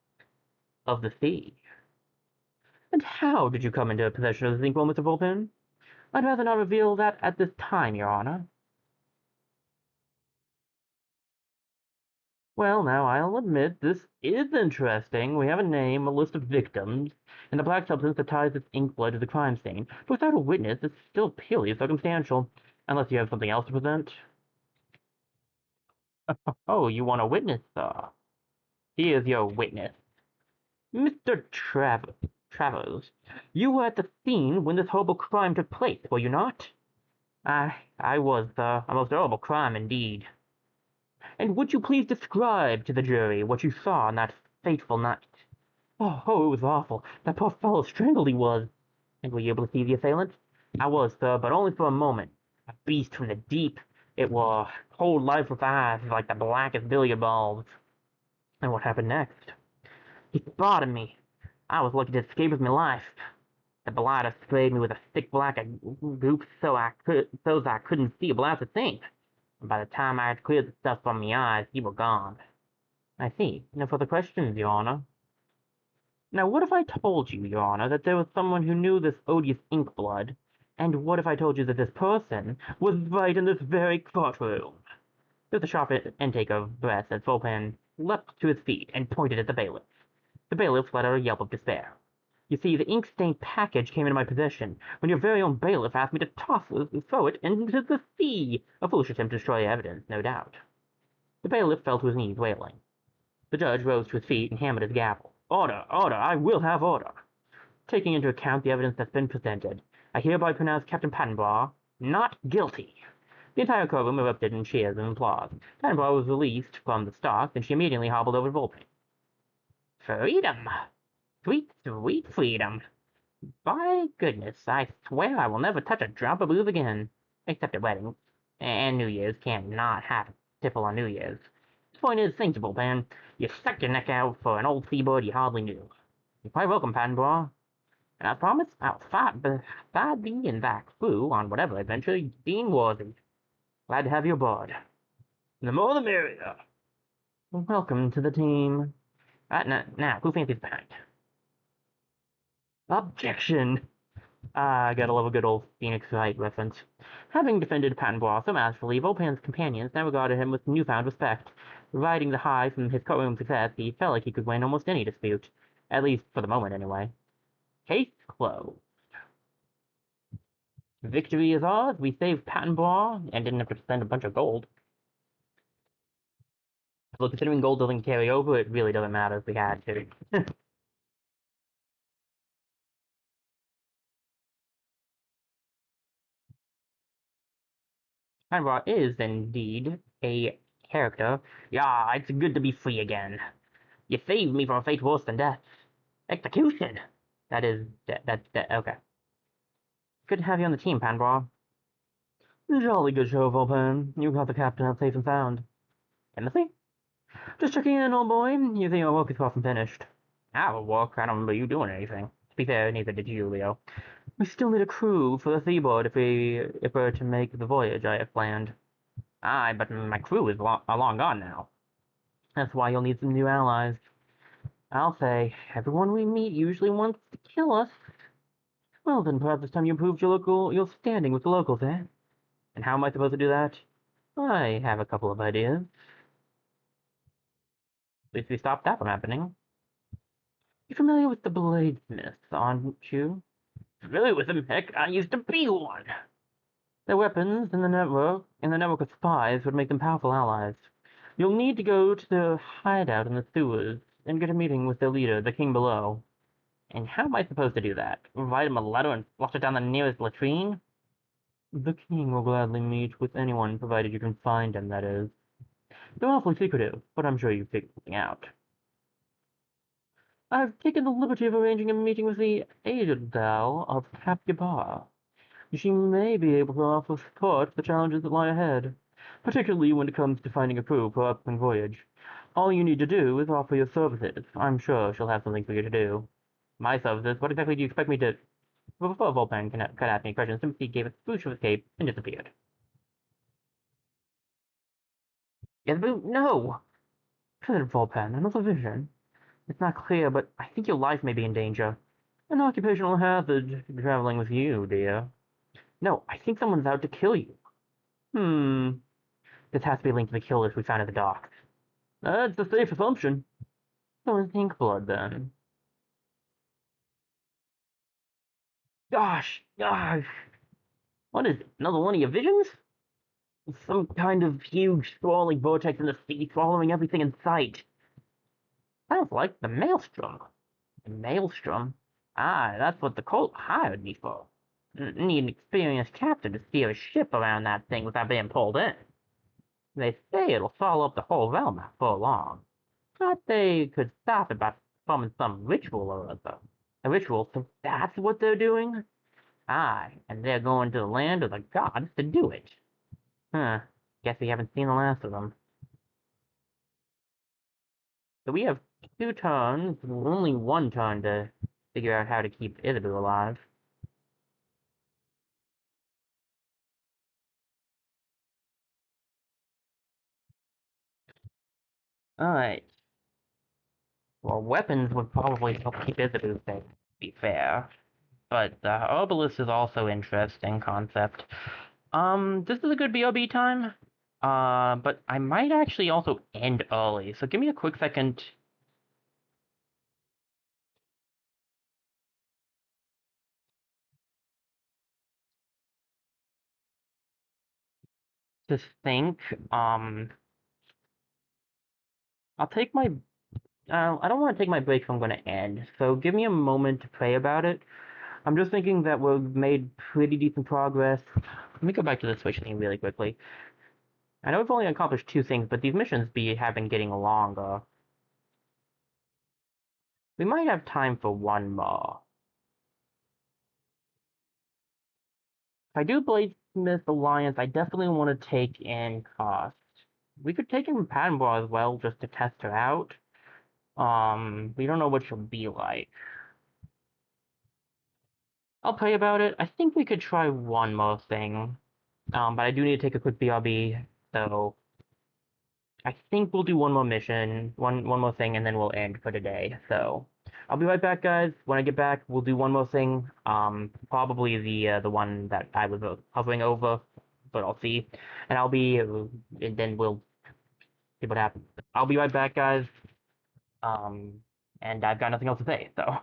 of the sea. And how did you come into possession of this inkwell, Mr. Volpin? I'd rather not reveal that at this time, Your Honor. Well, now, I'll admit, this is interesting. We have a name, a list of victims, and the black substance that ties this ink blood to the crime scene. But without a witness, it's still purely circumstantial. Unless you have something else to present. Oh, you want a witness, sir? Here's your witness. Mr. Travers, you were at the scene when this horrible crime took place, were you not? I was, sir. A most horrible crime indeed. And would you please describe to the jury what you saw on that fateful night? Oh, it was awful. That poor fellow strangled he was. And were you able to see the assailant? I was, sir, but only for a moment. A beast from the deep. It was cold, lifeless eyes like the blackest billiard balls. And what happened next? He spotted me. I was lucky to escape with my life. The blighter sprayed me with a thick black goop so I couldn't see a blasted thing. And by the time I had cleared the stuff from my eyes, he were gone. I see. No further questions, Your Honor. Now, what if I told you, Your Honor, that there was someone who knew this odious ink blood? And what if I told you that this person was right in this very courtroom? With a sharp intake of breath as Volpan leapt to his feet and pointed at the bailiff. The bailiff let out a yelp of despair. You see, the ink-stained package came into my possession when your very own bailiff asked me to throw it into the sea. A foolish attempt to destroy evidence, no doubt. The bailiff fell to his knees, wailing. The judge rose to his feet and hammered his gavel. Order! Order! I will have order! Taking into account the evidence that's been presented, I hereby pronounce Captain Pattenbaugh not guilty. The entire courtroom erupted in cheers and applause. Pattenbaugh was released from the stock, and she immediately hobbled over to Volpe. Freedom! Sweet, sweet freedom! By goodness, I swear I will never touch a drop of booze again. Except at weddings. And New Year's. Can't not have a tipple on New Year's. The point is, thanks, Volpan. You stuck your neck out for an old seaboard you hardly knew. You're quite welcome, Pattenbaugh. And I promise I'll fight beside thee and thy crew on whatever adventure you deem worthy. Glad to have you aboard. The more the merrier. Welcome to the team. Now, who fancies the pint? Objection! Ah, I gotta love a good old Phoenix Wright reference. Having defended Pattenbaugh so masterfully, Volpan's companions now regarded him with newfound respect. Riding the high from his courtroom success, he felt like he could win almost any dispute. At least for the moment, anyway. Case closed. Victory is ours. We saved Pattenbaugh and didn't have to spend a bunch of gold. So considering gold doesn't carry over, it really doesn't matter if we had to. Pattenbaugh is indeed a character. Yeah, it's good to be free again. You saved me from a fate worse than death. Execution! That is, okay. Good to have you on the team, Pattenbaugh. Jolly good show, Volpan. You got the captain out safe and sound. Timothy? Just checking in, old boy. You think our work is far from finished? Our work? I don't remember you doing anything. To be fair, neither did you, Leo. We still need a crew for the seaboard if we're to make the voyage I have planned. Aye, but my crew is long gone now. That's why you'll need some new allies. I'll say, everyone we meet usually wants to kill us. Well then, perhaps it's time you improved your standing with the locals, eh? And how am I supposed to do that? I have a couple of ideas. At least we stopped that from happening. You're familiar with the bladesmiths, aren't you? familiar with them. Heck, I used to be one. Their weapons and the network of spies would make them powerful allies. You'll need to go to the hideout in the sewers and get a meeting with their leader, the king below. And how am I supposed to do that? Invite him a letter and flush it down the nearest latrine? The king will gladly meet with anyone, provided you can find him, that is. They're awfully secretive, but I'm sure you've figured something out. I've taken the liberty of arranging a meeting with the Aerodal of Capybar. She may be able to offer support for the challenges that lie ahead, particularly when it comes to finding a crew for our upcoming voyage. All you need to do is offer your services. I'm sure she'll have something for you to do. My services? What exactly do you expect me to... Before Volpan could ask me a question, Sympathy gave a swoosh of escape and disappeared. Yes, but no! President Volpan, another vision. It's not clear, but I think your life may be in danger. An occupational hazard traveling with you, dear. No, I think someone's out to kill you. Hmm. This has to be linked to the killers we found at the docks. That's a safe assumption. So it's ink blood, then. Gosh. What is it? Another one of your visions? Some kind of huge swirling vortex in the sea, swallowing everything in sight. Sounds like the Maelstrom. The Maelstrom? Ah, that's what the cult hired me for. Need an experienced captain to steer a ship around that thing without being pulled in. They say it'll swallow up the whole realm before long. Thought they could stop it by performing some ritual or other. A ritual, so that's what they're doing? Aye, and they're going to the land of the gods to do it. Huh. Guess we haven't seen the last of them. So we have 2 turns, only 1 turn to figure out how to keep Isabel alive. Alright. Well, weapons would probably help keep Isabel safe, to be fair. But the Herbalist is also interesting concept. This is a good BOB time. But I might actually also end early, so give me a quick second to think. Um, I'll take my. I don't want to take my break if I'm going to end, so give me a moment to pray about it. I'm just thinking that we've made pretty decent progress. Let me go back to the Switch thing really quickly. I know we've only accomplished 2 things, but these missions have been getting longer. We might have time for one more. If I do Bladesmith Alliance, I definitely want to take in Cost. We could take in Padmore as well, just to test her out. We don't know what she'll be like. I'll pray about it. I think we could try one more thing. But I do need to take a quick BRB, so I think we'll do one more mission, one more thing, and then we'll end for today. So I'll be right back, guys. When I get back, we'll do one more thing. Probably the one that I was hovering over, but I'll see. And and then we'll see what happens. I'll be right back, guys. Um, and I've got nothing else to say, so.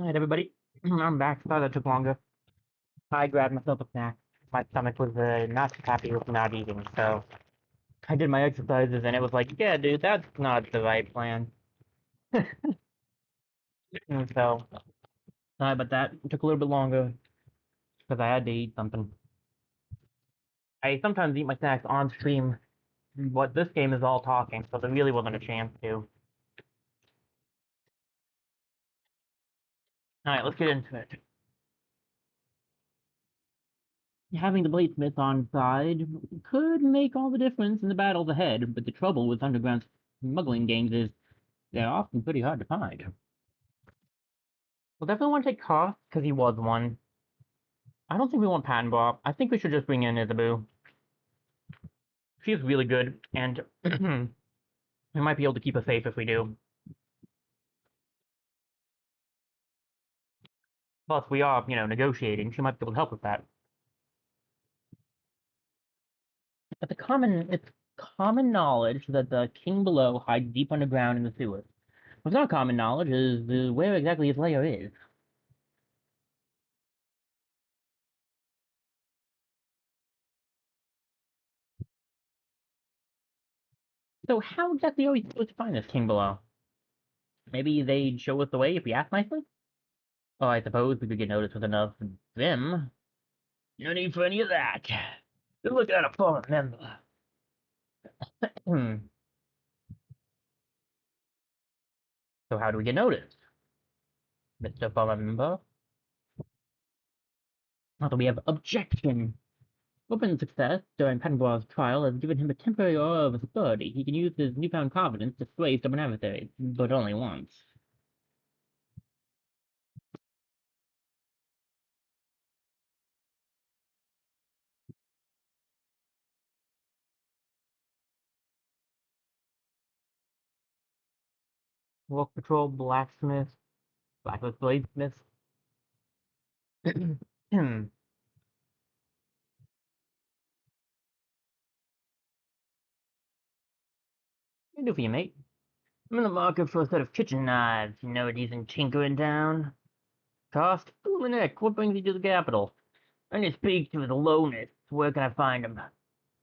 Alright, everybody. I'm back. Sorry that took longer. I grabbed myself a snack. My stomach was not happy with not eating, so I did my exercises, and it was like, yeah, dude, that's not the right plan. And so, sorry about that. It took a little bit longer because I had to eat something. I sometimes eat my snacks on stream. What this game is all talking, so there really wasn't a chance to. Alright, let's get into it. Having the bladesmith on side could make all the difference in the battles ahead, but the trouble with underground smuggling gangs is they're often pretty hard to find. We'll definitely want to take Koth, because he was one. I don't think we want Panbop. I think we should just bring in Isabu. She's really good, and we might be able to keep us safe if we do. Plus, we are, negotiating. She might be able to help with that. But it's common knowledge that the king below hides deep underground in the sewers. What's not common knowledge is where exactly his lair is. So how exactly are we supposed to find this king below? Maybe they'd show us the way if we asked nicely? Oh, I suppose we could get noticed with enough vim. No need for any of that. Just look at a fallen member. Hmm. So how do we get noticed, Mr. Fallen Member? Now that we have objection. Open success during Penbois' trial has given him a temporary aura of authority. He can use his newfound confidence to sway stubborn adversaries, but only once. Wolf Patrol, Blacksmith, Bladesmith. Hmm. Can do for you, mate. I'm in the market for a set of kitchen knives. You know a decent tinker in town? Cost? Nick, what brings you to the capital? I need to speak to his lowness. Where can I find him?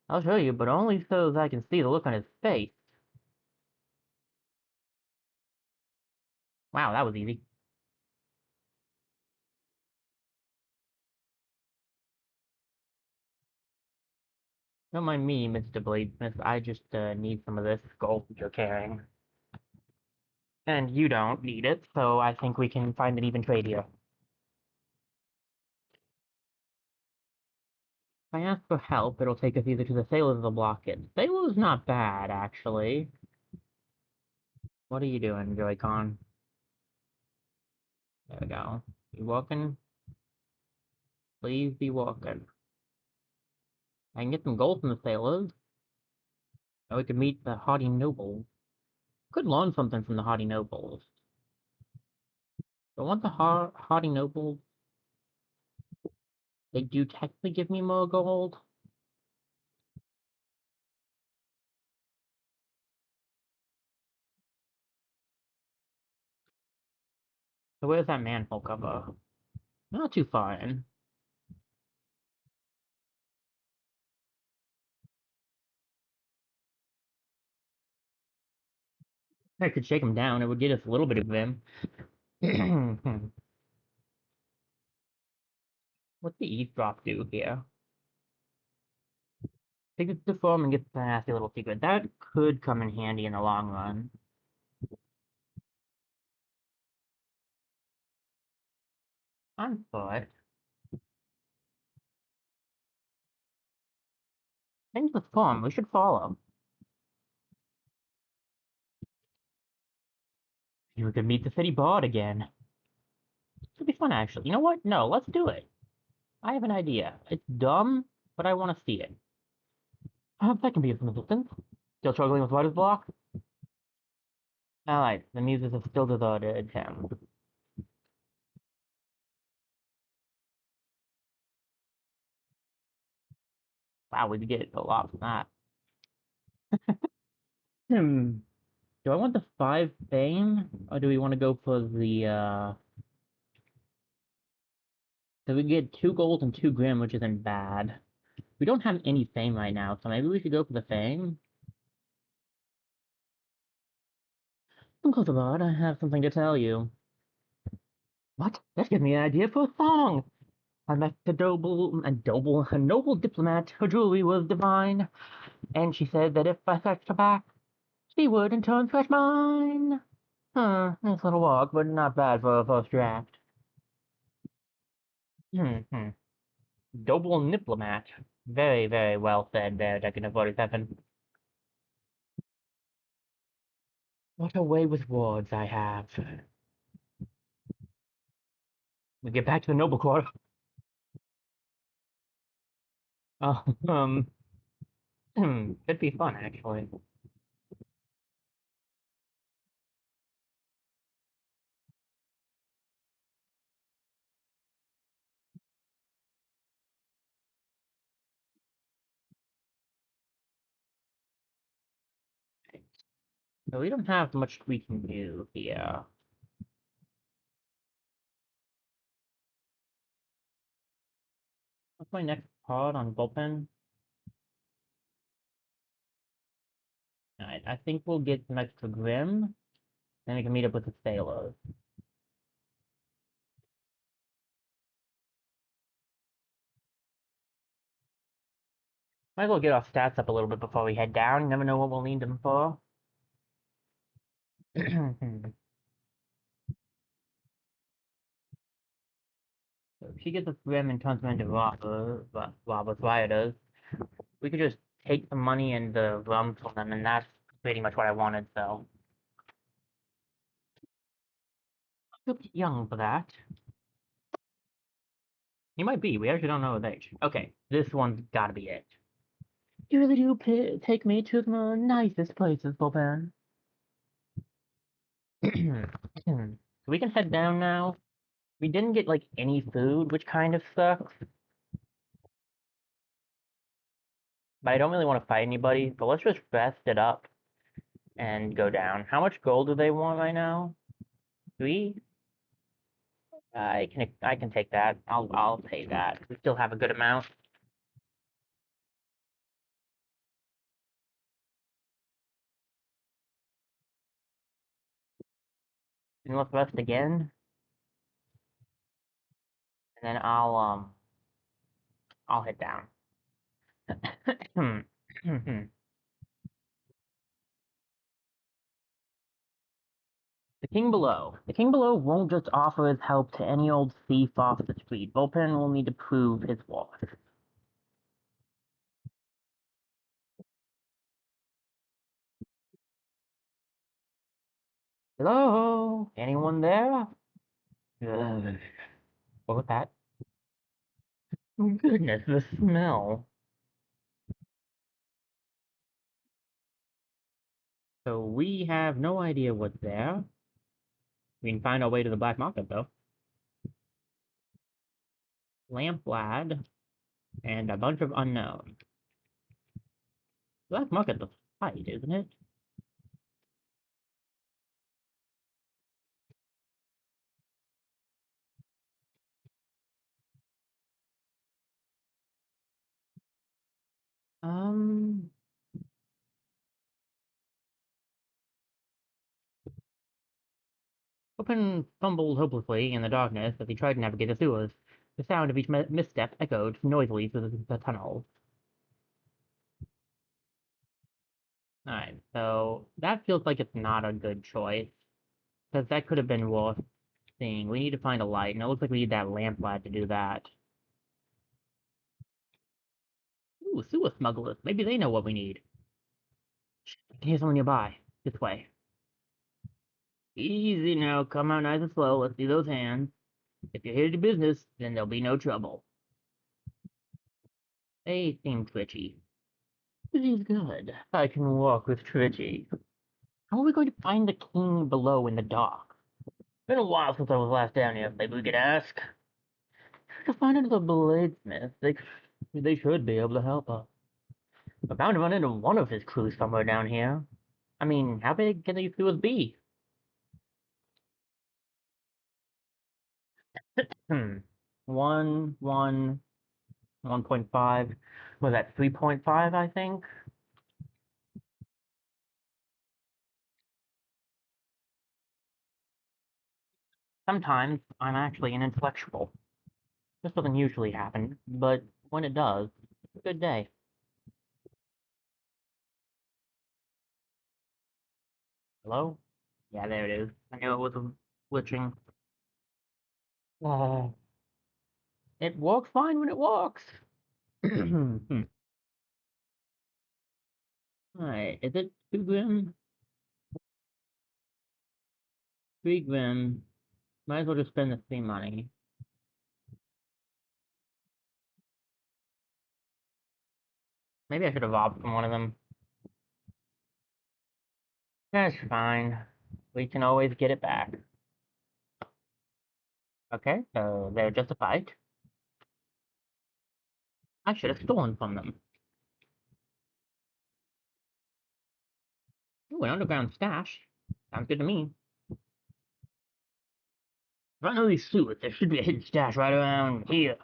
I'll show you, but only so as I can see the look on his face. Wow, that was easy. Don't mind me, Mr. Bladesmith. I just need some of this gold you're carrying. And you don't need it, so I think we can find an even trade here. If I ask for help, it'll take us either to the sailors or the blockade. Sailor's not bad, actually. What are you doing, Joy-Con? There we go. You walking? Please be walking. I can get some gold from the sailors. Or we could meet the haughty nobles. Could learn something from the haughty nobles. But want the haughty nobles, they do technically give me more gold. So where's that manhole cover? Not too far in. I could shake him down. It would get us a little bit of vim. What's the eavesdrop do here? Take it to form and get the nasty little secret. That could come in handy in the long run. On foot. Things the form. We should follow. You could meet the city bard again. It'd be fun, actually. You know what? No, let's do it. I have an idea. It's dumb, but I want to see it. I hope that can be of some assistance. Still struggling with writer's block? Alright, the muses have still deserted him. Wow, we get a lot from that. Hmm. Do I want the 5 fame? Or do we want to go for the, So we get 2 gold and 2 grim, which isn't bad. We don't have any fame right now, so maybe we should go for the fame. Uncle Savard, I have something to tell you. What? That gives me an idea for a song! I met a noble diplomat. Her jewelry was divine, and she said that if I scratched her back, she would in turn scratch mine. Nice little walk, but not bad for a first draft. Hmm. Noble diplomat. Very, very well said there, Deccan 47. What a way with words I have. We get back to the noble court. Uh, um, could be fun, actually. So we don't have much we can do here. What's my next card on bullpen? Alright, I think we'll get some extra Grim, then we can meet up with the sailors. Might as well get our stats up a little bit before we head down. You never know what we'll need them for. So if she gets a Grim and turns them into robbers, rioters, we could just take the money and the rum from them, and that's pretty much what I wanted, so. Still young for that. He might be, we actually don't know his age. Okay, this one's gotta be it. You really do take me to the nicest places, Boban. So we can head down now. We didn't get, like, any food, which kind of sucks. But I don't really want to fight anybody, so let's just rest it up and go down. How much gold do they want right now? 3? I can take that. I'll pay that. We still have a good amount. And let's rest again. And then I'll head down. The king below. The king below won't just offer his help to any old thief off the street. Vulpin will need to prove his worth. Hello? Anyone there? What was that? Oh, goodness, the smell. So we have no idea what's there. We can find our way to the black market, though. Lamp lad and a bunch of unknowns. Black market's a fight, isn't it? Um, Open fumbled hopelessly in the darkness as he tried to navigate the sewers. The sound of each misstep echoed noisily through the tunnels. Alright, so that feels like it's not a good choice, because that could have been worth seeing. We need to find a light, and it looks like we need that lamp lad to do that. Ooh, sewer smugglers. Maybe they know what we need. I can hear someone nearby. This way. Easy now, come out nice and slow. Let's see those hands. If you're here to do business, then there'll be no trouble. They seem twitchy. Twitchy's good. I can walk with Twitchy. How are we going to find the king below in the dark? Been a while since I was last down here. Maybe we could ask. To find another bladesmith, they should be able to help us. I'm bound to run into one of his crew somewhere down here. I mean, how big can these sewers be? Hmm. 1, 1, 1.5. Was that 3.5, I think? Sometimes I'm actually an intellectual. This doesn't usually happen, but when it does, good day. Hello? Yeah, there it is. I knew it was glitching. Uh, it works fine when it works. Alright, is it 2 grim? 3 grim. Might as well just spend the free money. Maybe I should have opted from one of them. That's fine. We can always get it back. Okay, so they're just a fight. I should have stolen from them. Ooh, an underground stash. Sounds good to me. If I know these sewers, there should be a hidden stash right around here.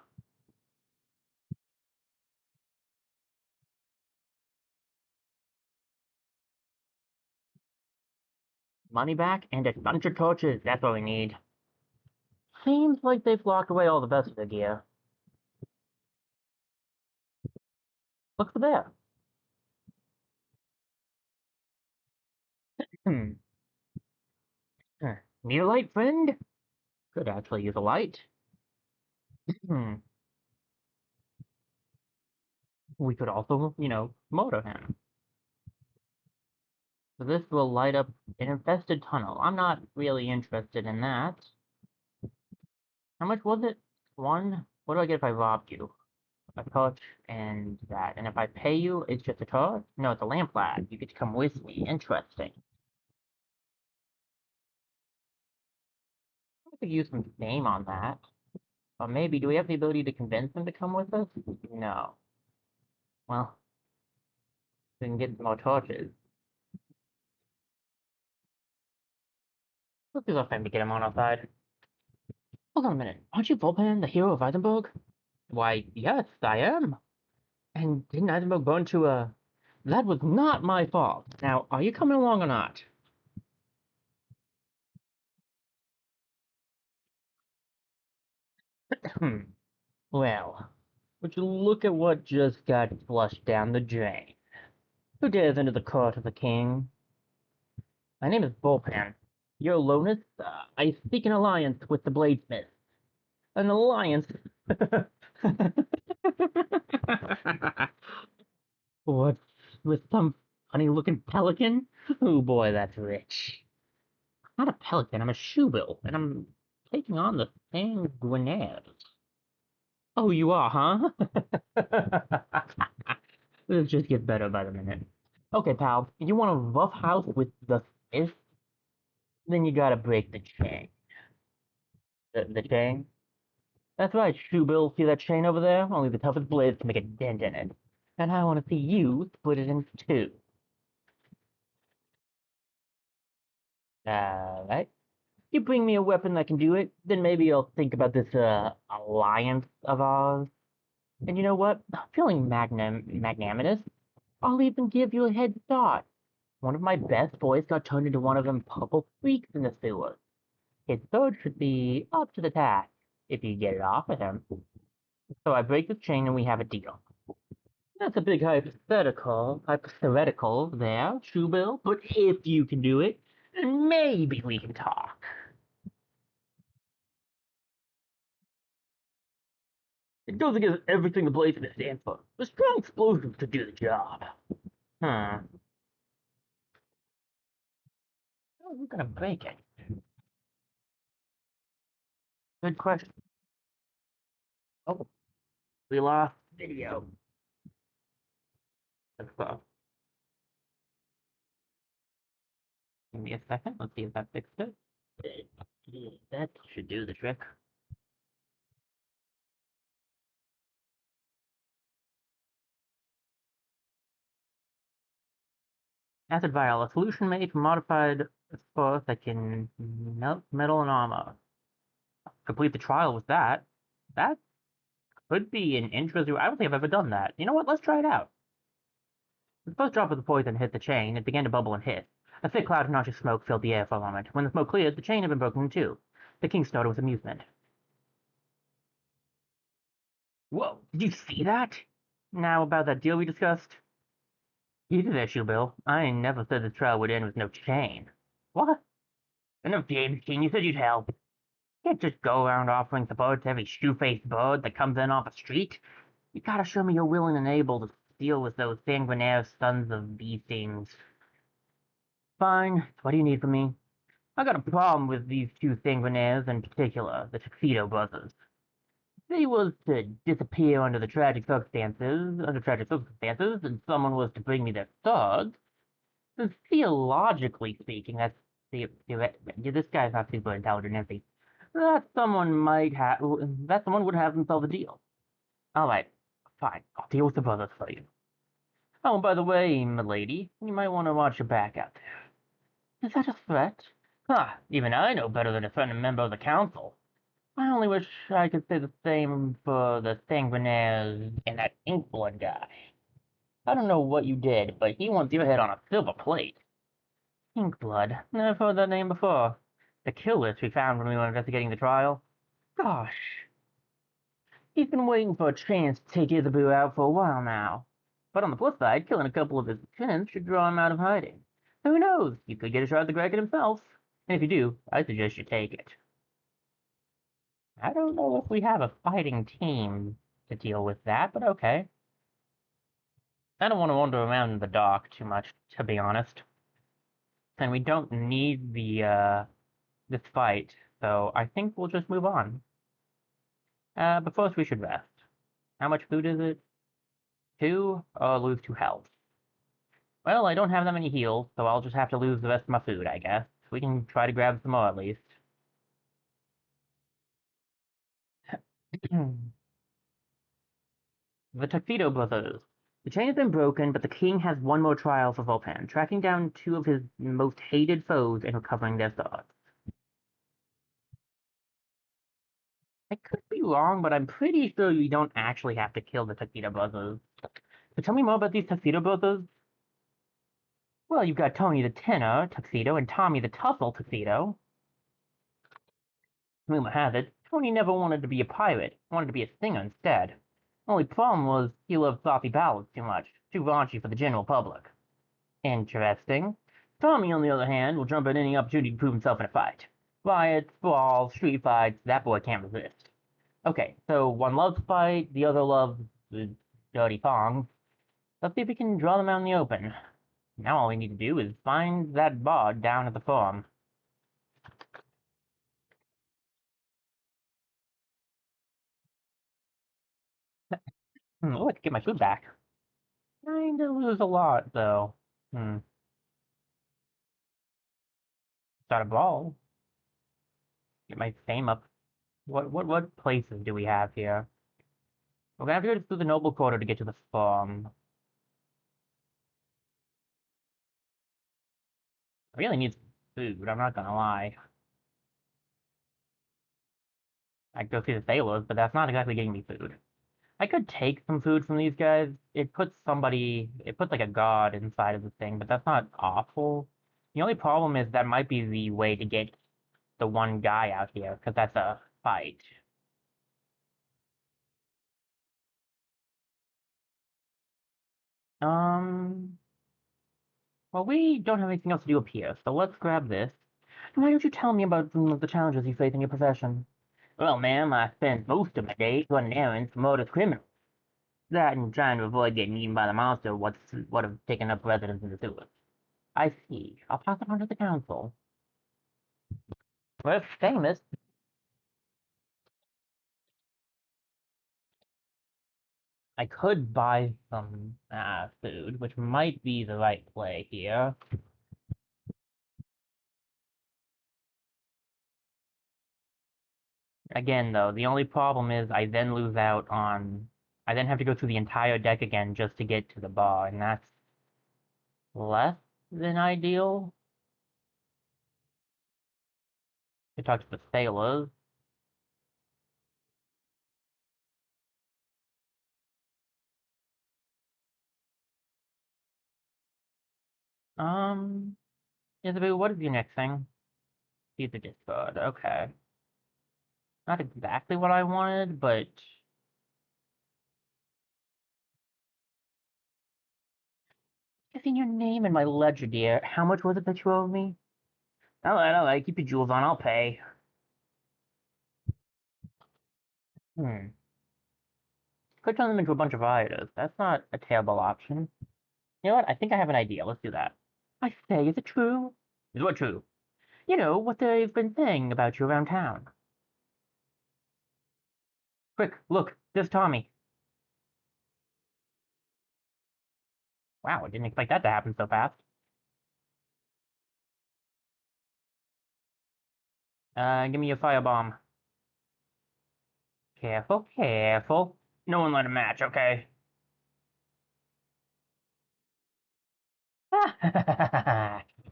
Money back and a bunch of torches. That's what we need. Seems like they've locked away all the best of the gear. Look for there. Hmm. Need a light, friend? Could actually use a light. Hmm. We could also, motor him. So this will light up an infested tunnel. I'm not really interested in that. How much was it? 1? What do I get if I robbed you? A torch and that. And if I pay you, it's just a torch? No, it's a lamplight. You get to come with me. Interesting. I could use some fame on that. Or maybe, do we have the ability to convince them to come with us? No. Well, we can get some more torches. Let's use our fame to get him on our side. Hold on a minute. Aren't you Volpan, the hero of Eisenberg? Why, yes, I am. And didn't Eisenberg burn to a... That was not my fault. Now, are you coming along or not? Hmm. Well, would you look at what just got flushed down the drain? Who dares enter the court of the king? My name is Volpan. Your Lonus, I seek an alliance with the Bladesmith. An alliance? What, with some funny-looking pelican? Oh boy, that's rich. I'm not a pelican, I'm a shoebill, and I'm taking on the sanguinaires. Oh, you are, huh? This just gets better by the minute. Okay, pal, you want a rough house with the fist? Then you gotta break the chain. The chain? That's right, shoebill. See that chain over there? Only the toughest blades can make a dent in it. And I want to see you split it in two. Alright. You bring me a weapon that can do it, then maybe I'll think about this, alliance of ours. And you know what? Feeling magnanimous, I'll even give you a head start. One of my best boys got turned into one of them purple freaks in the sewer. His sword should be up to the task, if you get it off of him. So I break the chain and we have a deal. That's a big hypothetical there, Shoebill, but if you can do it, then maybe we can talk. It goes against everything the Blazing stands for. The strong explosives to do the job. Huh. How are we gonna break it? Good question. Oh, we lost video. That's give me a second. Let's see if that fixed it. That should do the trick. Acid vial, a solution made from modified spores that can melt metal and armor. Complete the trial with that. That could be an interesting. I don't think I've ever done that. You know what? Let's try it out. The first drop of the poison hit the chain. It began to bubble and hiss. A thick cloud of nauseous smoke filled the air for a moment. When the smoke cleared, the chain had been broken in two. The king started with amusement. Whoa, did you see that? Now about that deal we discussed? Easy there, Shoebill. I never said the trial would end with no chain. What? Enough, James King. You said you'd help. You can't just go around offering support to every shoe-faced bird that comes in off the street. You gotta show me you're willing and able to deal with those sanguinaire sons of bee stings. Fine. What do you need from me? I got a problem with these two sanguinaires in particular, the Tuxedo brothers. If they was to disappear under tragic circumstances, and someone was to bring me their thugs, then theologically speaking, this guy's not super intelligent, is he? That someone would have themselves a deal. All right, fine, I'll deal with the brothers for you. Oh, and by the way, milady, you might want to watch your back out there. Is that a threat? Ha! Even I know better than to threaten a member of the council. I only wish I could say the same for the sanguinaires and that Inkblood guy. I don't know what you did, but he wants your head on a silver plate. Inkblood? Never heard that name before. The kill list we found when we were investigating the trial? Gosh, he's been waiting for a chance to take Isabeau out for a while now. But on the flip side, killing a couple of his lieutenants should draw him out of hiding. Who knows? You could get a shot at the Kraken himself. And if you do, I suggest you take it. I don't know if we have a fighting team to deal with that, but okay. I don't want to wander around in the dark too much, to be honest. And we don't need this fight, so I think we'll just move on. But first we should rest. How much food is it? 2, or lose 2 health. Well, I don't have that many heals, so I'll just have to lose the rest of my food, I guess. We can try to grab some more at least. The Tuxedo Brothers. The chain has been broken, but the king has one more trial for Vulpan, tracking down 2 of his most hated foes and recovering their swords. I could be wrong, but I'm pretty sure you don't actually have to kill the Tuxedo Brothers. So tell me more about these Tuxedo Brothers. Well, you've got Tony the Tenor Tuxedo and Tommy the Tussle Tuxedo. Rumor has it, Tony never wanted to be a pirate, wanted to be a singer instead. Only problem was he loved sloppy ballads too much, too raunchy for the general public. Interesting. Tommy, on the other hand, will jump at any opportunity to prove himself in a fight. Riots, brawls, street fights, that boy can't resist. Okay, so one loves fight, the other loves the dirty thongs. Let's see if we can draw them out in the open. Now all we need to do is find that bard down at the farm. Oh, I can get my food back. Kinda lose a lot, though. Start a brawl. Get my fame up. What places do we have here? We're gonna have to go through the noble quarter to get to the farm. I really need food, I'm not gonna lie. I could go see the sailors, but that's not exactly getting me food. I could take some food from these guys. It puts like a god inside of the thing, but that's not awful. The only problem is that might be the way to get the one guy out here, because that's a fight. Um, well, we don't have anything else to do up here, so let's grab this. Why don't you tell me about some of the challenges you face in your profession? Well, ma'am, I spend most of my days running errands for murdered criminals. That and trying to avoid getting eaten by the monster what have taken up residence in the sewers. I see. I'll pass it on to the council. We're famous. I could buy some food, which might be the right play here. Again, though, the only problem is I then have to go through the entire deck again just to get to the bar, and that's less than ideal. To talk to the sailors. Um, Isabel, what is your next thing? See the Discord. Okay. Not exactly what I wanted, but I've seen your name in my ledger, dear. How much was it that you owe me? All right. Keep your jewels on. I'll pay. Hmm. Could turn them into a bunch of items. That's not a terrible option. You know what? I think I have an idea. Let's do that. I say, is it true? Is what true? You know, what they've been saying about you around town. Quick, look, there's Tommy. Wow, I didn't expect that to happen so fast. Give me a firebomb. Careful, careful. No one let him match, okay?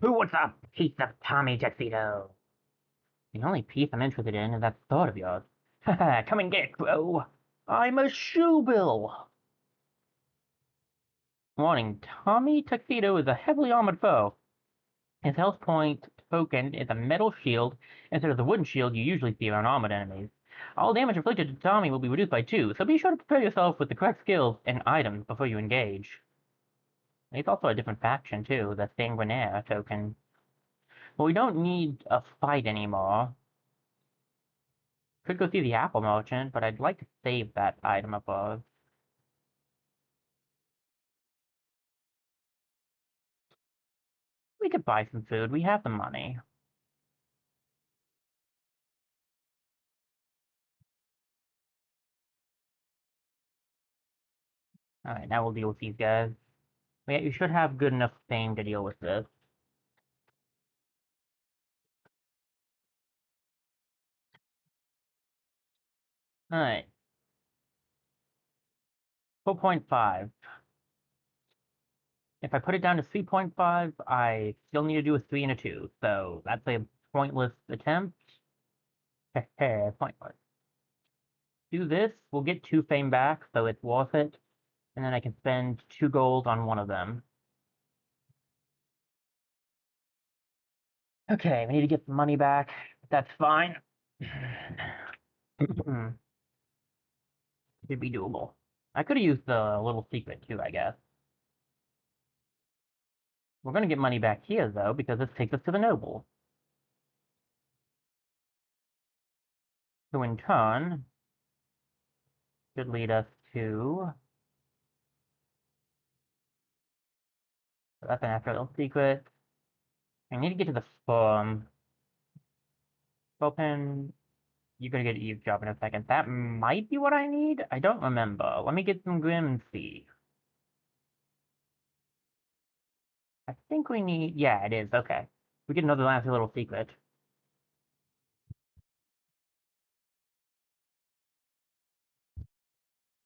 Who wants a piece of Tommy Tuxedo? The only piece I'm interested in is that sword of yours. Come and get it, bro. I'm a shoebill. Warning, Tommy Tuxedo is a heavily armored foe. His health point token is a metal shield instead of the wooden shield you usually see around armored enemies. All damage inflicted to Tommy will be reduced by 2, so be sure to prepare yourself with the correct skills and items before you engage. He's also a different faction too, the Sanguinaire token. But we don't need a fight anymore. Could go see the Apple Merchant, but I'd like to save that item above. We could buy some food, we have the money. Alright, now we'll deal with these guys. Yeah, you should have good enough fame to deal with this. Alright, 4.5. If I put it down to 3.5, I still need to do a 3 and a 2, so that's a pointless attempt. Pointless. Do this, we'll get 2 fame back, so it's worth it, and then I can spend 2 gold on one of them. Okay, we need to get the money back. That's fine. Should be doable. I could have used the little secret too, I guess. We're gonna get money back here though, because this takes us to the noble. Who in turn should lead us to that's an after little secret. I need to get to the farm. Open. You're gonna get eavesdrop in a second. That might be what I need. I don't remember. Let me get some grim and see. I think we need. Yeah, it is. Okay. We get another last little secret.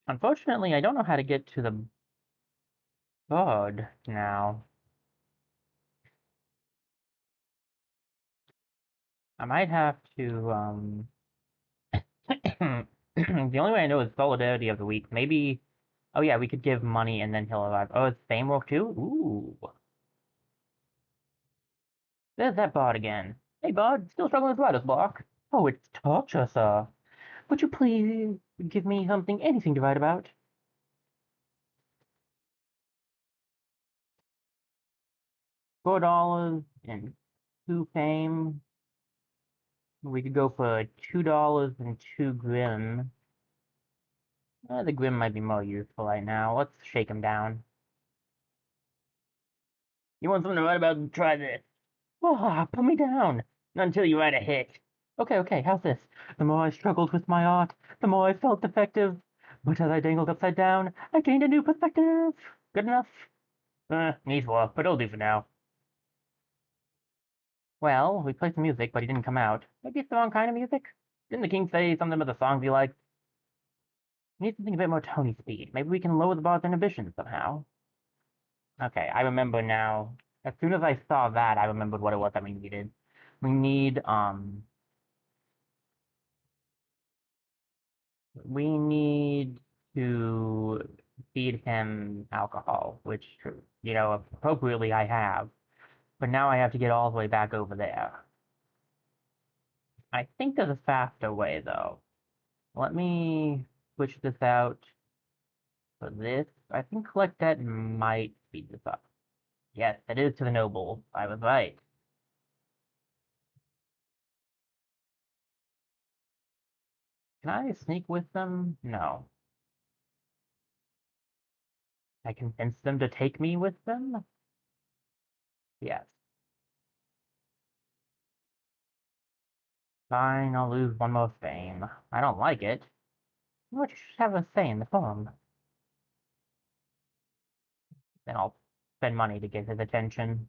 Unfortunately, I don't know how to get to the bird now. I might have to. The only way I know is solidarity of the week. Maybe. Oh yeah, we could give money and then he'll arrive. Oh, it's Fame Wolf too. Ooh. There's that bard again. Hey, bard, still struggling with writer's block? Oh, it's torture, sir. Would you please give me something, anything to write about? $4 and 2 fame. We could go for $2 and 2 grim. The grim might be more useful right now. Let's shake him down. You want something to write about? Try this. Oh, put me down. Not until you write a hit. Okay, how's this? The more I struggled with my art, the more I felt defective. But as I dangled upside down, I gained a new perspective. Good enough? Needs work, but it'll do for now. Well, we played some music, but he didn't come out. Maybe it's the wrong kind of music? Didn't the king say something about the songs he liked? We need something a bit more Tony speed. Maybe we can lower the bar's inhibition somehow. Okay, I remember now. As soon as I saw that, I remembered what it was that we needed. We need, we need to feed him alcohol, which, you know, appropriately I have. But now I have to get all the way back over there. I think there's a faster way, though. Let me switch this out for this. I think collect that might speed this up. Yes, it is to the noble. I was right. Can I sneak with them? No. I convince them to take me with them? Yes. Fine, I'll lose one more fame. I don't like it. You know what, you should have a say in the poem. Then I'll spend money to get his attention.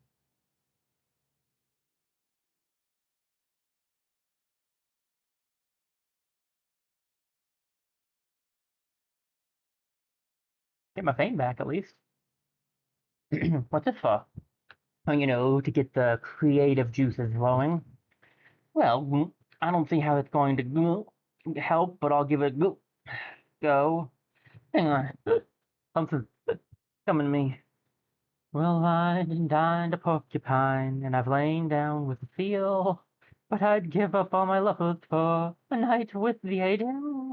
Get my fame back, at least. What's this for? Oh, to get the creative juices flowing. Well, I don't see how it's going to help, but I'll give it a go. Hang on. Something's coming to me. Well, I dined a porcupine, and I've lain down with a seal, but I'd give up all my lovers for a night with the Aiden.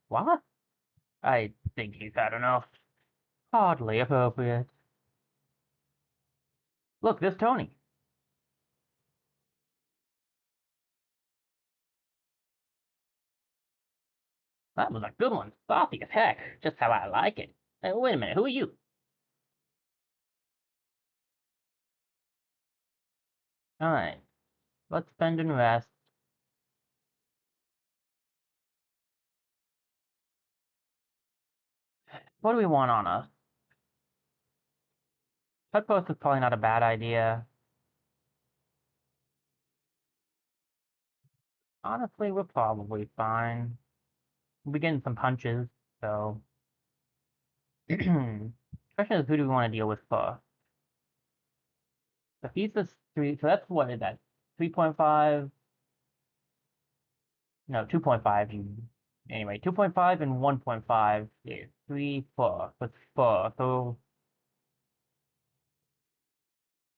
What? I think he's had enough. Hardly appropriate. Look, there's Tony. That was a good one. Saucy as heck. Just how I like it. Hey, wait a minute, who are you? Alright, let's spend and rest. What do we want on us? Pet post is probably not a bad idea. Honestly, we're probably fine. We're getting some punches, so. Question is, who do we want to deal with first? If he's this 3, so that's what is that? 3.5? No, 2.5. Anyway, 2.5 and 1.5 is 3, 4. With 4. So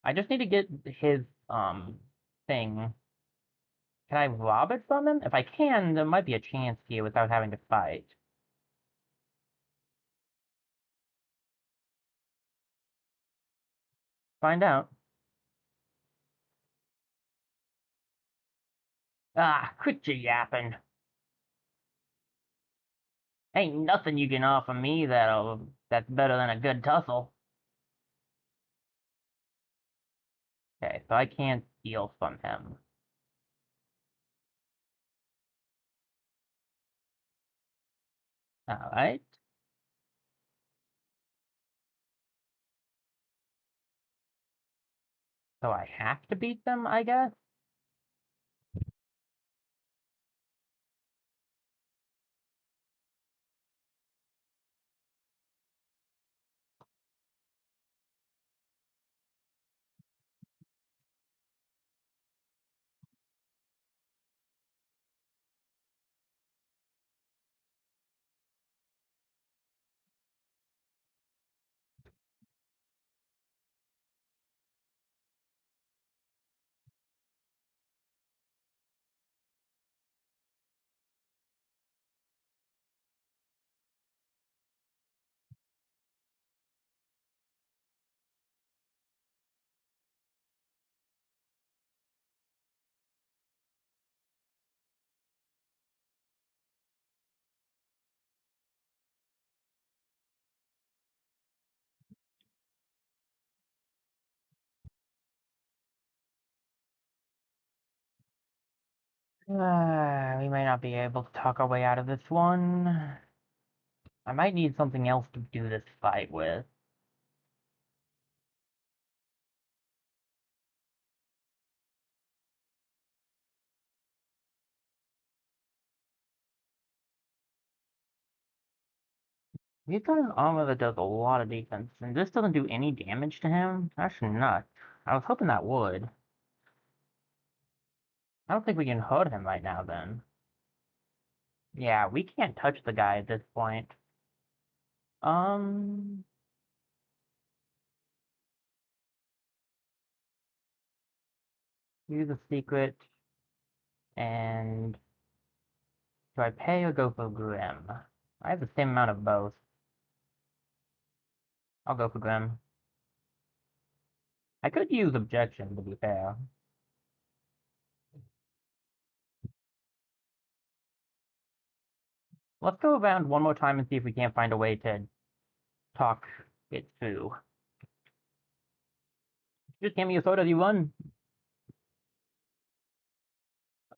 I just need to get his thing. Can I rob it from him? If I can, there might be a chance here without having to fight. Find out. Ah, quit your yapping. Ain't nothing you can offer me that's better than a good tussle. Okay, so I can't steal from him. Alright. So I have to beat them, I guess? We may not be able to talk our way out of this one. I might need something else to do this fight with. He's got an armor that does a lot of defense, and this doesn't do any damage to him? That's nuts. I was hoping that would. I don't think we can hurt him right now, then. Yeah, we can't touch the guy at this point. Um... Use a secret, and do I pay or go for Grim? I have the same amount of both. I'll go for Grim. I could use Objection, to be fair. Let's go around one more time and see if we can't find a way to talk it through. Just hand me a photo you won.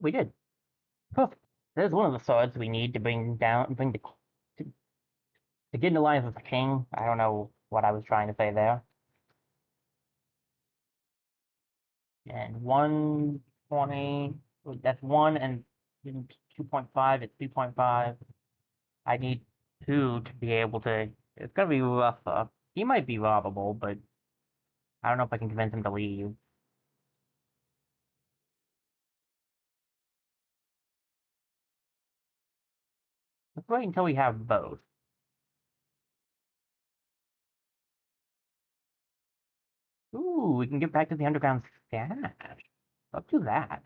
We did. Perfect. There's one of the swords we need to to, to get in alliance with the king. I don't know what I was trying to say there. And 120, that's 1 and 2.5, it's 2.5. I need 2 to be able to, it's gonna be rougher. He might be robbable, but I don't know if I can convince him to leave. Let's wait until we have both. Ooh, we can get back to the underground stash. Let's do that.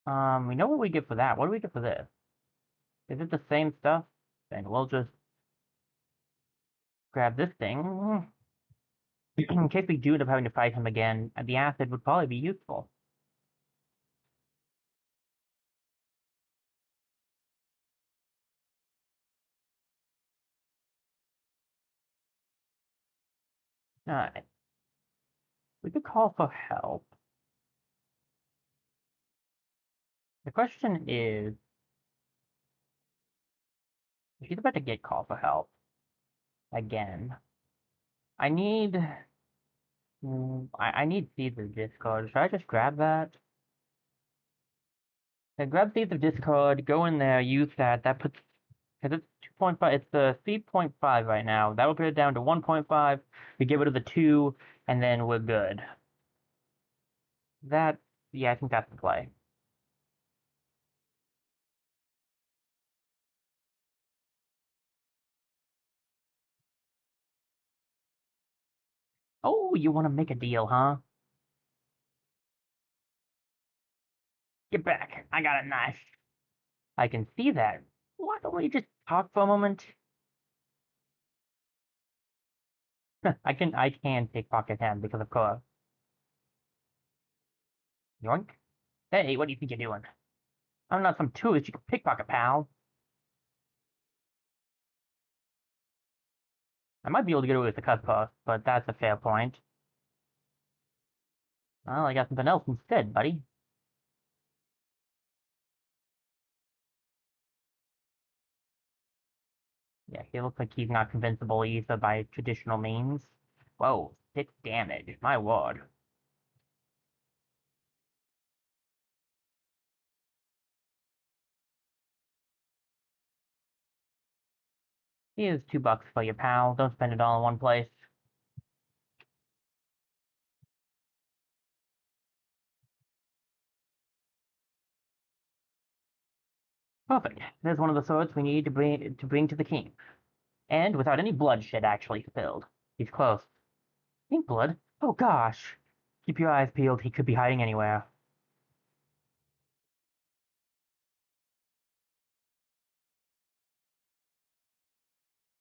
We know what we get for that. What do we get for this? Is it the same stuff? Then we'll just grab this thing. In case we do end up having to fight him again, the acid would probably be useful. Alright. We could call for help. The question is, she's about to get call for help. Again. I need... I need Seeds of Discord. Should I just grab that? Yeah, grab Seeds of Discord, go in there, use that. That puts... Because it's 2.5, it's the 3.5 right now. That will get it down to 1.5. We get rid of the 2, and then we're good. That... Yeah, I think that's the play. Oh, you want to make a deal, huh? Get back. I got a knife. I can see that. Why don't we just talk for a moment? I can pickpocket him because of course. Yoink. Hey, what do you think you're doing? I'm not some tourist you can pickpocket, pal. I might be able to get away with the cut post, but that's a fair point. Well, I got something else instead, buddy. Yeah, he looks like he's not convincible either by traditional means. Whoa, 6 damage, my word. Here's $2 for you, pal. Don't spend it all in one place. Perfect. There's one of the swords we need to bring to the king. And without any bloodshed actually spilled. He's close. Ink blood? Oh gosh. Keep your eyes peeled, he could be hiding anywhere.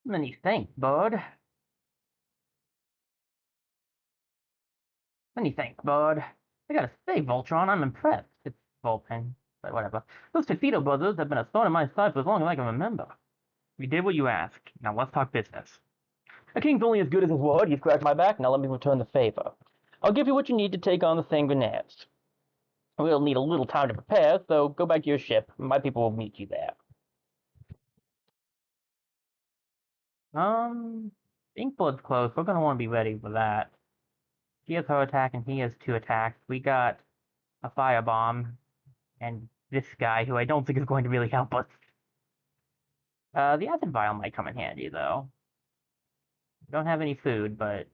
Many thanks, bud. Many thanks, bud. I gotta say, Voltron, I'm impressed. It's Volpen, but whatever. Those Tuxedo brothers have been a thorn in my side for as long as I can remember. We did what you asked. Now let's talk business. A king's only as good as his word. You've scratched my back, now let me return the favor. I'll give you what you need to take on the Sanguinaires. We'll need a little time to prepare, so go back to your ship. My people will meet you there. Inkblood's close. We're gonna want to be ready for that. She has her attack, and he has 2 attacks. We got a firebomb, and this guy, who I don't think is going to really help us. The acid vial might come in handy, though. Don't have any food, but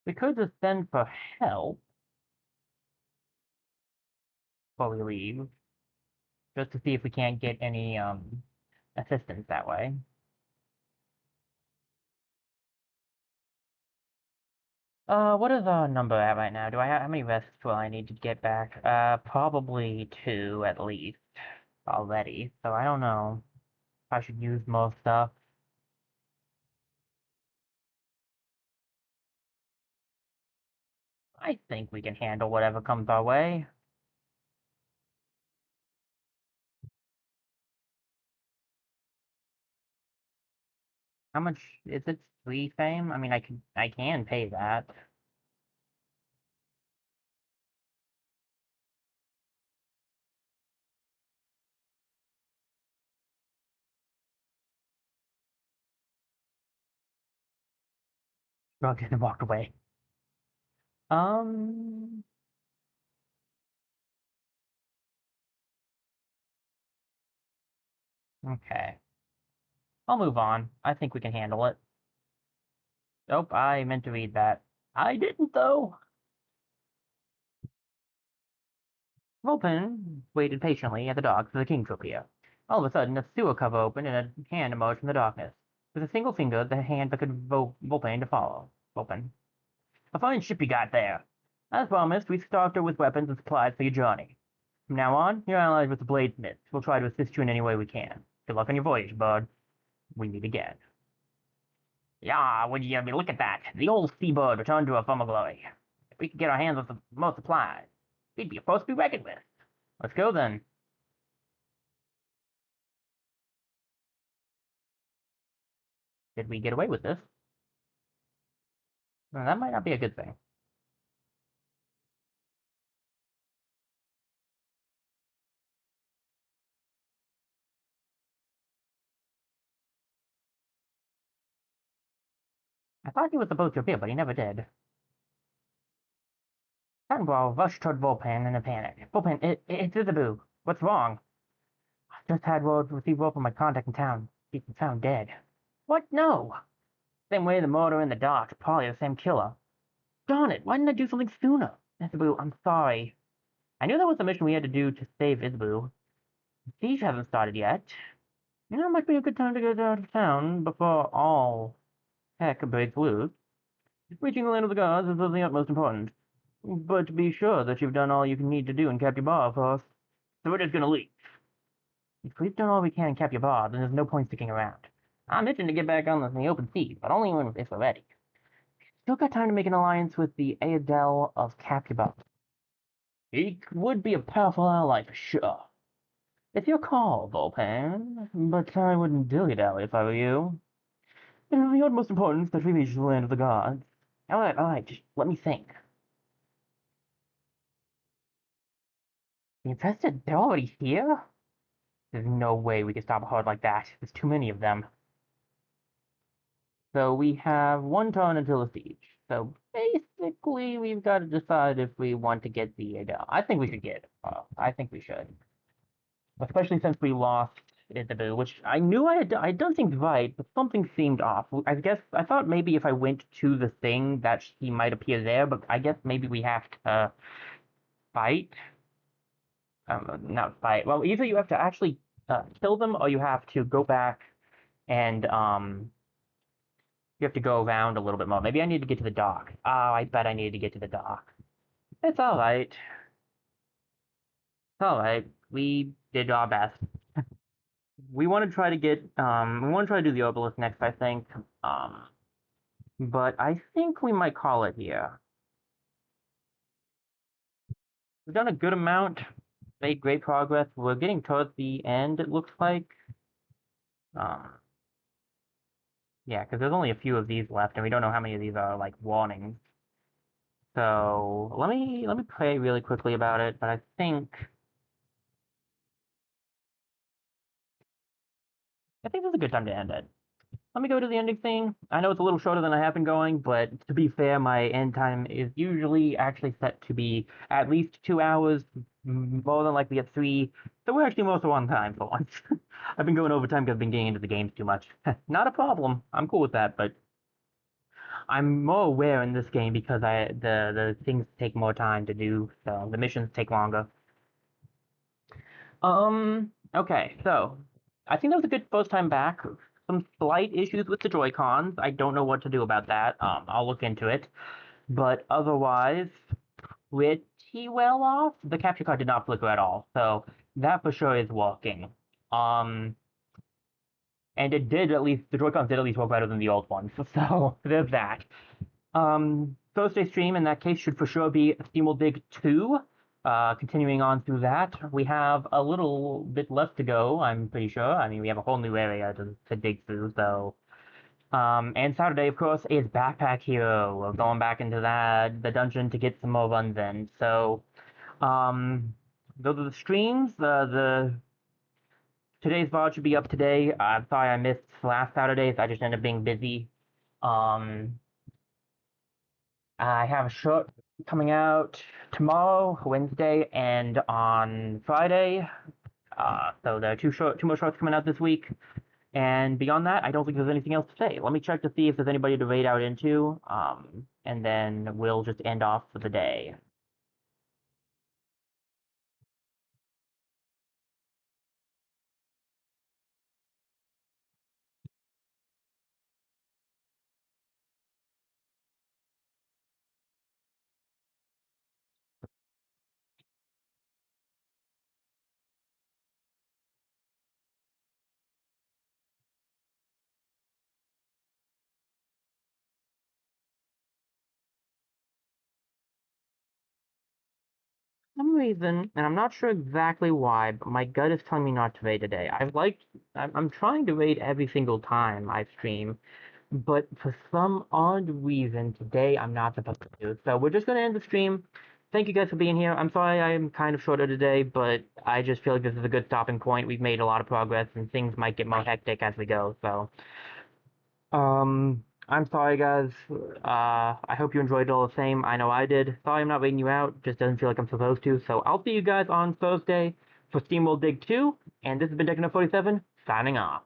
we could just send for help before we leave, just to see if we can't get any assistance that way. What is our number at right now? Do I have how many rests will I need to get back? Probably two at least already. So I don't know if I should use more stuff. I think we can handle whatever comes our way. How much is it? Three fame? I mean, I can pay that. Shrugged and walked away. Um. Okay. I'll move on. I think we can handle it. Nope, I meant to read that. I didn't though. Vulpin waited patiently at the dock for the king to appear. All of a sudden, a sewer cover opened and a hand emerged from the darkness. With a single finger, the hand beckoned Vulpin to follow. Vulpin. A fine ship you got there. As promised, we stocked her with weapons and supplies for your journey. From now on, you're allied with the bladesmiths. We'll try to assist you in any way we can. Good luck on your voyage, bud. We meet again. Yeah, would you look at that? The old seabird returned to her former glory. If we could get our hands on some more supplies, we'd be a force to be reckoned with. Let's go then. Did we get away with this? Well, that might not be a good thing. I thought he was supposed to appear, but he never did. Tannenbaugh rushed toward Vulpin in a panic. Vulpin, it's Isabu. What's wrong? I just received word from my contact in town. He's been found dead. What? No. Same way the murder in the dock. Probably the same killer. Darn it, why didn't I do something sooner? Isabu, I'm sorry. I knew that was the mission we had to do to save Isabu. The siege hasn't started yet. You know, it might be a good time to get out of town before all heck breaks loose. Reaching the land of the gods is of the utmost importance. But be sure that you've done all you can need to do in Cap Bar first. So we're just gonna leave. If we've done all we can in Cap Bar, then there's no point sticking around. I'm itching to get back on the open sea, but only if we're ready. Still got time to make an alliance with the Aedel of Capua. He would be a powerful ally for sure. It's your call, Vulpan, but I wouldn't dilly-dally if I were you. It is of the utmost importance that we reach the land of the gods. Alright, just let me think. The infested, they're already here? There's no way we can stop a horde like that. There's too many of them. So we have one turn until the siege. So basically, we've got to decide if we want to get the Adele. I think we should get it. I think we should. Especially since we lost Isabu, which I knew I had done things right, but something seemed off. I guess I thought maybe if I went to the thing that he might appear there, but I guess maybe we have to fight. Not fight. Well, either you have to actually kill them, or you have to go back and you have to go around a little bit more. Maybe I need to get to the dock. Oh, I bet I needed to get to the dock. It's all right. It's all right. We did our best. We want to try to get we want to try to do the obelisk next, I think. But I think we might call it here. We've done a good amount, made great progress. We're getting towards the end, it looks like. Um, yeah, because there's only a few of these left, and we don't know how many of these are like warnings. So let me pray really quickly about it. But I think this is a good time to end it. Let me go to the ending thing. I know it's a little shorter than I have been going, but to be fair, my end time is usually actually set to be at least 2 hours, more than likely at three. So we're actually most on time for once. I've been going overtime because I've been getting into the games too much. Not a problem. I'm cool with that, but I'm more aware in this game because the things take more time to do, so the missions take longer. Okay, so I think that was a good first time back. Some slight issues with the Joy-Cons. I don't know what to do about that. I'll look into it. But otherwise, pretty well off. The capture card did not flicker at all, so that for sure is working. Um, and it did at least, the Joy-Cons did at least work better than the old ones, so there's that. Thursday stream in that case should for sure be SteamWorld Dig 2. Continuing on through that, we have a little bit left to go, I'm pretty sure. I mean, we have a whole new area to dig through, so. And Saturday, of course, is Backpack Hero. We're going back into the dungeon to get some more runs in. So, those are the streams. Today's VOD should be up today. I'm sorry I missed last Saturday, so I just ended up being busy. Um, I have a short coming out tomorrow, Wednesday, and on Friday. So there are two more shorts coming out this week. And beyond that, I don't think there's anything else to say. Let me check to see if there's anybody to raid out into, and then we'll just end off for the day. For some reason, and I'm not sure exactly why, but my gut is telling me not to raid today. I'm trying to raid every single time I stream, but for some odd reason today I'm not supposed to do. So we're just gonna end the stream. Thank you guys for being here. I'm sorry I'm kind of shorter today, but I just feel like this is a good stopping point. We've made a lot of progress, and things might get more hectic as we go. So, I'm sorry, guys. I hope you enjoyed it all the same. I know I did. Sorry I'm not waiting you out. Just doesn't feel like I'm supposed to. So I'll see you guys on Thursday for SteamWorld Dig 2. And this has been Techno47, signing off.